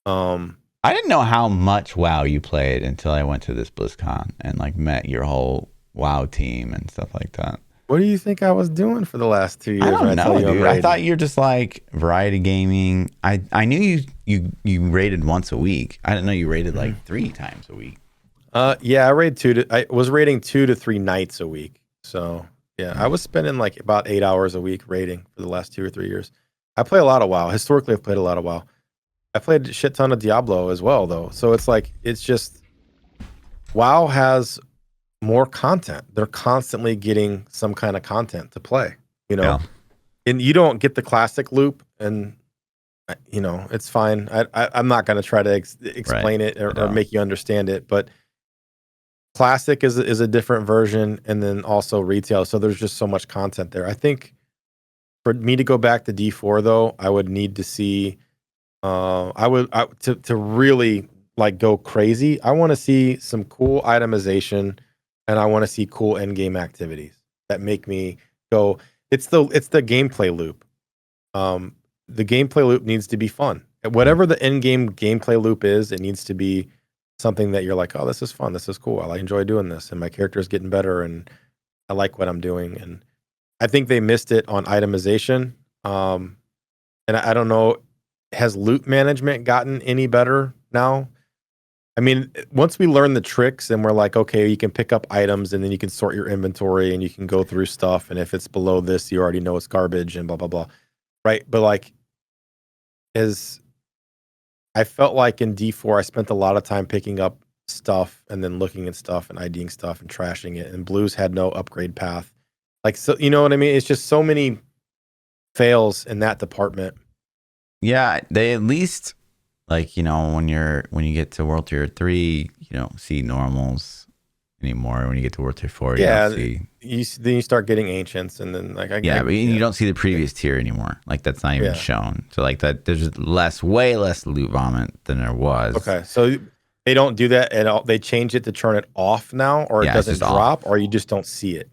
I didn't know how much WoW you played until I went to this BlizzCon and like met your whole WoW team and stuff like that. What do you think I was doing for the last 2 years? I don't know, dude. I thought you're just like variety gaming. I knew you rated once a week. I didn't know you rated like 3 times a week. Yeah, I was rating 2 to 3 nights a week. So yeah, I was spending like about 8 hours a week rating for the last 2 or 3 years. I play a lot of WoW. Historically, I've played a lot of WoW. I played a shit ton of Diablo as well, though. So it's just WoW has more content. They're constantly getting some kind of content to play, Yeah. And you don't get the classic loop, and it's fine. I'm not going to try to explain it or make you understand it, but classic is a different version, and then also retail. So there's just so much content there. I think for me to go back to D4 though, I would need to see, to really like go crazy. I want to see some cool itemization, and I want to see cool end game activities that make me go. It's the gameplay loop. The gameplay loop needs to be fun. Whatever the end game gameplay loop is, it needs to be something that you're like, oh, this is fun, this is cool, I enjoy doing this, and my character is getting better, and I like what I'm doing. And I think they missed it on itemization. And I don't know, has loot management gotten any better now? I mean, once we learn the tricks and we're like, okay, you can pick up items and then you can sort your inventory and you can go through stuff, and if it's below this, you already know it's garbage and blah blah blah, right? But like, I felt like in D4, I spent a lot of time picking up stuff and then looking at stuff and IDing stuff and trashing it. And Blues had no upgrade path. Like, so, you know what I mean? It's just so many fails in that department. Yeah, they at least, like, when you get to World Tier 3, you don't see normals anymore. When you get to World Tier 4, you don't see. Then you start getting ancients, and then like you don't see the previous tier anymore. Like, that's not even shown. So like that, there's way less loot vomit than there was. Okay, so they don't do that at all. They change it to turn it off now, or it doesn't drop, or you just don't see it.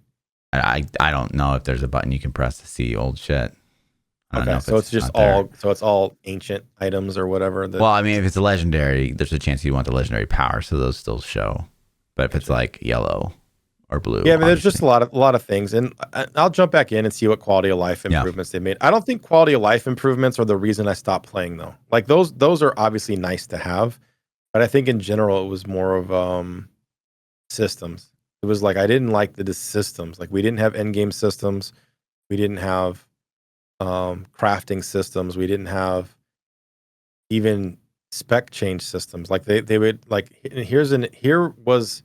I don't know if there's a button you can press to see old shit. Okay, so it's all ancient items or whatever. Well, I mean, if it's a legendary, there's a chance you want the legendary power, so those still show. But if it's like yellow or blue, yeah, I mean, there's just a lot of things, and I'll jump back in and see what quality of life improvements they made. I don't think quality of life improvements are the reason I stopped playing though. Like those are obviously nice to have, but I think in general it was more of systems. It was like I didn't like the systems. Like we didn't have end game systems, we didn't have crafting systems, we didn't have even spec change systems. Like they would like here was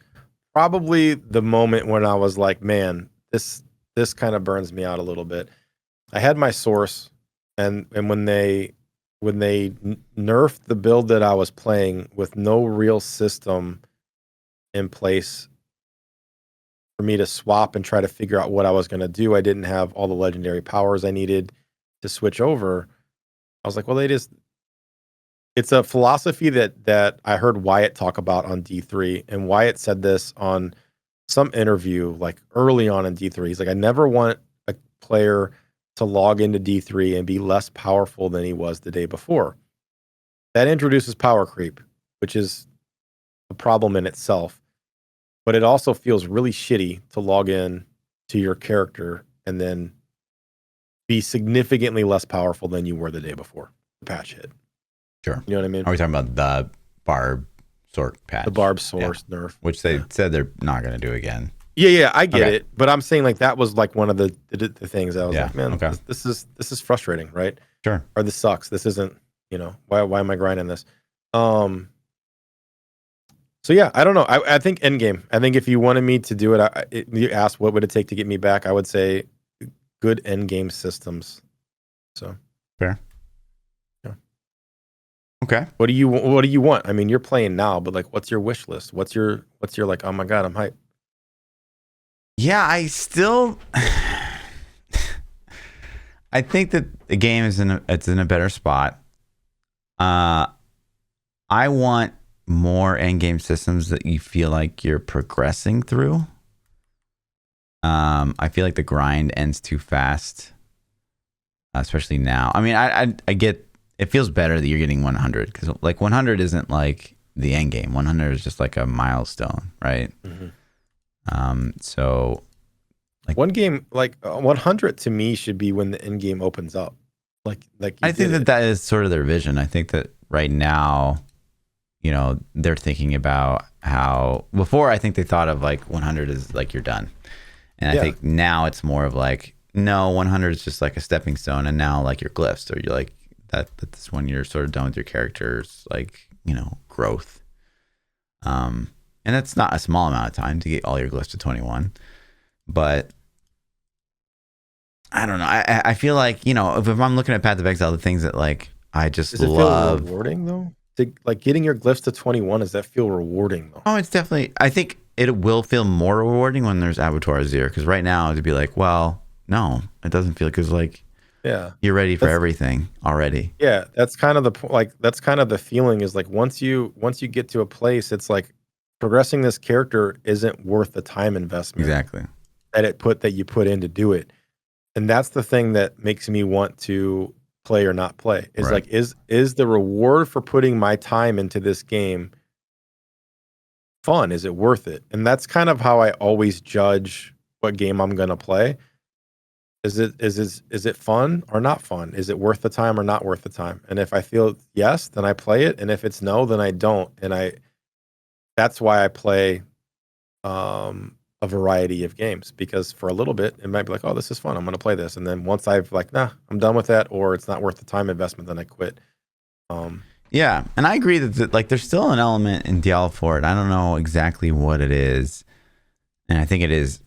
probably the moment when I was like, man, this kind of burns me out a little bit. I had my source, and when they nerfed the build that I was playing with no real system in place for me to swap and try to figure out what I was going to do, I didn't have all the legendary powers I needed to switch over. I was like, well, it's a philosophy that I heard Wyatt talk about on D3, and Wyatt said this on some interview like early on in D3. He's like, I never want a player to log into D3 and be less powerful than he was the day before. That introduces power creep, which is a problem in itself. But it also feels really shitty to log in to your character and then be significantly less powerful than you were the day before the patch hit. Sure. You know what I mean? Are we talking about the barb sort patch? The barb source nerf. Which they said they're not going to do again. Yeah, I get it. But I'm saying like that was like one of the things I was like, man, this is frustrating, right? Sure. Or this sucks. This isn't, why am I grinding this? So yeah, I don't know. I think endgame. I think if you wanted me to do it, you asked what would it take to get me back, I would say good endgame systems. So fair. Yeah. Okay. What do you want? I mean, you're playing now, but like, what's your wish list? What's your like? Oh my god, I'm hyped. Yeah, I still. I think that the game is in a better spot. I want more endgame systems that you feel like you're progressing through. I feel like the grind ends too fast, especially now. I mean, I get it feels better that you're getting 100 because like 100 isn't like the end game. 100 is just like a milestone, right? Mm-hmm. So like one game like 100 to me should be when the end game opens up. Like I think that is sort of their vision. I think that right now, they're thinking about how before I think they thought of like 100 is like you're done. And I think now it's more of like, no, 100 is just like a stepping stone. And now like your glyphs or you're like that's when you're sort of done with your character's like, growth. And that's not a small amount of time to get all your glyphs to 21. But I don't know. I feel like, if I'm looking at Path of Exile, the things that like I just does it love. feel rewarding though? Like getting your glyphs to 21, does that feel rewarding though? Oh, it's definitely. I think it will feel more rewarding when there's Abattoir Azir, because right now it'd be like, well, no, it doesn't feel because like, you're ready for everything already. Yeah, that's kind of that's kind of the feeling is like once you get to a place, it's like progressing this character isn't worth the time investment Exactly. that you put in to do it, and that's the thing that makes me want to play or not play. Is like is the reward for putting my time into this game fun? Is it worth it? And that's kind of how I always judge what game I'm going to play. Is it fun or not fun? Is it worth the time or not worth the time? And if I feel yes, then I play it, and if it's no, then I don't. And that's why I play a variety of games, because for a little bit it might be like, oh, this is fun, I'm going to play this, and then once I've like, nah, I'm done with that, or it's not worth the time investment, then I quit. Yeah, and I agree that like there's still an element in Diablo 4. I don't know exactly what it is, and I think it is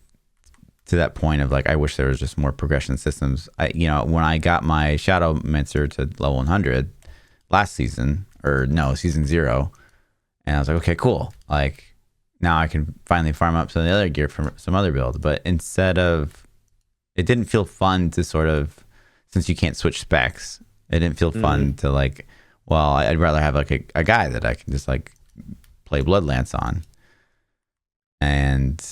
to that point of like, I wish there was just more progression systems. When I got my Shadow Mincer to level 100 last season, or no, season 0, and I was like, okay, cool, like now I can finally farm up some of the other gear from some other builds. But instead of, it didn't feel fun to sort of, since you can't switch specs, it didn't feel fun to like, well, I'd rather have like a guy that I can just like play Bloodlance on. And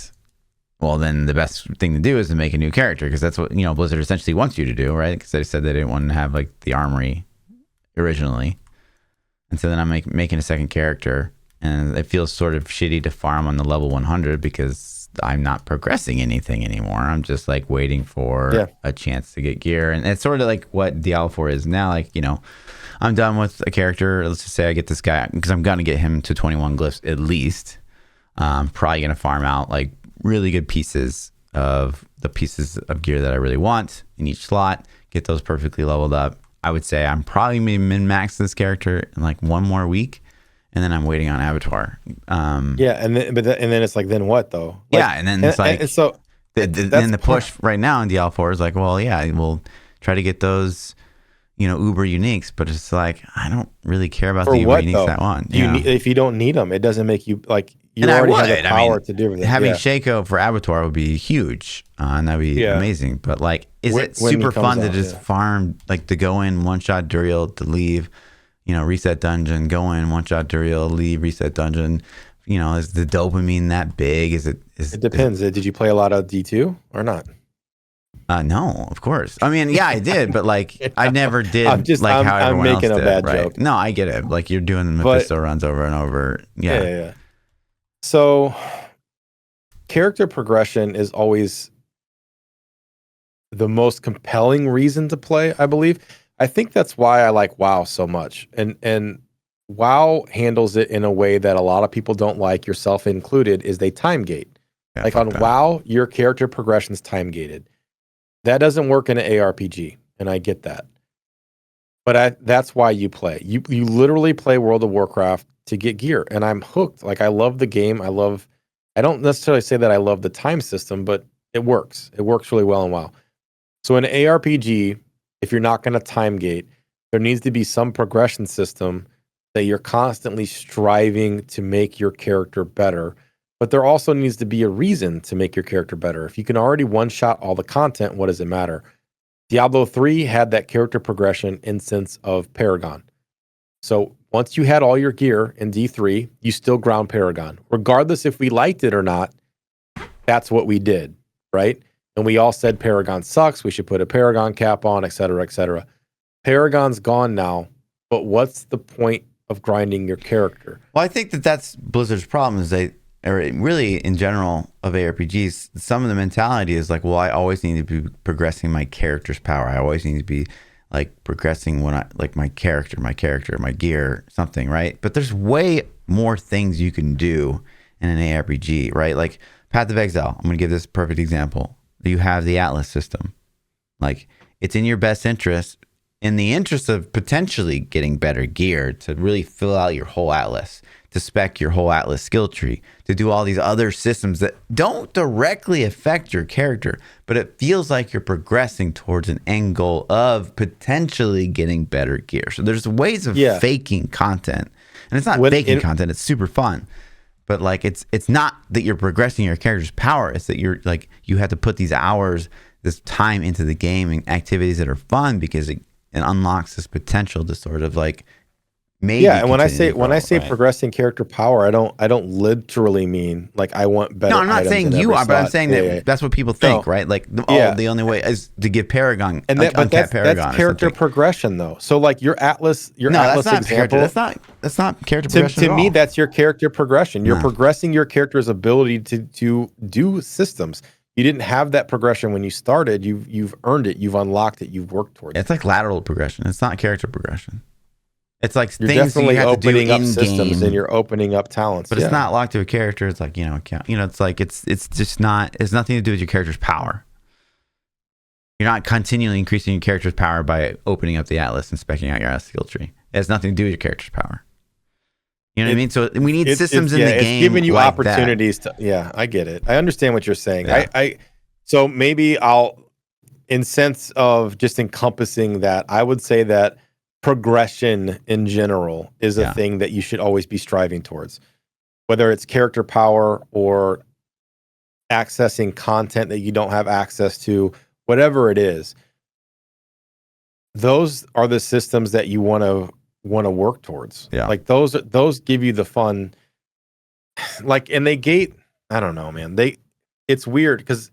well, then the best thing to do is to make a new character, because that's what, Blizzard essentially wants you to do, right? Because they said they didn't want to have like the armory originally. And so then I'm making a second character. And it feels sort of shitty to farm on the level 100 because I'm not progressing anything anymore. I'm just like waiting for a chance to get gear. And it's sort of like what Diablo 4 is now. Like, I'm done with a character. Let's just say I get this guy, because I'm going to get him to 21 glyphs at least. Probably going to farm out like really good pieces of gear that I really want in each slot, get those perfectly leveled up, I would say I'm probably going to min-max this character in like one more week, and then I'm waiting on Avatar. Yeah, and then it's like, then what though? Like, yeah, and then it's like, and so then the push right now in Diablo 4 is like, well, yeah, we'll try to get those, uber uniques, but it's like, I don't really care about for the uber what uniques though? that one. If you don't need them, it doesn't make you like you And I already have would. the I mean, power to do everything. Having Yeah. Shaco for Avatar would be huge, and that'd be amazing. But like, is it When he super comes fun to out, just farm, like to go in one shot Duriel to leave, reset dungeon, go in one shot Duriel, leave, reset dungeon? Is the dopamine that big? It depends. Did you play a lot of D2 or not? No, of course. I mean, yeah, I did, but like, I never did. I'm how everyone making else a did, bad right? joke. No, I get it. Like, you're doing the Mephisto runs over and over. Yeah. So, character progression is always the most compelling reason to play, I believe. I think that's why I like WoW so much. And WoW handles it in a way that a lot of people don't like, yourself included, is they time gate. Yeah, like on WoW, your character progression's time gated. That doesn't work in an ARPG, and I get that. But that's why you play. You literally play World of Warcraft to get gear, and I'm hooked. Like, I love the game. I don't necessarily say that I love the time system, but it works. It works really well in WoW. So in an ARPG, if you're not going to time gate, there needs to be some progression system that you're constantly striving to make your character better. But there also needs to be a reason to make your character better. If you can already one-shot all the content, what does it matter? Diablo 3 had that character progression instance of Paragon. So once you had all your gear in D3, you still ground Paragon. Regardless if we liked it or not, that's what we did, right? And we all said Paragon sucks, we should put a Paragon cap on, et cetera, et cetera. Paragon's gone now, but what's the point of grinding your character? Well, I think that's Blizzard's problem is or really in general of ARPGs, some of the mentality is like, well, I always need to be progressing my character's power. I always need to be like progressing my character, my gear, something, right? But there's way more things you can do in an ARPG, right? Like Path of Exile, I'm going to give this a perfect example. You have the Atlas system. Like, it's in your best interest, in the interest of potentially getting better gear, to really fill out your whole Atlas, to spec your whole Atlas skill tree, to do all these other systems that don't directly affect your character, but it feels like you're progressing towards an end goal of potentially getting better gear. So there's ways of faking content. And it's not faking content, it's super fun. But like, it's not that you're progressing your character's power, it's that you're like, you have to put these hours, this time into the game and activities that are fun, because it unlocks this potential to sort of like maybe. Yeah, and when I say progressing character power, I don't literally mean like I want better. No, I'm not saying you are, but I'm saying that that's what people think, right? Like, the only way is to give Paragon, and that's character progression though. So like your Atlas example, that's not character progression. To me, that's your character progression. You're progressing your character's ability to do systems. You didn't have that progression when you started. You've earned it. You've unlocked it. You've worked towards it. It's like lateral progression. It's not character progression. It's like you're things definitely you have opening to do up systems and you're opening up talents. But it's not locked to a character. It's like, it's like it's just not. It's nothing to do with your character's power. You're not continually increasing your character's power by opening up the Atlas and specing out your Atlas skill tree. It has nothing to do with your character's power. You know what I mean? So we need systems in the game. It's giving you like opportunities to. Yeah, I get it. I understand what you're saying. Yeah. So maybe in sense of just encompassing that, I would say that progression in general is a thing that you should always be striving towards, whether it's character power or accessing content that you don't have access to, whatever it is. Those are the systems that you want to work towards. Yeah. Like those give you the fun. Like, and they gate, I don't know, man. It's weird because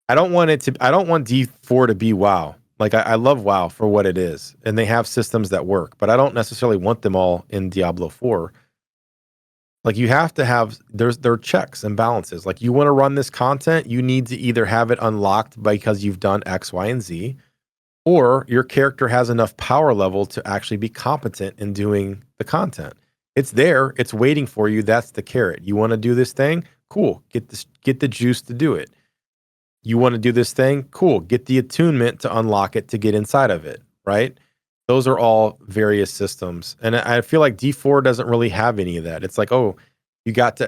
I don't want D4 to be WoW. Like, I love WoW for what it is, and they have systems that work, but I don't necessarily want them all in Diablo 4. Like, you have to have, there are checks and balances. Like, you want to run this content, you need to either have it unlocked because you've done X, Y, and Z, or your character has enough power level to actually be competent in doing the content. It's there, it's waiting for you. That's the carrot. You want to do this thing? Cool. Get the juice to do it. You want to do this thing? Cool. Get the attunement to unlock it, to get inside of it, right? those are all various systems. And I feel like D4 doesn't really have any of that. It's like, oh, you got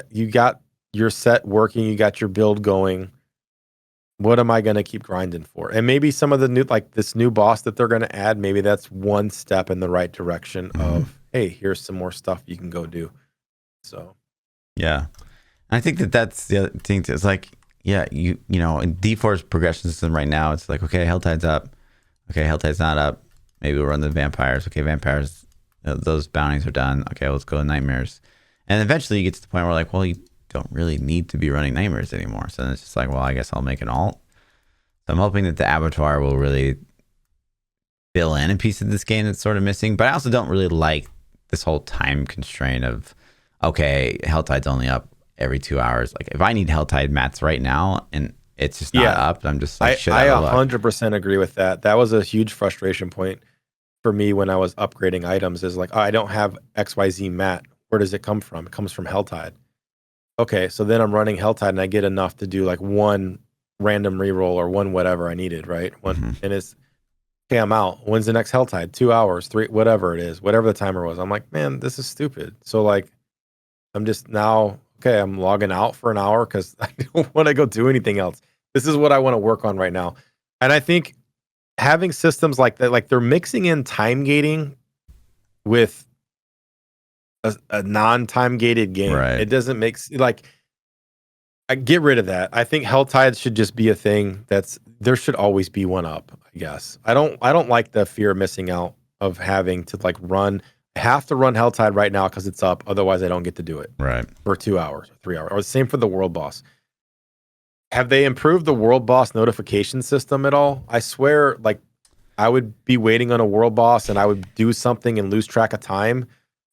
your set working, you got your build going. What am I going to keep grinding for? And maybe some of the new, like this new boss that they're going to add, maybe that's one step in the right direction of, hey, here's some more stuff you can go do. So, yeah. I think that's the other thing. It's like, yeah, you know, in D4's progression system right now, it's like, okay, Helltide's up. Okay, Helltide's not up. Maybe we'll run the vampires. Okay, vampires, those bounties are done. Okay, let's go to nightmares. And eventually you get to the point where like, well, you don't really need to be running nightmares anymore. So then it's just like, well, I guess I'll make an alt. So I'm hoping that the abattoir will really fill in a piece of this game that's sort of missing. But I also don't really like this whole time constraint of, okay, Helltide's only up every 2 hours. Like if I need Helltide mats right now and it's just not up, I'm just like, shit. I 100% agree with that. That was a huge frustration point for me when I was upgrading items. Is like, oh, I don't have XYZ mat. Where does it come from? It comes from Helltide. Okay, so then I'm running Helltide and I get enough to do like one random reroll or one whatever I needed, right? And it's, okay, I'm out. When's the next Helltide? 2 hours, 3, whatever it is, whatever the timer was. I'm like, man, this is stupid. So like, I'm just now, okay, I'm logging out for an hour because I don't want to go do anything else. This is what I want to work on right now. And I think having systems like that, like they're mixing in time gating with a non-time gated game. Right. It doesn't make like, I get rid of that. I think Helltide should just be a thing there should always be one up, I guess. I don't like the fear of missing out of having to like I have to run Helltide right now because it's up. Otherwise I don't get to do it. Right. For 2 hours or 3 hours. Or the same for the world boss. Have they improved the world boss notification system at all? I swear, like I would be waiting on a world boss and I would do something and lose track of time.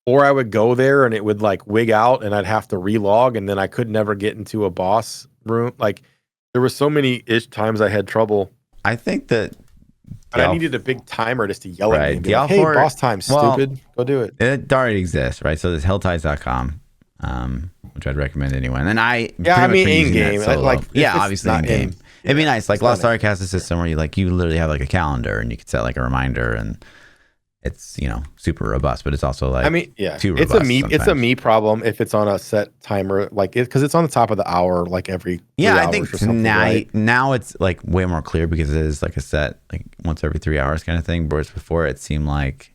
Or I would go there and it would like wig out and I'd have to relog and then I could never get into a boss room. Like there were so many times I had trouble. I think that I needed a big timer just to yell at me and be like, hey, Diablo IV, boss time, stupid. Go do it. It already exists, right? So there's helltides.com, which I'd recommend anyway. And then I mean, in game. Obviously in game. It'd be nice. Like Lost Ark has a system where you literally have like a calendar and you could set like a reminder and it's, you know, super robust, but it's also like, too robust. It's a me problem if it's on a set timer, like because it's on the top of the hour, like every 3 hours. I think now it's like way more clear because it is like a set, like once every 3 hours kind of thing. Whereas before it seemed like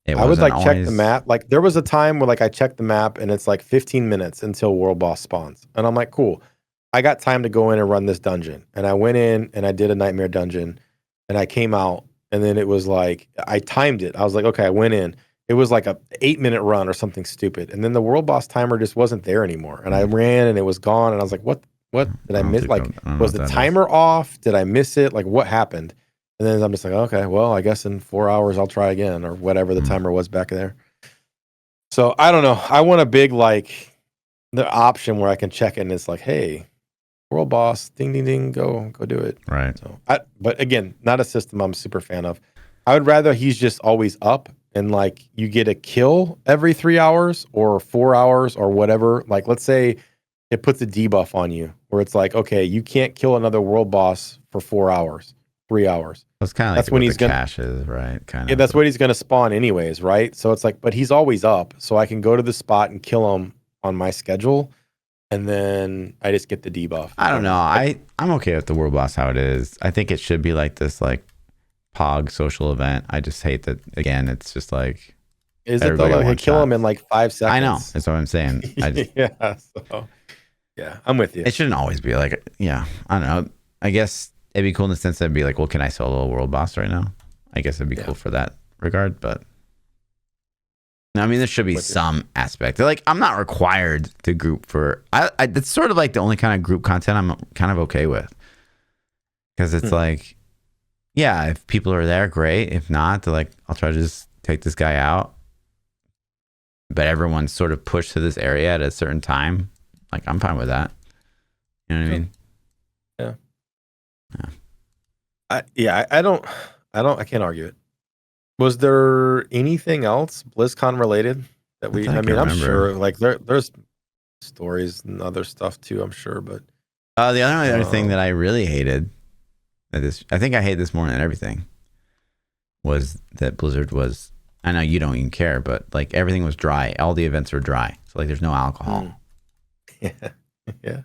I would like check the map. Like there was a time where like I checked the map and it's like 15 minutes until world boss spawns, and I'm like, cool, I got time to go in and run this dungeon. And I went in and I did a nightmare dungeon, and I came out. And then it was like, I timed it. I was like, okay, I went in. It was like a 8-minute run or something stupid. And then the world boss timer just wasn't there anymore. And I ran and it was gone. And I was like, what did I miss? Like, was the timer off? Did I miss it? Like, what happened? And then I'm just like, okay, well, I guess in 4 hours I'll try again or whatever the timer was back there. So I don't know. I want a big, like, the option where I can check it and it's like, hey, world boss, ding, ding, ding, go do it. Right. So, but again, not a system I'm a super fan of. I would rather he's just always up and like you get a kill every 3 hours or 4 hours or whatever. Like let's say it puts a debuff on you where it's like, okay, you can't kill another world boss for 4 hours, 3 hours. That's kind of like when he's cache is, right? Kind of. Yeah, that's what he's going to spawn anyways, right? So it's like, but he's always up, so I can go to the spot and kill him on my schedule. And then I just get the debuff. I don't know. I'm okay with the world boss how it is. I think it should be like this like Pog social event. I just hate that again. It's just like is it though? Like kill him in like 5 seconds. I know. That's what I'm saying. Yeah, I'm with you. It shouldn't always be like I don't know. I guess it'd be cool in the sense that it'd be like, well, can I solo a world boss right now? I guess it'd be cool for that regard, but. I mean, there should be some aspect. Like, I'm not required to group for. It's sort of like the only kind of group content I'm kind of okay with, because it's like, yeah, if people are there, great. If not, they're like, I'll try to just take this guy out. But everyone's sort of pushed to this area at a certain time. Like, I'm fine with that. You know what I mean? Yeah. I can't argue it. Was there anything else BlizzCon related that we? I mean, I'm sure like there's stories and other stuff too. I'm sure, but the other thing that I really hated, I think I hate this more than everything, was that Blizzard was. I know you don't even care, but like everything was dry. All the events were dry, so like there's no alcohol. Yeah, yeah.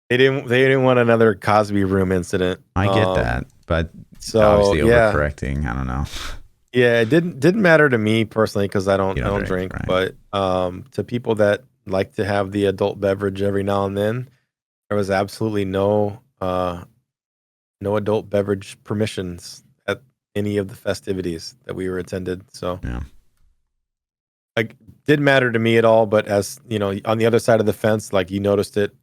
They didn't want another Cosby Room incident. I get that, but so obviously yeah, overcorrecting. I don't know. yeah. It didn't matter to me personally because I don't drink. Right. But to people that like to have the adult beverage every now and then, there was absolutely no adult beverage permissions at any of the festivities that we were attended. So Yeah. like didn't matter to me at all. But as you know, on the other side of the fence, like you noticed it,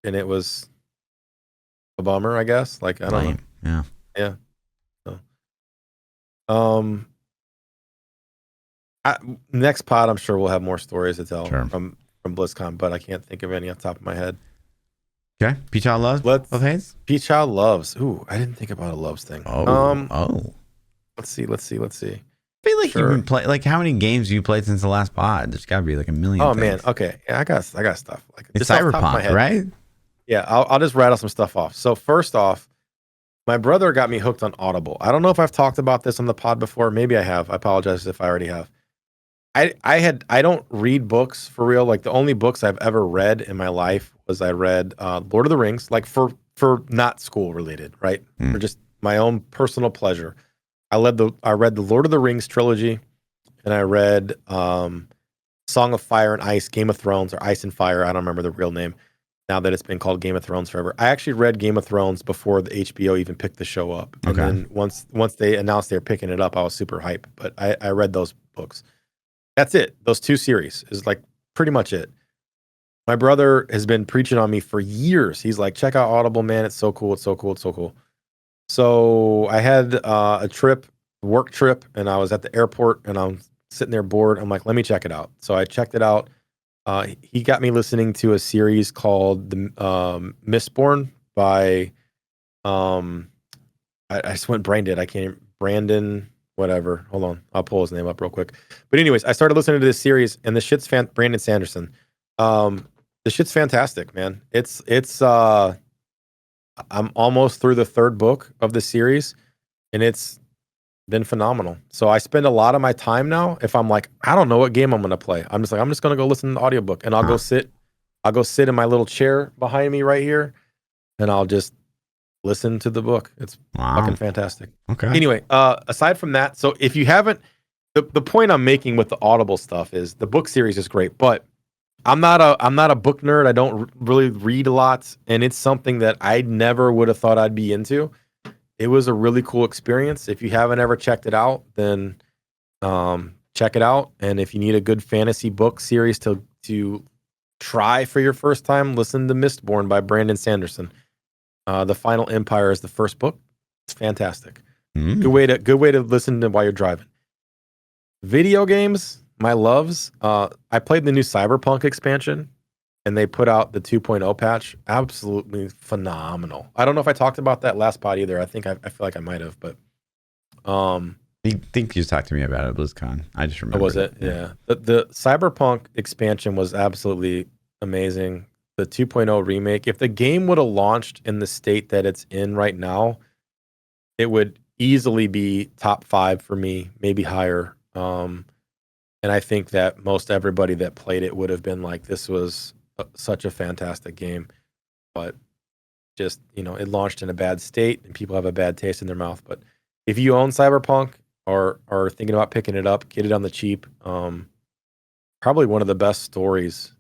and it was a bummer, I guess. Like I don't know. Yeah. Yeah. So, next pod, I'm sure we'll have more stories to tell from BlizzCon, but I can't think of any off the top of my head. Okay. PChild loves. Love hates. PChild loves. Ooh, I didn't think about a loves thing. Oh. Let's see. I feel like you've been playing. Like, how many games have you played since the last pod? There's got to be like a million. Oh things. man. Okay. Yeah, I got stuff. Like It's just off the top of my Cyberpunk, head. right? Yeah. I'll just rattle some stuff off. So first off, my brother got me hooked on Audible. I don't know if I've talked about this on the pod before. Maybe I have. I apologize if I already have. I don't read books for real. Like the only books I've ever read in my life was I read Lord of the Rings, like for not school related, right? For just my own personal pleasure. I read the Lord of the Rings trilogy, and I read Song of Fire and Ice, Game of Thrones, or Ice and Fire. I don't remember the real name now that it's been called Game of Thrones forever. I actually read Game of Thrones before the HBO even picked the show up. And then once they announced they were picking it up, I was super hyped. But I read those books. That's it. Those two series is like pretty much it. My brother has been preaching on me for years. He's like, check out Audible, man. It's so cool. It's so cool. It's so cool. So I had a work trip, and I was at the airport, and I'm sitting there bored. I'm like, let me check it out. So I checked it out. He got me listening to a series called The Mistborn by, I just went brain dead. Brandon, whatever. Hold on. I'll pull his name up real quick. But anyways, I started listening to this series, and the shit's Brandon Sanderson. The shit's fantastic, man. I'm almost through the third book of the series, and it's been phenomenal. So I spend a lot of my time now. If I'm like, I don't know what game I'm going to play, I'm just going to go listen to the audiobook, and I'll go sit in my little chair behind me right here, and I'll just listen to the book. It's fucking fantastic. Okay. Anyway, aside from that, so if you haven't, the point I'm making with the Audible stuff is the book series is great, but I'm not a book nerd. I don't really read a lot, and it's something that I never would have thought I'd be into. It was a really cool experience. If you haven't ever checked it out, then check it out. And if you need a good fantasy book series to try for your first time, listen to Mistborn by Brandon Sanderson. The Final Empire is the first book. It's fantastic. Good way to listen to while you're driving. Video games, my loves. I played the new Cyberpunk expansion, and they put out the 2.0 patch. Absolutely phenomenal. I don't know if I talked about that last pod either. I feel like I might have, but I think you just talked to me about it at BlizzCon. I just remember. Was it? Yeah. The Cyberpunk expansion was absolutely amazing. The 2.0 remake. If the game would have launched in the state that it's in right now, it would easily be top 5 for me, maybe higher. And I think that most everybody that played it would have been like, this was such a fantastic game. But just, it launched in a bad state, and people have a bad taste in their mouth. But if you own Cyberpunk or are thinking about picking it up, get it on the cheap. Probably one of the best stories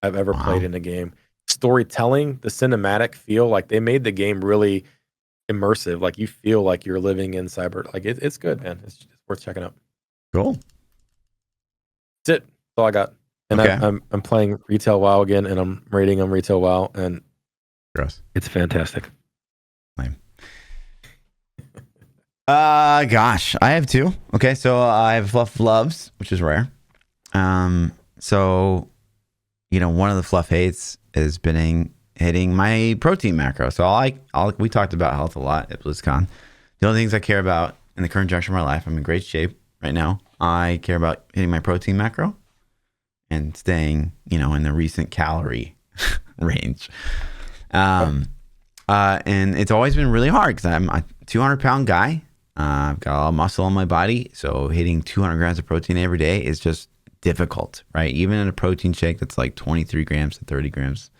I've ever played in a game. Storytelling, the cinematic feel, like they made the game really immersive. Like you feel like you're living in cyber. Like it's good, man. It's worth checking out. Cool. That's it. That's all I got. And Okay. I'm playing Retail WoW again, and I'm rating on Retail WoW, and Gross. it's fantastic. Lame. Gosh, I have 2. Okay, so I have Fluff loves, which is rare. So, one of the Fluff hates is been hitting my protein macro. So we talked about health a lot at BlizzCon. The only things I care about in the current juncture of my life, I'm in great shape right now. I care about hitting my protein macro and staying, in the recent calorie range. And it's always been really hard because I'm a 200-pound guy. I've got all muscle on my body, so hitting 200 grams of protein every day is just difficult, right? Even in a protein shake that's like 23 grams to 30 grams.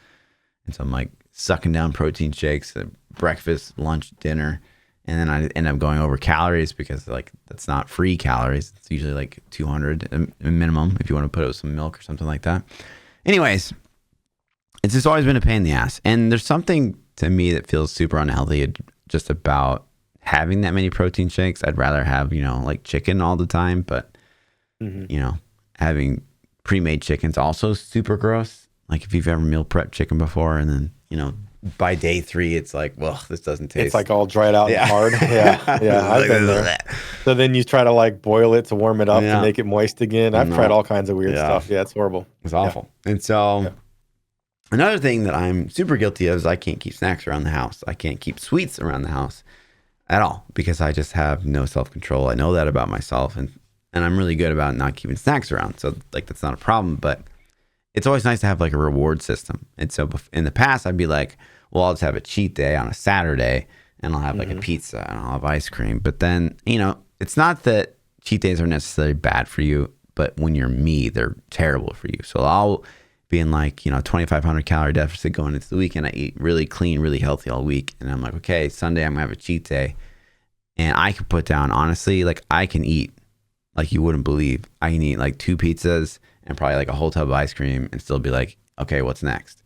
And so I'm like sucking down protein shakes at breakfast, lunch, dinner. And then I end up going over calories because like that's not free calories. It's usually like 200 minimum if you want to put it with some milk or something like that. Anyways, it's just always been a pain in the ass. And there's something to me that feels super unhealthy just about having that many protein shakes. I'd rather have, like chicken all the time, but having pre-made chicken's also super gross. Like if you've ever meal prepped chicken before and then, by day 3, it's like, well, this doesn't taste. It's like all dried out and hard. Yeah. I've been there. So then you try to like boil it to warm it up to make it moist again. I've tried all kinds of weird stuff. Yeah, it's horrible. It's awful. And so another thing that I'm super guilty of is I can't keep snacks around the house. I can't keep sweets around the house at all because I just have no self-control. I know that about myself, and I'm really good about not keeping snacks around. So like that's not a problem, but it's always nice to have like a reward system. And so in the past, I'd be like, well, I'll just have a cheat day on a Saturday and I'll have like a pizza and I'll have ice cream. But then, it's not that cheat days are necessarily bad for you, but when you're me, they're terrible for you. So I'll be in like, 2,500 calorie deficit going into the weekend. I eat really clean, really healthy all week. And I'm like, okay, Sunday I'm gonna have a cheat day. And I can put down, honestly, like I can eat like you wouldn't believe. I can eat like 2 pizzas and probably like a whole tub of ice cream and still be like, okay, what's next?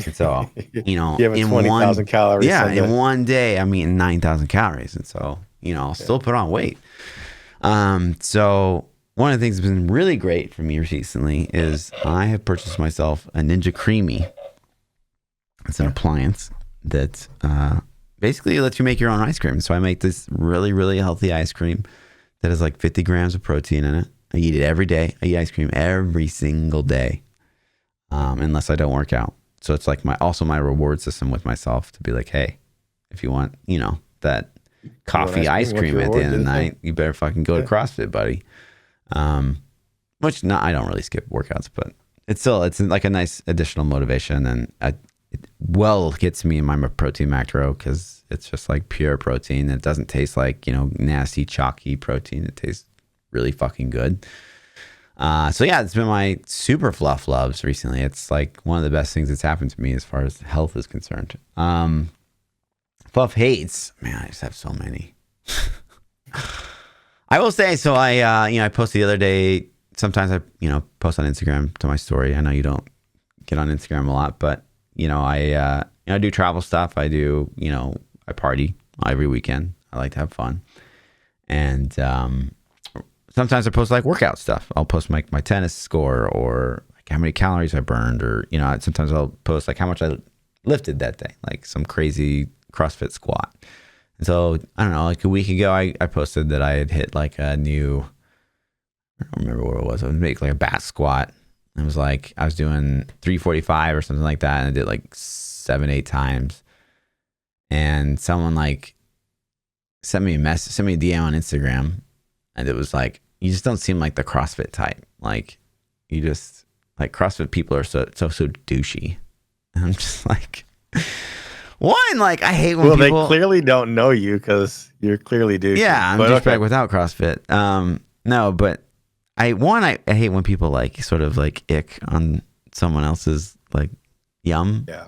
And so, in 20,000 calories. Yeah, Sunday. in one day, I'm eating 9,000 calories. And so, I'll still put on weight. So one of the things that's been really great for me recently is I have purchased myself a Ninja Creamy. It's an appliance that basically lets you make your own ice cream. So I make this really, really healthy ice cream that has like 50 grams of protein in it. I eat it every day. I eat ice cream every single day, unless I don't work out. So it's like my reward system with myself to be like, hey, if you want, that coffee ice cream at the end of the night, you better fucking go to CrossFit, buddy. I don't really skip workouts, but it's like a nice additional motivation, and it gets me in my protein macro because it's just like pure protein. It doesn't taste like, nasty, chalky protein. It tastes really fucking good. So yeah, it's been my super Fluff loves recently. It's like one of the best things that's happened to me as far as health is concerned. Fluff hates, man, I just have so many. I will say, so I posted the other day, sometimes I, post on Instagram to my story. I know you don't get on Instagram a lot, but I do travel stuff. I do, I party every weekend. I like to have fun. And, sometimes I post like workout stuff. I'll post my tennis score or like how many calories I burned, or, sometimes I'll post like how much I lifted that day, like some crazy CrossFit squat. And so, I don't know, like a week ago, I posted that I had hit like a new, I don't remember what it was. I was making like a back squat. It was like, I was doing 345 or something like that. And I did like 7-8 times. And someone like sent me a DM on Instagram. And it was like, you just don't seem like the CrossFit type. Like, you just, like, CrossFit people are so douchey. And I'm just like, one, like, I hate when people... Well, they clearly don't know you because you're clearly douchey. Yeah, I'm douchebag without CrossFit. No, but I hate when people, like, sort of, like, ick on someone else's, like, yum. Yeah.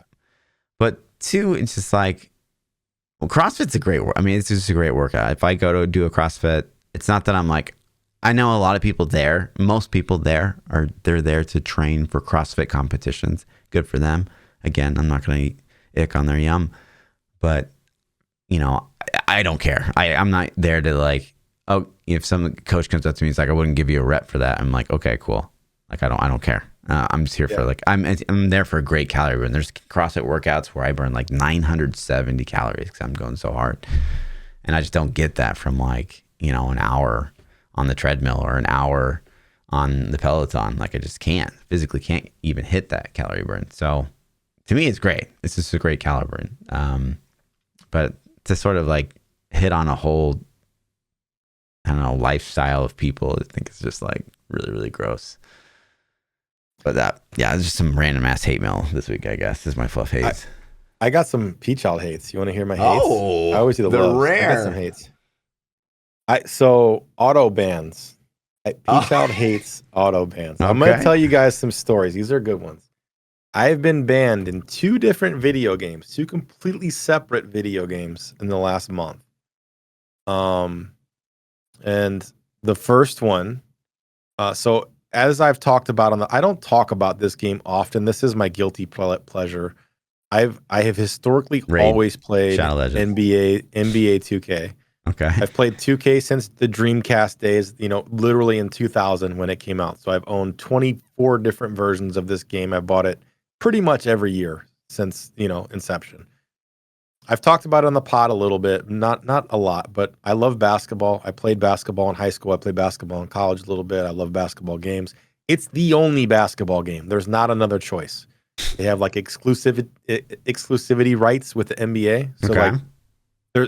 But 2, it's just like, well, CrossFit's a great work. I mean, it's just a great workout. If I go to do a CrossFit, it's not that I'm like, I know a lot of people there. Most people they're there to train for CrossFit competitions. Good for them. Again, I'm not going to ick on their yum, but I don't care. I'm not there to like, oh, if some coach comes up to me, he's like, I wouldn't give you a rep for that. I'm like, okay, cool. Like, I don't care. I'm just here for like, I'm there for a great calorie burn. There's CrossFit workouts where I burn like 970 calories because I'm going so hard. And I just don't get that from like, an hour on the treadmill or an hour on the Peloton. Like I just physically can't even hit that calorie burn. So to me, it's great. It's just a great calorie burn. But to sort of like hit on a whole, I don't know, lifestyle of people, I think it's just like really, really gross. But it's just some random ass hate mail this week, I guess. This is my Fluff hates. I got some PChild hates. You want to hear my hates? Oh, I always do the loves. rare. I got some hates. So auto bans. Oh. PChild hates auto bans. I'm going to Okay. tell you guys some stories. These are good ones. I've been banned in 2 different video games, 2 completely separate video games in the last month. And the first one, so as I've talked about I don't talk about this game often. This is my guilty pleasure. I have historically Raid. always played Shadow Legends. NBA 2K. Okay. I've played 2K since the Dreamcast days, literally in 2000 when it came out. So I've owned 24 different versions of this game. I bought it pretty much every year since, inception. I've talked about it on the pod a little bit, not a lot, but I love basketball. I played basketball in high school. I played basketball in college a little bit. I love basketball games. It's the only basketball game. There's not another choice. They have like exclusivity rights with the NBA. So Okay.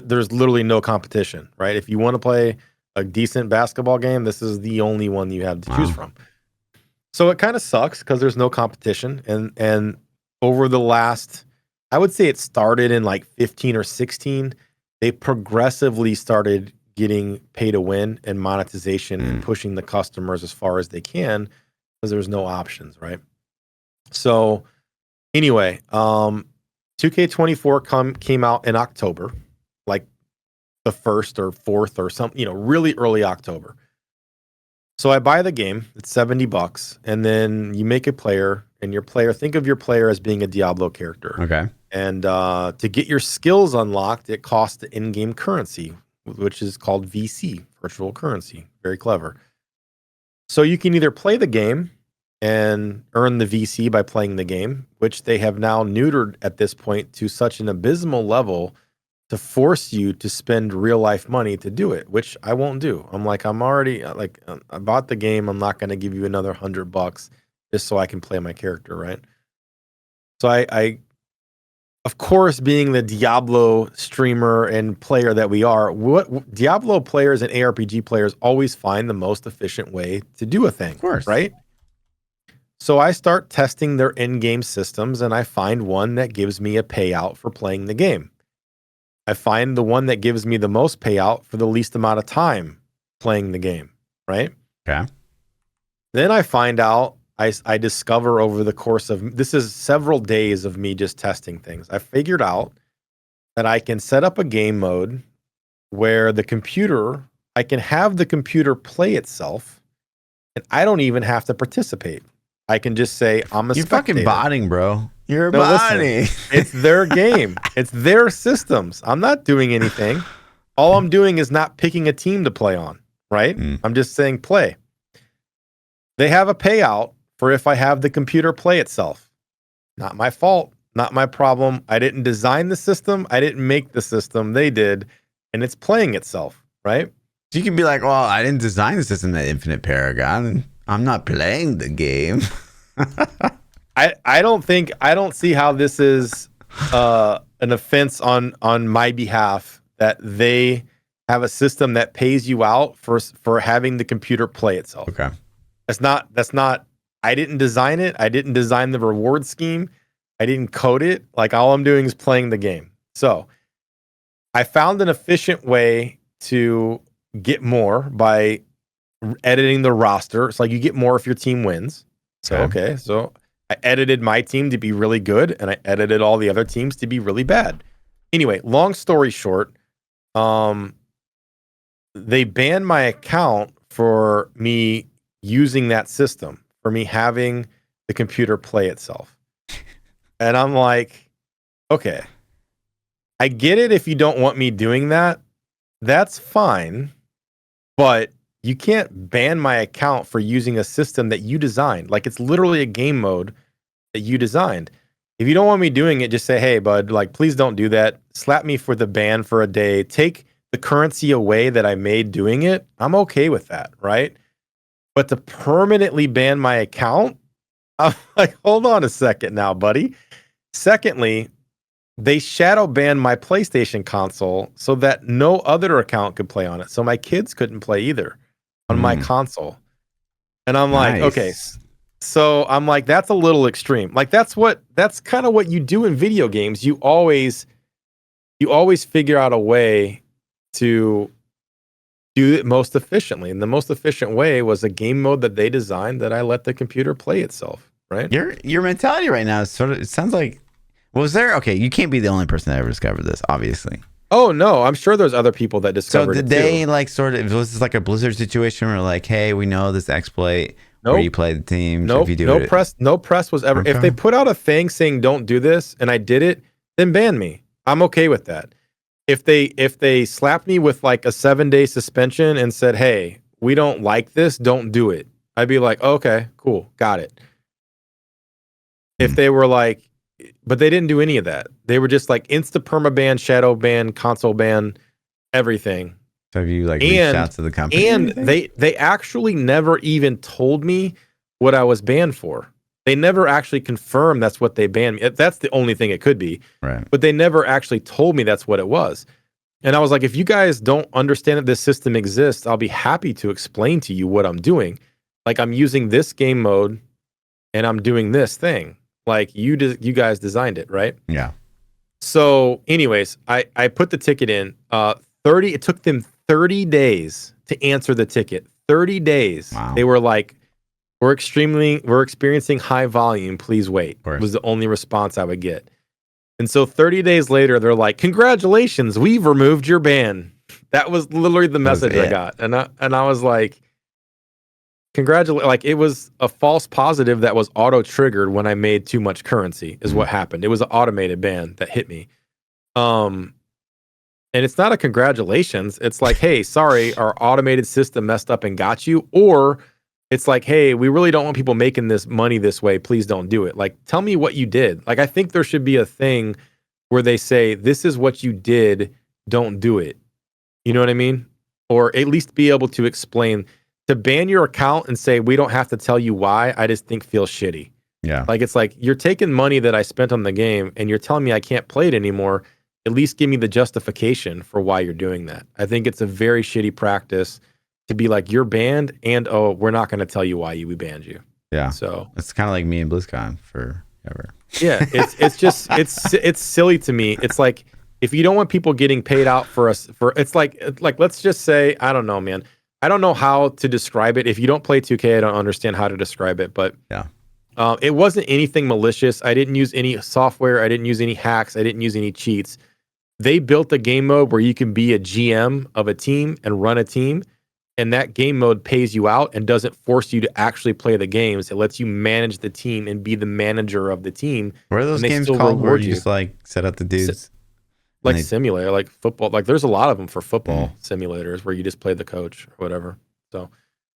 there's literally no competition, right? If you want to play a decent basketball game, this is the only one you have to choose from. So it kind of sucks because there's no competition. And over the last, I would say it started in like 15 or 16, they progressively started getting pay to win and monetization and pushing the customers as far as they can because there's no options, right? So anyway, 2K24 came out in October, like the 1st or 4th or something, really early October. So I buy the game, it's $70, and then you make a player, and think of your player as being a Diablo character. Okay. And to get your skills unlocked, it costs the in-game currency, which is called VC, virtual currency. Very clever. So you can either play the game and earn the VC by playing the game, which they have now neutered at this point to such an abysmal level to force you to spend real life money to do it, which I won't do. I'm already I bought the game. I'm not going to give you another $100 just so I can play my character, right? So I of course, being the Diablo streamer and player that we are, what Diablo players and ARPG players always find the most efficient way to do a thing, Of course. right? So I start testing their in-game systems, and I find one that gives me a payout for playing the game. I find the one that gives me the most payout for the least amount of time playing the game, right? Okay. Then I find out, I discover over the course of, this is several days of me just testing things. I figured out that I can set up a game mode where I can have the computer play itself, and I don't even have to participate. I can just say, I'm a You're spectator. fucking botting, bro. You're a No, botting. listen, it's their game. It's their systems. I'm not doing anything. All I'm doing is not picking a team to play on, right? I'm just saying play. They have a payout for if I have the computer play itself. Not my fault, not my problem. I didn't design the system. I didn't make the system. They did, and it's playing itself, right? You can be like, well, I didn't design the system at Infinite Paragon. I'm not playing the game. I don't see how this is an offense on my behalf that they have a system that pays you out for having the computer play itself. Okay. That's not I didn't design it. I didn't design the reward scheme. I didn't code it. Like, all I'm doing is playing the game. So I found an efficient way to get more by editing the roster. It's like you get more if your team wins. So, okay. So I edited my team to be really good, and I edited all the other teams to be really bad. Anyway, long story short, they banned my account for me using that system, for me having the computer play itself. And I'm like, okay, I get it if you don't want me doing that. That's fine. But you can't ban my account for using a system that you designed. Like, it's literally a game mode that you designed. If you don't want me doing it, just say, hey, bud, like, please don't do that. Slap me for the ban for a day. Take the currency away that I made doing it. I'm okay with that, right? But to permanently ban my account, I'm like, hold on a second now, buddy. Secondly, they shadow banned my PlayStation console so that no other account could play on it. So my kids couldn't play either on my console. And I'm like, okay. So I'm like, that's a little extreme. Like, that's kind of what you do in video games. You always figure out a way to do it most efficiently. And the most efficient way was a game mode that they designed that I let the computer play itself, right? Your mentality right now is sort of, it sounds like, was there, okay, you can't be the only person that ever discovered this, obviously. Oh, no, I'm sure there's other people that discovered it. So did they like sort of, was this like a Blizzard situation where like, hey, we know this exploit where you play the teams? Nope, no press was ever. Okay. If they put out a thing saying don't do this and I did it, then ban me. I'm okay with that. If they slapped me with like a 7-day suspension and said, hey, we don't like this, don't do it, I'd be like, okay, cool, got it. If they were like, but they didn't do any of that. They were just like insta permaban, shadow ban, console ban, everything. So have you like reached out to the company? And they actually never even told me what I was banned for. They never actually confirmed that's what they banned me. That's the only thing it could be. Right. But they never actually told me that's what it was. And I was like, if you guys don't understand that this system exists, I'll be happy to explain to you what I'm doing. Like I'm using this game mode and I'm doing this thing. Like you guys designed it, right? Yeah. So anyways, I put the ticket in. It took them 30 days to answer the ticket. 30 days. Wow. They were like, we're experiencing high volume. Please wait. Was the only response I would get. And so 30 days later, they're like, congratulations, we've removed your ban. That was literally the message I got. And I was like, congratulate, like it was a false positive that was auto triggered when I made too much currency is what happened. It was an automated ban that hit me. And it's not a congratulations. It's like, hey, sorry, our automated system messed up and got you. Or it's like, hey, we really don't want people making this money this way. Please don't do it. Like, tell me what you did. Like, I think there should be a thing where they say, this is what you did. Don't do it. You know what I mean? Or at least be able to explain. To ban your account and say, we don't have to tell you why, I just think feels shitty. Yeah. Like, it's like, you're taking money that I spent on the game and you're telling me I can't play it anymore. At least give me the justification for why you're doing that. I think it's a very shitty practice to be like, you're banned and, oh, we're not going to tell you why we banned you. Yeah. So it's kind of like me and BlizzCon forever. Yeah. It's just, it's silly to me. It's like, if you don't want people getting paid out it's like, let's just say, I don't know, man. I don't know how to describe it. If you don't play 2K, I don't understand how to describe it, but yeah, it wasn't anything malicious. I didn't use any software. I didn't use any hacks. I didn't use any cheats. They built a game mode where you can be a GM of a team and run a team, and that game mode pays you out and doesn't force you to actually play the games. It lets you manage the team and be the manager of the team. What are those games called where you just like set up the dudes? Like simulator, like football. Like there's a lot of them for football simulators where you just play the coach or whatever. So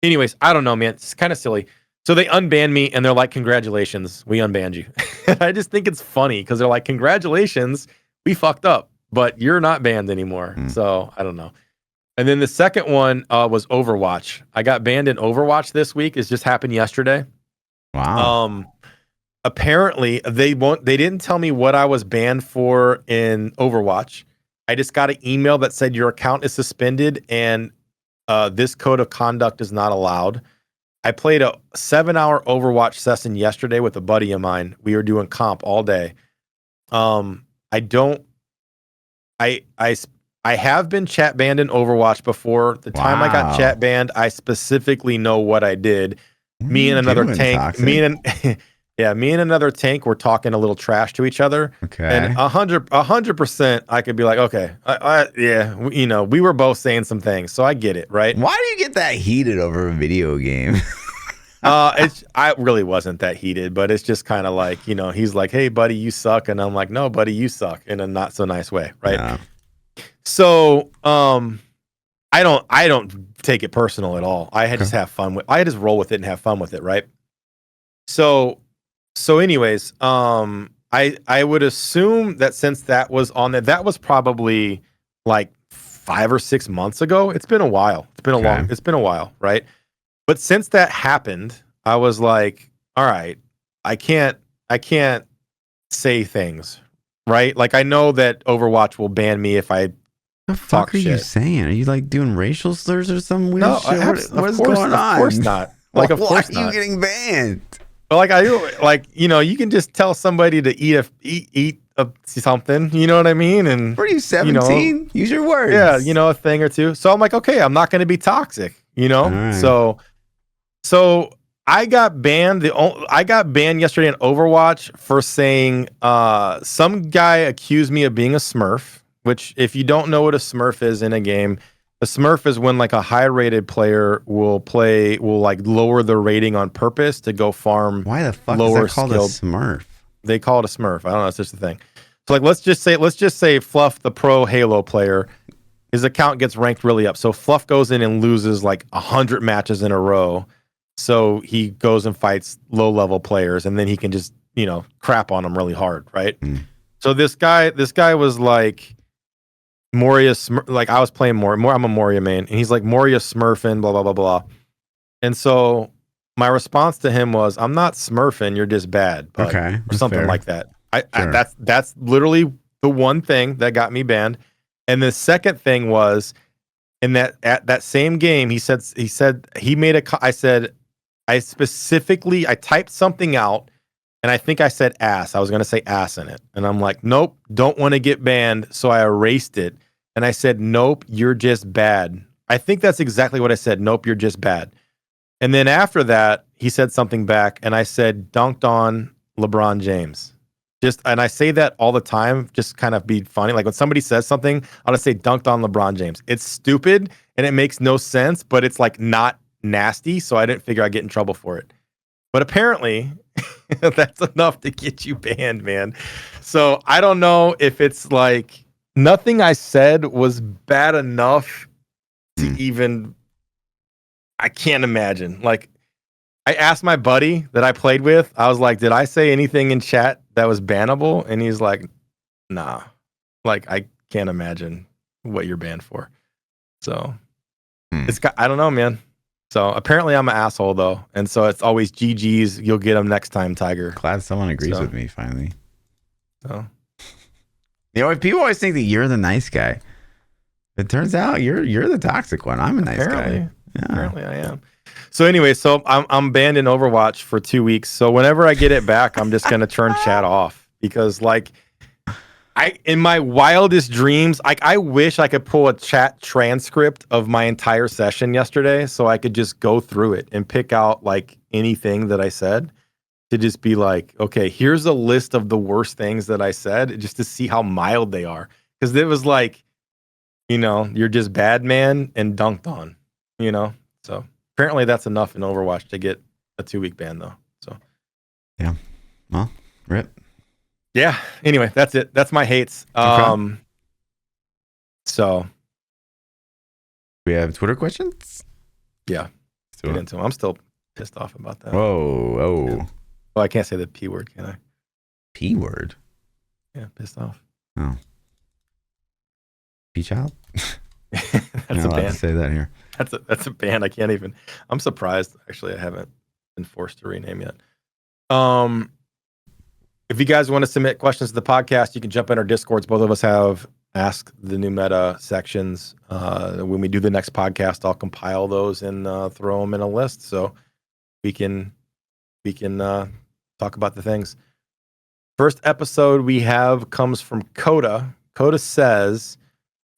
anyways, I don't know, man. It's kind of silly. So they unbanned me and they're like, congratulations, we unbanned you. I just think it's funny because they're like, congratulations, we fucked up, but you're not banned anymore. So I don't know. And then the second one was Overwatch. I got banned in Overwatch this week. It just happened yesterday. Wow. Apparently they didn't tell me what I was banned for in Overwatch. I just got an email that said your account is suspended and this code of conduct is not allowed. I played a 7-hour Overwatch session yesterday with a buddy of mine. We were doing comp all day. I have been chat banned in Overwatch before. The time I got chat banned, I specifically know what I did. Me and another tank. Me and another tank were talking a little trash to each other. Okay. And 100%, I could be like, okay, we were both saying some things, so I get it, right? Why do you get that heated over a video game? I really wasn't that heated, but it's just kind of like, he's like, hey, buddy, you suck. And I'm like, no, buddy, you suck in a not so nice way, right? Yeah. So, I don't take it personal at all. I just have fun I just roll with it and have fun with it, right? So anyways, I would assume that since that was on there, that was probably like 5 or 6 months ago. It's been a while. It's been a while, right? But since that happened, I was like, all right, I can't say things, right? Like I know that Overwatch will ban me if I the fuck are you saying? Are you like doing racial slurs or some weird shit? What is going on? Of course not. Like, of course not. Why are you getting banned? But you can just tell somebody to eat something, you know what I mean? And What are you, 17? Use your words. yeah, a thing or two. So I'm like, okay, I'm not going to be toxic, All right. So I got banned. I got banned yesterday in Overwatch for saying some guy accused me of being a Smurf. Which, if you don't know what a Smurf is in a game, a Smurf is when like a high-rated player will like lower the rating on purpose to go farm. Why the fuck lower is that called skilled. a Smurf? They call it a Smurf. I don't know. It's just a thing. So like, let's just say Fluff, the pro Halo player, his account gets ranked really up. So Fluff goes in and loses like 100 matches in a row. So he goes and fights low-level players, and then he can just crap on them really hard, right? So this guy was like. Moria, like I was playing Moria. I'm a Moria main, and he's like Moria smurfing, blah blah blah blah. And so my response to him was, "I'm not smurfing. You're just bad, bud," Okay, or something fair. like that. Sure. That's literally the one thing that got me banned. And the second thing was, in that same game, he said he made I said I typed something out. And I think I said ass. I was going to say ass in it. And I'm like, nope, don't want to get banned. So I erased it. And I said, nope, you're just bad. I think that's exactly what I said. Nope, you're just bad. And then after that, he said something back. And I said, dunked on LeBron James. And I say that all the time, just kind of be funny. Like when somebody says something, I'll just say dunked on LeBron James. It's stupid and it makes no sense, but it's like not nasty. So I didn't figure I'd get in trouble for it. But apparently, that's enough to get you banned, man. So I don't know if it's like nothing I said was bad enough to even. I can't imagine. Like, I asked my buddy that I played with, I was like, did I say anything in chat that was bannable? And he's like, nah. Like, I can't imagine what you're banned for. So I don't know, man. So apparently I'm an asshole though, and so it's always GG's. You'll get them next time, Tiger. Glad someone agrees with me finally. So, people always think that you're the nice guy. It turns out you're the toxic one. I'm a nice guy. Yeah. Apparently I am. So anyway, I'm banned in Overwatch for 2 weeks. So whenever I get it back, I'm just gonna turn chat off because like. In my wildest dreams, I wish I could pull a chat transcript of my entire session yesterday so I could just go through it and pick out like anything that I said to just be like, okay, here's a list of the worst things that I said just to see how mild they are. Because it was like, you're just bad man and dunked on, So apparently that's enough in Overwatch to get a 2-week ban though. So yeah, well, rip. Yeah. Anyway, that's it. That's my hates. So we have Twitter questions. Yeah. Get into them. I'm still pissed off about that. Whoa. Yeah. Well, I can't say the P word, can I? P word. Yeah, pissed off. Oh. PChild. That's a ban. To say that here. That's a ban. I can't even. I'm surprised. Actually, I haven't been forced to rename yet. If you guys want to submit questions to the podcast, you can jump in our Discords. Both of us have Ask the New Meta sections. When we do the next podcast, I'll compile those and throw them in a list so we can talk about the things. First episode we have comes from Coda. Coda says,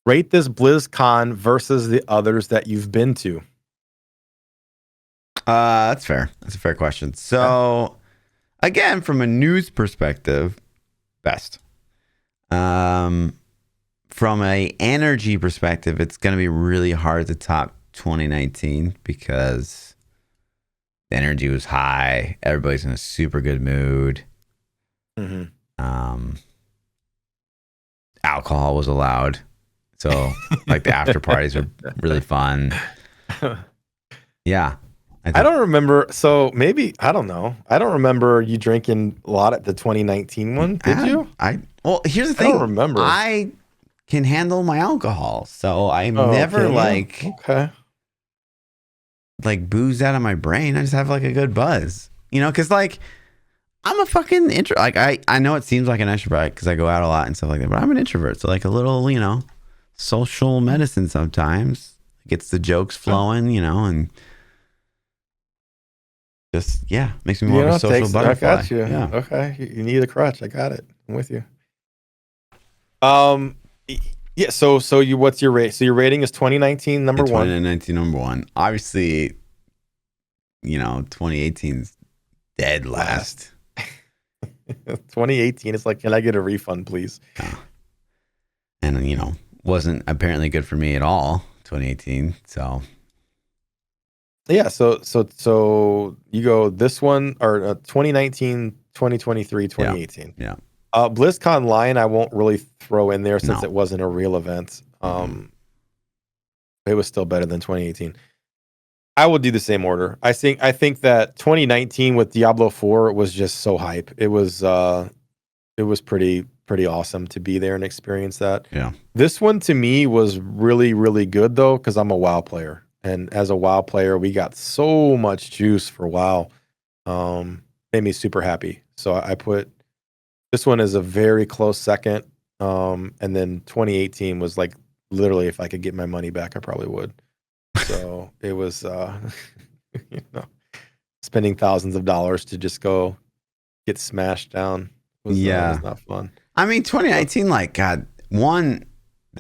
rate this BlizzCon versus the others that you've been to. That's fair. That's a fair question. So... Again, from a news perspective, best. From a energy perspective, it's going to be really hard to top 2019 because the energy was high. Everybody's in a super good mood. Alcohol was allowed. So, like, the after parties were really fun. Yeah. I don't remember. So maybe, I don't know. I don't remember you drinking a lot at the 2019 one. Did you? Well, here's the thing. I don't remember. I can handle my alcohol. So I'm never like boozed out of my brain. I just have like a good buzz, cause like I'm a fucking introvert. Like I know it seems like an extrovert cause I go out a lot and stuff like that, but I'm an introvert. So like a little, social medicine sometimes gets the jokes flowing, and just makes me more of a social butterfly. I got you. Yeah. Okay, you need a crutch. I got it. I'm with you. Yeah. So what's your rate? So your rating is 2019 number one. 2019 number one. Obviously, 2018's dead last. 2018 is like, can I get a refund, please? And wasn't apparently good for me at all. 2018. So yeah. So you go this one or 2019, 2023, 2018. Yeah. BlizzCon line I won't really throw in there since it wasn't a real event. It was still better than 2018. I will do the same order. I think that 2019 with Diablo 4 was just so hype. It was pretty awesome to be there and experience that. Yeah. This one to me was really, really good though, because I'm a WoW player. And as a WoW player, we got so much juice for WoW. Made me super happy. So I put this one as a very close second. And then 2018 was like literally if I could get my money back, I probably would. So it was spending thousands of dollars to just go get smashed down was not fun. I mean, 2019, like, God,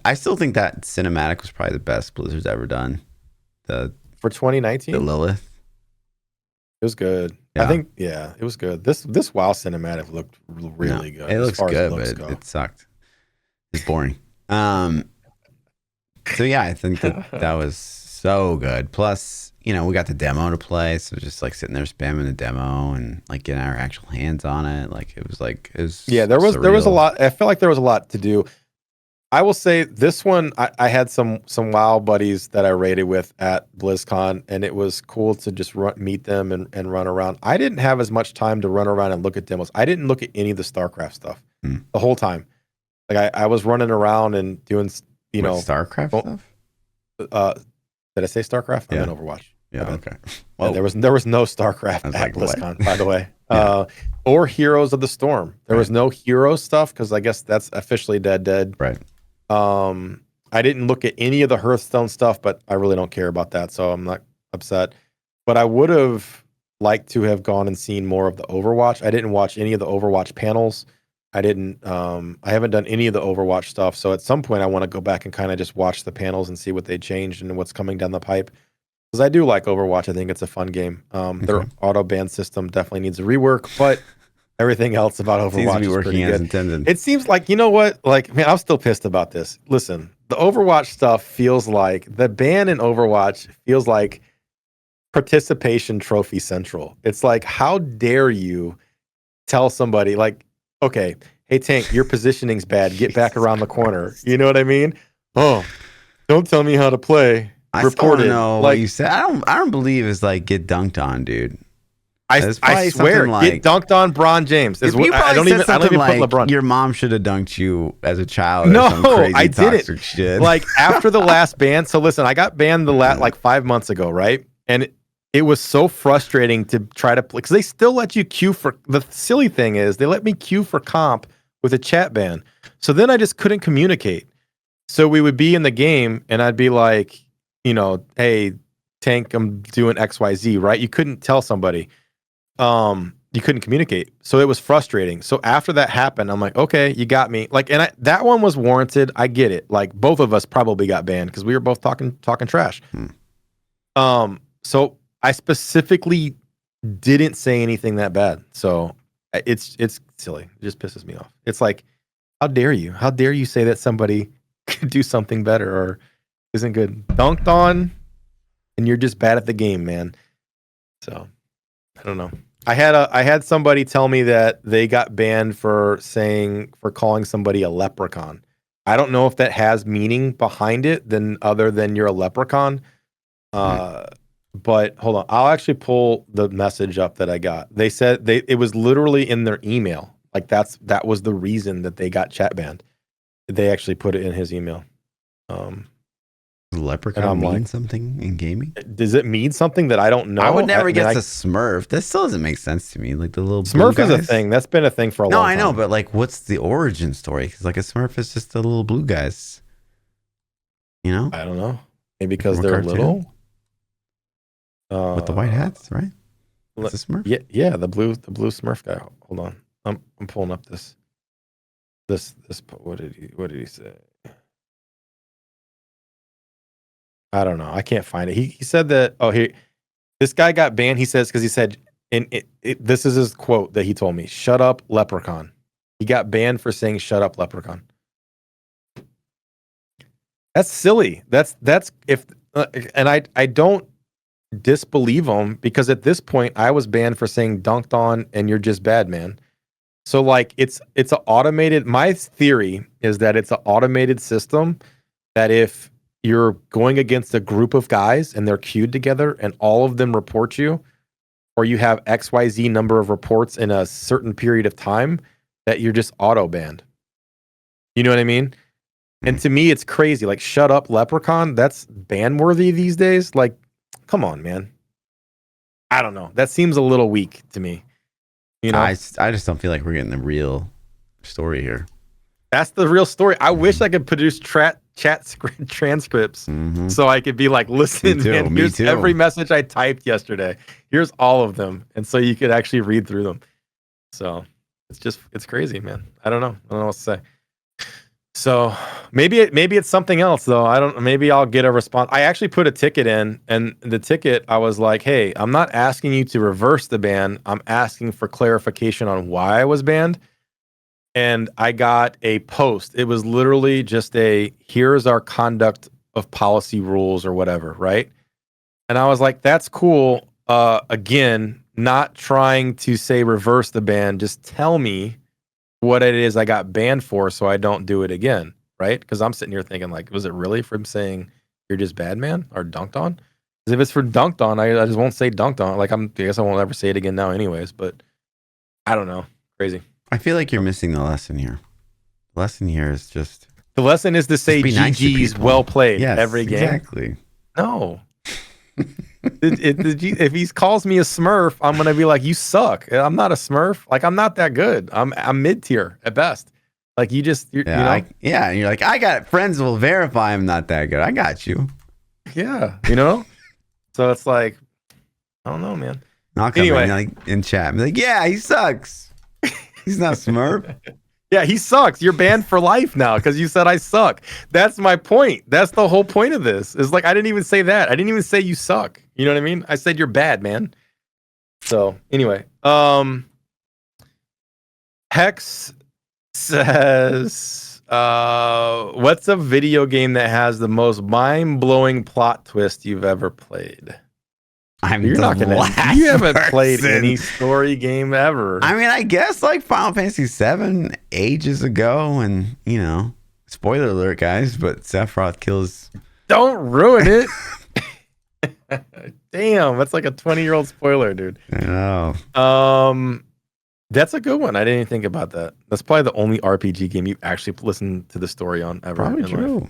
I still think that cinematic was probably the best Blizzard's ever done. For 2019? The Lilith. It was good. Yeah. I think, it was good. This WoW cinematic looked really good. It looks good, but it sucked. It's boring. So yeah, I think that was so good. Plus, we got the demo to play, so just like sitting there spamming the demo and like getting our actual hands on it. Like it was there was a lot. I felt like there was a lot to do. I will say this one, I had some WoW buddies that I raided with at BlizzCon, and it was cool to just meet them and run around. I didn't have as much time to run around and look at demos. I didn't look at any of the StarCraft stuff the whole time. Like I was running around and doing, StarCraft stuff. Did I say StarCraft? Yeah. I'm in Overwatch. Yeah. Okay. Well, there was no StarCraft at BlizzCon, by the way. Yeah. Or Heroes of the Storm. There was no hero stuff because I guess that's officially dead. Right. I didn't look at any of the Hearthstone stuff, but I really don't care about that, so I'm not upset. But I would have liked to have gone and seen more of the Overwatch. I didn't watch any of the Overwatch panels. I haven't done any of the Overwatch stuff. So at some point I want to go back and kind of just watch the panels and see what they changed and what's coming down the pipe. Because I do like Overwatch. I think it's a fun game. Their auto ban system definitely needs a rework, but everything else about Overwatch is pretty good. Intended. It seems like, you know what? Like, man, I'm still pissed about this. Listen, the Overwatch stuff feels like the ban in Overwatch feels like participation trophy central. It's like, how dare you tell somebody like, okay, hey Tank, your positioning's bad. Get back around the corner. You know what I mean? Oh, don't tell me how to play. I still want to know what you said. I don't believe it's like get dunked on, dude. I swear, get dunked on Bron James. I don't even put LeBron. Your mom should have dunked you as a child. No, or some crazy I didn't. Shit. Like after the last ban. So listen, I got banned like 5 months ago, right? And it was so frustrating to try to play because they still let you queue for. The silly thing is they let me queue for comp with a chat ban. So then I just couldn't communicate. So we would be in the game and I'd be like, hey, Tank, I'm doing XYZ, right? You couldn't tell somebody. You couldn't communicate. So it was frustrating. So after that happened, I'm like, okay, you got me. Like, and that one was warranted. I get it. Like both of us probably got banned because we were both talking trash. So I specifically didn't say anything that bad. So it's silly. It just pisses me off. It's like, how dare you? How dare you say that somebody could do something better or isn't good? Dunked on, and you're just bad at the game, man. So I don't know. I had somebody tell me that they got banned for calling somebody a leprechaun. I don't know if that has meaning behind it other than you're a leprechaun. But hold on, I'll actually pull the message up that I got. They said it was literally in their email. Like that was the reason that they got chat banned. They actually put it in his email. Leprechaun mean something in gaming? Does it mean something that I don't know? I would never guess a Smurf. That still doesn't make sense to me. Like the little Smurf is a thing. That's been a thing for a long time. No, I know, but like, what's the origin story? Because like a Smurf is just the little blue guys. I don't know. Maybe because they're little. With the white hats, right? That's a Smurf. Yeah, the blue Smurf guy. Hold on, I'm pulling up this. This what did he say? I don't know. I can't find it. He said that. Oh, this guy got banned. He says because he said, this is his quote that he told me. Shut up, leprechaun. He got banned for saying "shut up, leprechaun." That's silly. That's if and I don't disbelieve him because at this point I was banned for saying "dunked on" and "you're just bad, man." So like it's an automated. My theory is that it's an automated system that if you're going against a group of guys and they're queued together and all of them report you, or you have XYZ number of reports in a certain period of time, that you're just auto banned. You know what I mean? And to me, it's crazy. Like, shut up, leprechaun. That's ban worthy these days. Like, come on, man. I don't know. That seems a little weak to me. You know, I just don't feel like we're getting the real story here. That's the real story. I wish I could produce chat transcripts so I could be like, listen, man, here's every message I typed yesterday. Here's all of them. And so you could actually read through them. So it's crazy, man. I don't know what to say. So maybe it's something else though. I don't. Maybe I'll get a response. I actually put a ticket in, and the ticket I was like, "Hey, I'm not asking you to reverse the ban. I'm asking for clarification on why I was banned." And I got a post. It was literally just here's our conduct of policy rules or whatever, right? And I was like, "That's cool." Again, not trying to say reverse the ban. Just tell me what it is I got banned for so I don't do it again, right? Because I'm sitting here thinking, like, was it really from saying you're just bad, man, or dunked on? Because if it's for dunked on, I just won't say dunked on. Like, I guess I won't ever say it again now anyways, but I don't know. Crazy. I feel like you're missing the lesson here. The lesson here is just... The lesson is to say GG's well played every game. Exactly. No. If he calls me a Smurf, I'm gonna be like, you suck. I'm not a Smurf. Like, I'm not that good. I'm mid tier at best. Like, you know. And you're like, I got friends who will verify I'm not that good. I got you. Yeah, you know. So it's like, I don't know, man. I'll come in chat and be like, yeah, he sucks. He's not Smurf. Yeah, he sucks. You're banned for life now because you said I suck. That's my point. That's the whole point of this. Is like, I didn't even say that. I didn't even say you suck. You know what I mean? I said you're bad, man. So anyway, Hex says, what's a video game that has the most mind-blowing plot twist you've ever played? You haven't played any story game ever. I mean, I guess like Final Fantasy VII ages ago, and you know, spoiler alert, guys, but Sephiroth kills. Don't ruin it. Damn, that's like a 20-year-old spoiler, dude. I know. That's a good one. I didn't even think about that. That's probably the only RPG game you've actually listened to the story on ever. Probably true.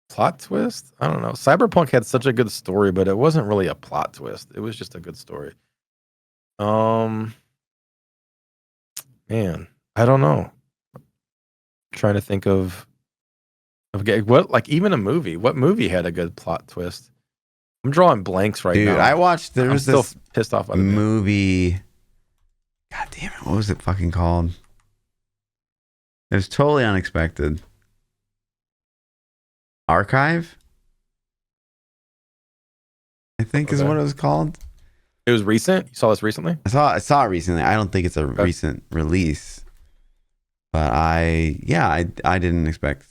Plot twist? I don't know. Cyberpunk had such a good story, but it wasn't really a plot twist. It was just a good story. Man, I don't know. I'm trying to think of what, like, even a movie. What movie had a good plot twist? I'm drawing blanks right now. Dude, I watched. There was this pissed off movie. God damn it! What was it fucking called? It was totally unexpected. Archive, I think is what it was called. It was recent. You saw this recently? I saw it recently. I don't think it's a recent release, but I didn't expect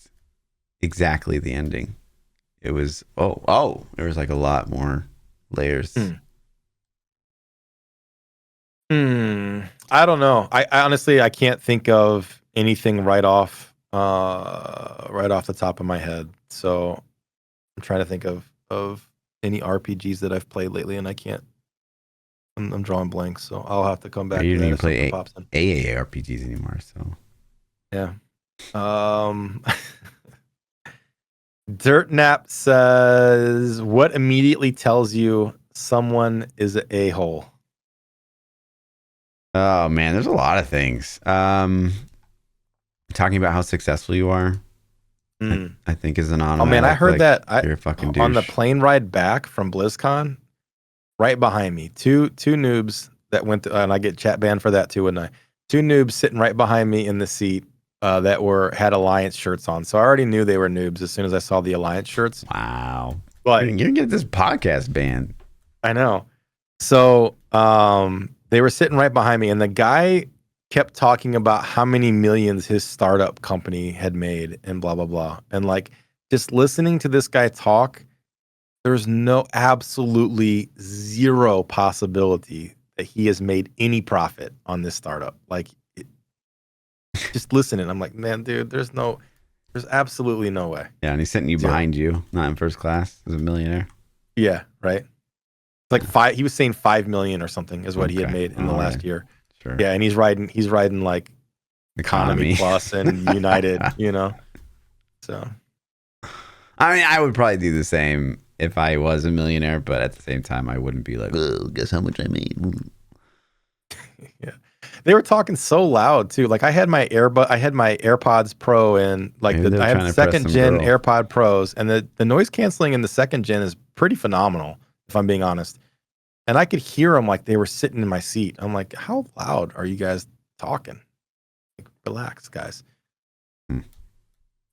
exactly the ending. It was there was like a lot more layers. I don't know. I honestly I can't think of anything right off the top of my head. So I'm trying to think of any RPGs that I've played lately, and I can't. I'm drawing blanks, so I'll have to come back. You don't even play AAA RPGs anymore, so yeah. Dirtnap says, "What immediately tells you someone is an a-hole?" Oh man, there's a lot of things. Talking about how successful you are. I think is an automatic. Oh man, I heard that you're a fucking douche. On the plane ride back from BlizzCon. Right behind me, two noobs that went to, and I get chat banned for that too, wouldn't I? noobs sitting right behind me in the seat that had Alliance shirts on. So I already knew they were noobs as soon as I saw the Alliance shirts. Wow. Like, you're gonna get this podcast banned. I know. So they were sitting right behind me, and the guy kept talking about how many millions his startup company had made and blah, blah, blah. And like, just listening to this guy talk, there's absolutely zero possibility that he has made any profit on this startup. Like, just listening, I'm like, man, dude, there's absolutely no way. Yeah, and he's sitting behind you, not in first class, as a millionaire. Yeah, right. Like he was saying 5 million or something is what he had made in the last year. Sure. Yeah, and he's riding like Economy Plus and United, So I mean, I would probably do the same if I was a millionaire, but at the same time I wouldn't be like, oh, guess how much I made. Yeah. They were talking so loud too. Like I had my AirPods Pro and like I have second gen AirPod Pros, and the noise canceling in the second gen is pretty phenomenal, if I'm being honest. And I could hear them like they were sitting in my seat. I'm like, how loud are you guys talking? Like, relax, guys.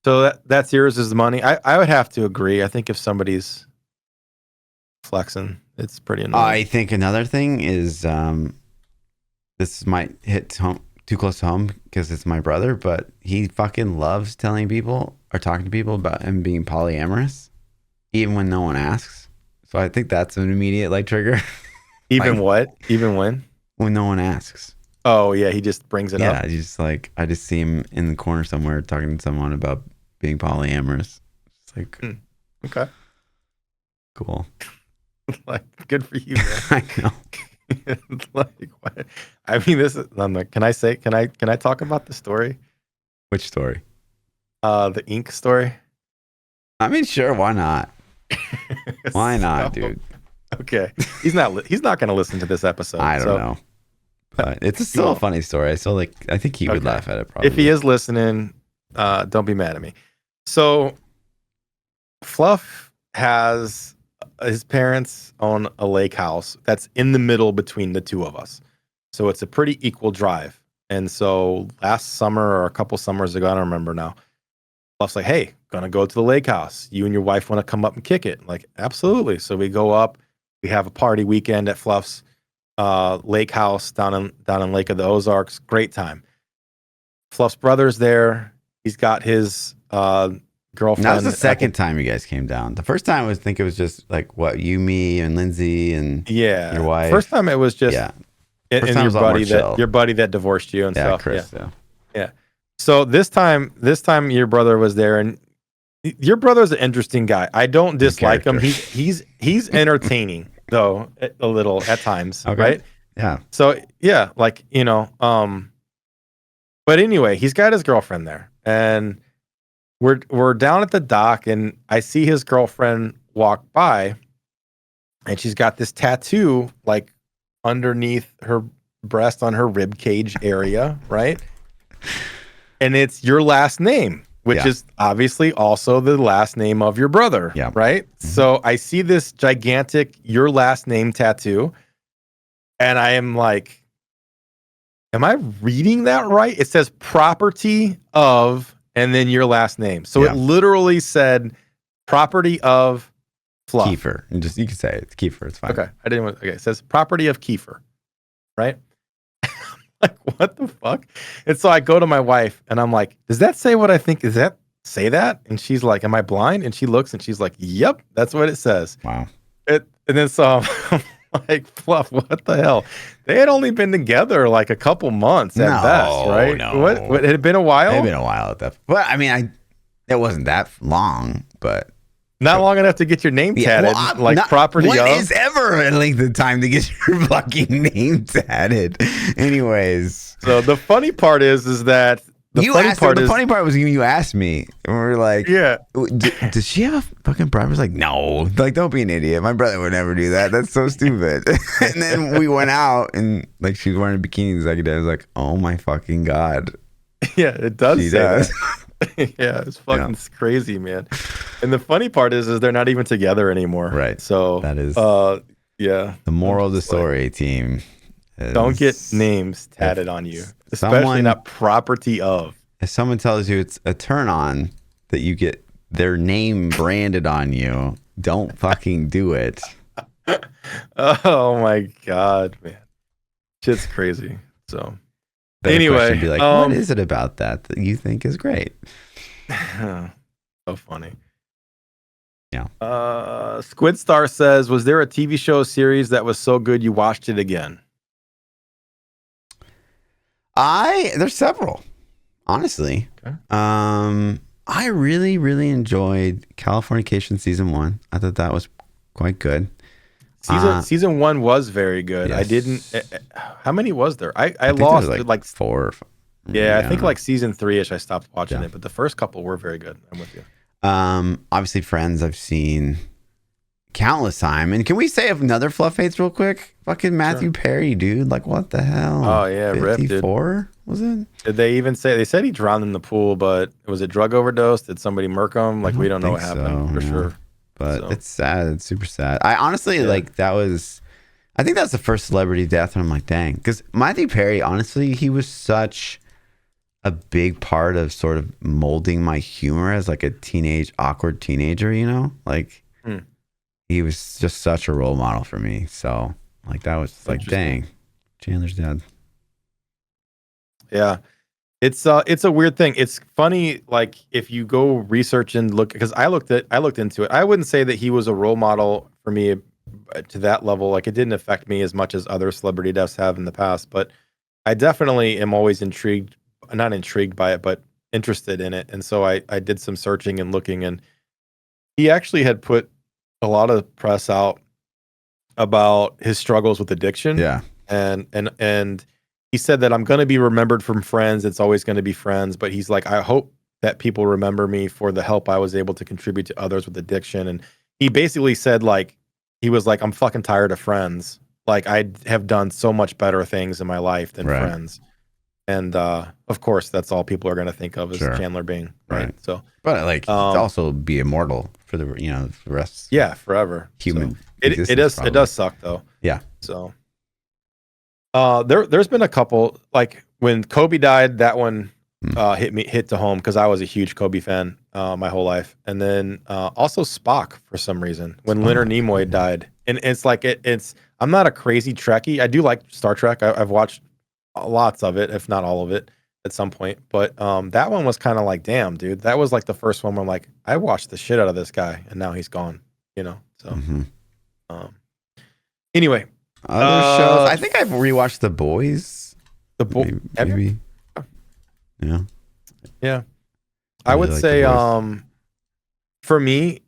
So that's yours is the money. I would have to agree. I think if somebody's flexing, it's pretty annoying. I think another thing is this might hit too close to home because it's my brother, but he fucking loves telling people or talking to people about him being polyamorous, even when no one asks. So I think that's an immediate like trigger. Even like, what? Even when? When no one asks. Oh yeah, he just brings it up. Yeah, just like I just see him in the corner somewhere talking to someone about being polyamorous. It's like okay, cool. Like good for you, man. I know. Like what? I mean, this is. I'm like, can I talk about the story? Which story? The ink story. I mean, sure. Why not? Why not, dude? Okay, he's not going to listen to this episode. I don't know, but it's still a funny story. So I think he would laugh at it. Probably if he is listening. Don't be mad at me. So, Fluff has his parents own a lake house that's in the middle between the two of us. So it's a pretty equal drive. And so last summer or a couple summers ago, I don't remember now, Fluff's like, hey, gonna go to the lake house. You and your wife want to come up and kick it? Like, absolutely. So we go up. We have a party weekend at Fluff's lake house down in Lake of the Ozarks. Great time. Fluff's brother's there. He's got his girlfriend. That was the second time you guys came down. The first time I think it was just like what you, me, and Lindsay and your wife. First time it was just and your buddy that divorced you and stuff. Chris, yeah. So this time your brother was there, and your brother's an interesting guy. I don't dislike him. He's entertaining though a little at times, right? Yeah. So yeah, like but anyway, he's got his girlfriend there, and we're down at the dock, and I see his girlfriend walk by, and she's got this tattoo like underneath her breast on her rib cage area, right? And it's your last name, which is obviously also the last name of your brother, right? Mm-hmm. So I see this gigantic your last name tattoo, and I am like, am I reading that right? It says property of, and then your last name. So it literally said property of Fluff. Kiefer. You can say it. It's Kiefer. It's fine. Okay. It says property of Kiefer, right? Like, what the fuck? And so I go to my wife and I'm like, does that say what I think? Does that say that? And she's like, am I blind? And she looks and she's like, yep, that's what it says. Wow. And then so I'm like, Fluff, what the hell? They had only been together like a couple months at best, right? No. What? It had been a while? It had been a while at that. Well, I mean, it wasn't that long, but not long enough to get your name tatted, property of. When is ever a length of time to get your fucking name tatted? Anyways. So the funny part is that the funny part was when you asked me, and we were like, does she have a fucking private? I was like, no, like, don't be an idiot. My brother would never do that. That's so stupid. And then we went out, and like she was wearing a bikini the second day. I was like, oh my fucking God. Yeah, it does say that. Yeah, it's fucking crazy, man. And the funny part is they're not even together anymore. Right. So that is the moral of the story, team. Don't get names tatted on you, especially someone- not property of. If someone tells you it's a turn on that you get their name branded on you, don't fucking do it. Oh my god, man, shit's crazy. So Better anyway, question, be like, what is it about that you think is great? so funny. Yeah. Squid Star says, was there a TV show series that was so good you watched it again? There's several, honestly. Okay. I really, really enjoyed Californication season 1. I thought that was quite good. Season 1 was very good. Yes. I didn't. How many was there? I think there lost was like 4 or 5. Yeah, I think don't know. like season 3ish. I stopped watching Yeah. it, but the first couple were very good. I'm with you. Obviously Friends I've seen countless time. And can we say another Fluff hates real quick? Fucking Matthew Perry, dude. Like, what the hell? Oh, yeah, rip, dude. 54 was it? Did they even say? They said he drowned in the pool, but was it drug overdose? Did somebody murk him? Like, we don't know what think happened so, for yeah. sure. But So. it's sad. It's super sad. I honestly like that was. I think that's the first celebrity death, and I'm like, dang, because Matthew Perry, honestly, he was such a big part of sort of molding my humor as like a awkward teenager. You know, like he was just such a role model for me. So like that was like, dang, Chandler's dead. Yeah. It's a weird thing. It's funny, like if you go research and look, because I looked into it. I wouldn't say that he was a role model for me to that level. Like it didn't affect me as much as other celebrity deaths have in the past. But I definitely am always not intrigued by it, but interested in it. And so I did some searching and looking, and he actually had put a lot of press out about his struggles with addiction. Yeah. And he said that I'm going to be remembered from Friends. It's always going to be Friends. But he's like, I hope that people remember me for the help I was able to contribute to others with addiction. And he basically said, like, he was like, I'm fucking tired of Friends. Like, I have done so much better things in my life than Friends. And of course, that's all people are going to think of is Chandler Bing. Right. So, but like, he'd also be immortal for the rest. Yeah, forever. Human. So, it does suck though. Yeah. So. There's been a couple, like when Kobe died, that one hit to home because I was a huge Kobe fan my whole life, and then also Spock for some reason when Leonard Nimoy died, and it's like it's I'm not a crazy Trekkie. I do like Star Trek. I've watched lots of it, if not all of it, at some point. But that one was kind of like, damn, dude, that was like the first one where I'm like, I watched the shit out of this guy, and now he's gone. You know, so anyway. Other shows. I think I've rewatched The Boys. Maybe. Yeah. I would like say, The Boys. for me,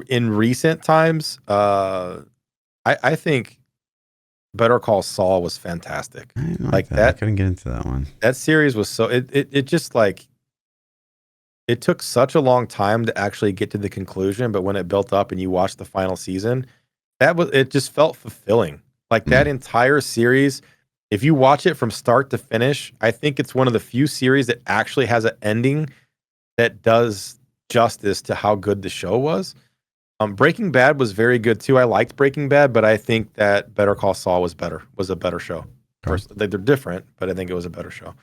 in recent times, I think Better Call Saul was fantastic. I didn't Like I that. couldn't get into that one. That series was so it just like it took such a long time to actually get to the conclusion, but when it built up and you watched the final season, it just felt fulfilling. Like that entire series, if you watch it from start to finish, I think it's one of the few series that actually has an ending that does justice to how good the show was. Breaking Bad was very good too. I liked Breaking Bad, but I think that Better Call Saul was a better show. They're different, but I think it was a better show.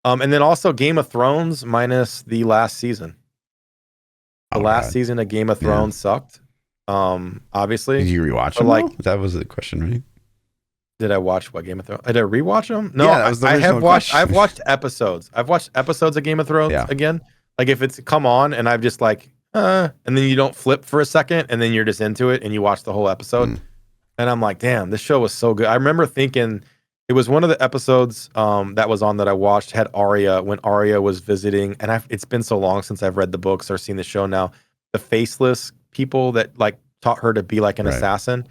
And then also Game of Thrones minus the last season. The last season of Game of Thrones sucked. Obviously. Did you rewatch them? Like, that was the question, right? Did I watch Game of Thrones? Did I rewatch them? No, Yeah, that was the I have original watched. question. I've watched episodes. I've watched episodes of Game of Thrones again. Like if it's come on and I've just like, and then you don't flip for a second, and then you're just into it and you watch the whole episode, and I'm like, damn, this show was so good. I remember thinking it was one of the episodes that was on that I watched had Arya when Arya was visiting, and it's been so long since I've read the books or seen the show now. The faceless people that like taught her to be like an assassin.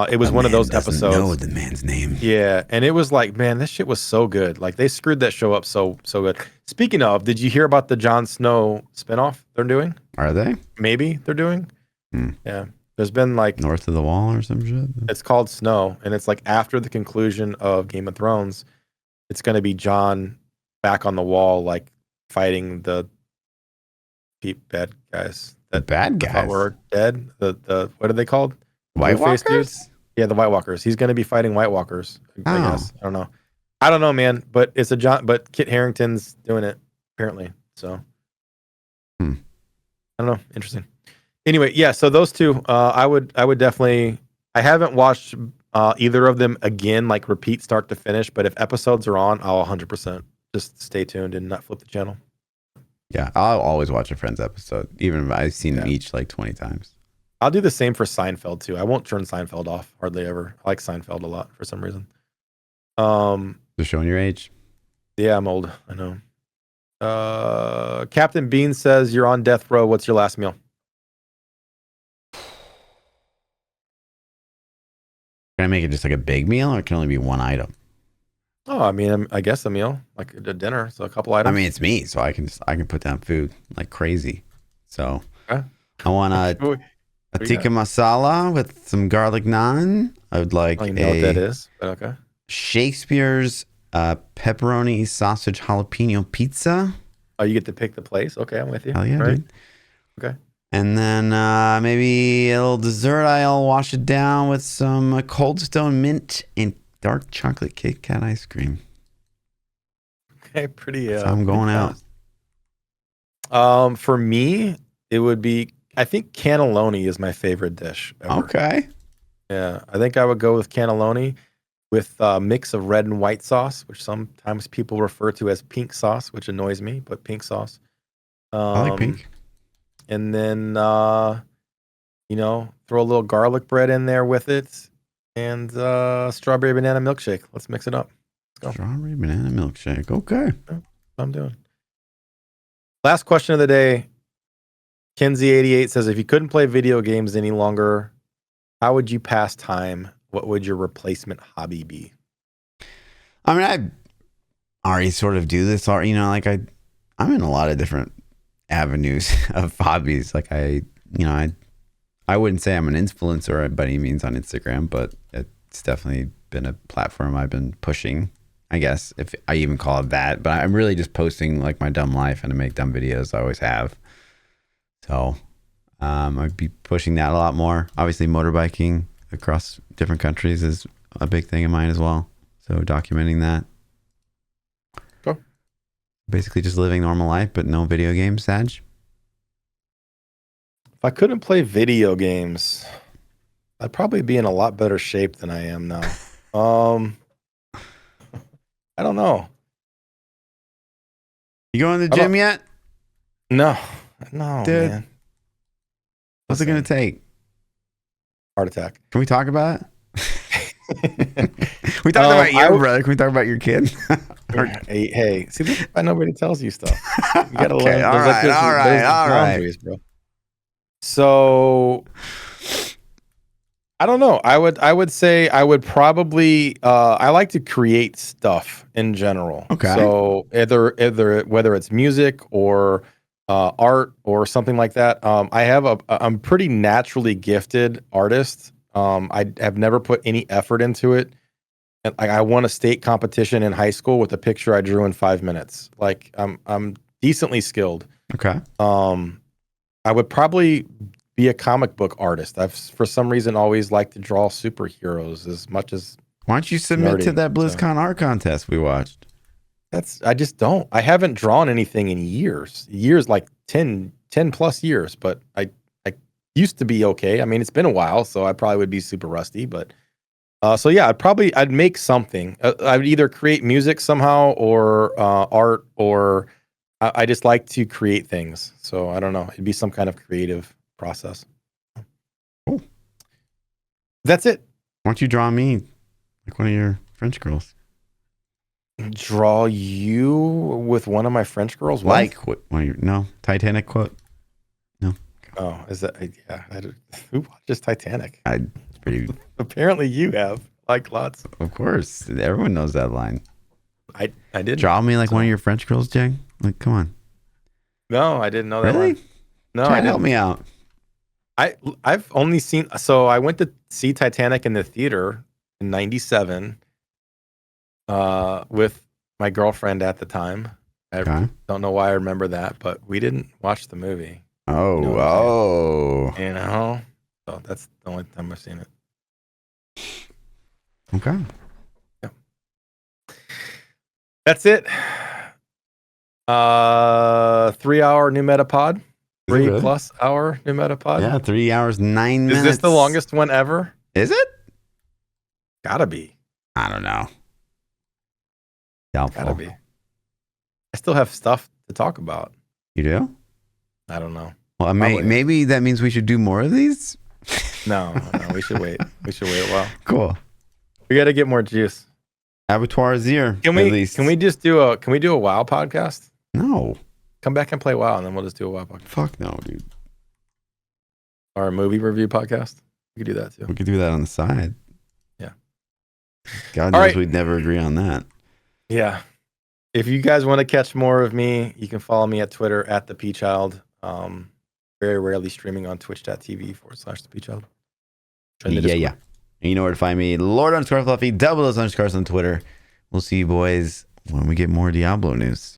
It was one of those episodes. Know the man's name. Yeah, and it was like, man, this shit was so good. Like they screwed that show up so good. Speaking of, did you hear about the Jon Snow spinoff they're doing? Are they? Maybe they're doing. Yeah, there's been like North of the Wall or some shit. it's called Snow, and it's like after the conclusion of Game of Thrones, it's going to be Jon back on the wall, like fighting the bad guys. The bad I thought guys were dead. The what are they called? White Blue-faced Walkers? Yeah, the White Walkers. He's going to be fighting White Walkers. I Oh. guess. I don't know, man. But it's but Kit Harington's doing it apparently. So Hmm. I don't know. Interesting. Anyway, yeah. So those two, I would definitely. I haven't watched either of them again, like repeat start to finish. But if episodes are on, I'll 100% just stay tuned and not flip the channel. Yeah, I'll always watch a Friends episode, even if I've seen them Yeah. each like 20 times. I'll do the same for Seinfeld too. I won't turn Seinfeld off hardly ever. I like Seinfeld a lot for some reason. Just showing your age. Yeah, I'm old. I know. Captain Bean says you're on death row. What's your last meal? Can I make it just like a big meal, or it can only be one item? Oh, I mean, I guess a meal, like a dinner, so a couple items. I mean, it's me, so I can put down food like crazy. So Okay. I want a do you tikka masala with some garlic naan. I would like I don't even know what that is, but okay. Shakespeare's pepperoni sausage jalapeno pizza. Oh, you get to pick the place. Okay, I'm with you. Hell yeah, Right? dude. Okay. And then maybe a little dessert. I'll wash it down with some Cold Stone mint and dark chocolate Kit Kat ice cream. Okay, pretty. So I'm going out. For me, it would be. I think cannelloni is my favorite dish ever. Okay. Yeah, I think I would go with cannelloni with a mix of red and white sauce, which sometimes people refer to as pink sauce, which annoys me, but pink sauce. I like pink. And then, throw a little garlic bread in there with it and strawberry banana milkshake. Let's mix it up. Let's go. Strawberry banana milkshake. Okay. That's what I'm doing. Last question of the day. Kenzie88 says, if you couldn't play video games any longer, how would you pass time? What would your replacement hobby be? I mean, I already sort of do this. Or I'm in a lot of different avenues of hobbies. Like I wouldn't say I'm an influencer by any means on Instagram, but it's definitely been a platform I've been pushing, I guess, if I even call it that. But I'm really just posting like my dumb life and I make dumb videos. I always have. So I'd be pushing that a lot more. Obviously, motorbiking across different countries is a big thing of mine as well. So documenting that. Cool. Basically just living normal life, but no video games, Saj. If I couldn't play video games, I'd probably be in a lot better shape than I am now. I don't know. You going to the gym yet? No, Dude. man. What's it going to take? Heart attack. Can we talk about it? We talked about your brother. Can we talk about your kid? Hey, see, this is why nobody tells you stuff. You gotta Okay, learn. all right. Boundaries, bro. So, I don't know. I would say I would probably. I like to create stuff in general. Okay. So either whether it's music or art or something like that. I'm pretty naturally gifted artist. I have never put any effort into it. And I won a state competition in high school with a picture I drew in 5 minutes. Like I'm decently skilled. Okay. I would probably be a comic book artist. I've for some reason always liked to draw superheroes as much as. Why don't you submit to nerdy, that BlizzCon art contest we watched? I just don't. I haven't drawn anything in years, like 10 plus years, but I used to be okay. I mean, it's been a while, so I probably would be super rusty, but so yeah, I'd make something. I would either create music somehow or art, or I just like to create things. So I don't know. It'd be some kind of creative process. Cool. That's it. Why don't you draw me like one of your French girls? Draw you with one of my French girls? What? Like what? One of your Titanic quote? No. Oh, is that? Yeah. Who watches Titanic? It's pretty. Apparently, you have like lots. Of course, everyone knows that line. I didn't Draw me like one of your French girls, Jay. Like, come on. No, I didn't know that. Really? Line. No, Try I to help didn't. me out. I've only seen. So I went to see Titanic in the theater in '97 with my girlfriend at the time. I don't know why I remember that, but we didn't watch the movie. Oh. You know, so that's the only time I've seen it. Okay. That's it. 3-hour new meta pod. Is it really? 3+ hour new meta pod. Yeah, 3 hours, 9 minutes. Is this the longest one ever? Is it? Gotta be. I don't know. Doubtful. Gotta be. I still have stuff to talk about. You do? I don't know. Well, Probably. maybe that means we should do more of these. No, we should wait. We should wait a while. Cool. We got to get more juice. Abattoir is here. Can we do a WoW podcast? No. Come back and play WoW, and then we'll just do a WoW podcast. Fuck no, dude. Or a movie review podcast. We could do that too. We could do that on the side. Yeah. God All knows right. we'd never agree on that. Yeah. If you guys want to catch more of me, you can follow me at Twitter at ThaPChild. Very rarely streaming on twitch.tv/ThaPChild. Yeah. And you know where to find me. Lord_Fluffy, double those underscores on Twitter. We'll see you boys when we get more Diablo news.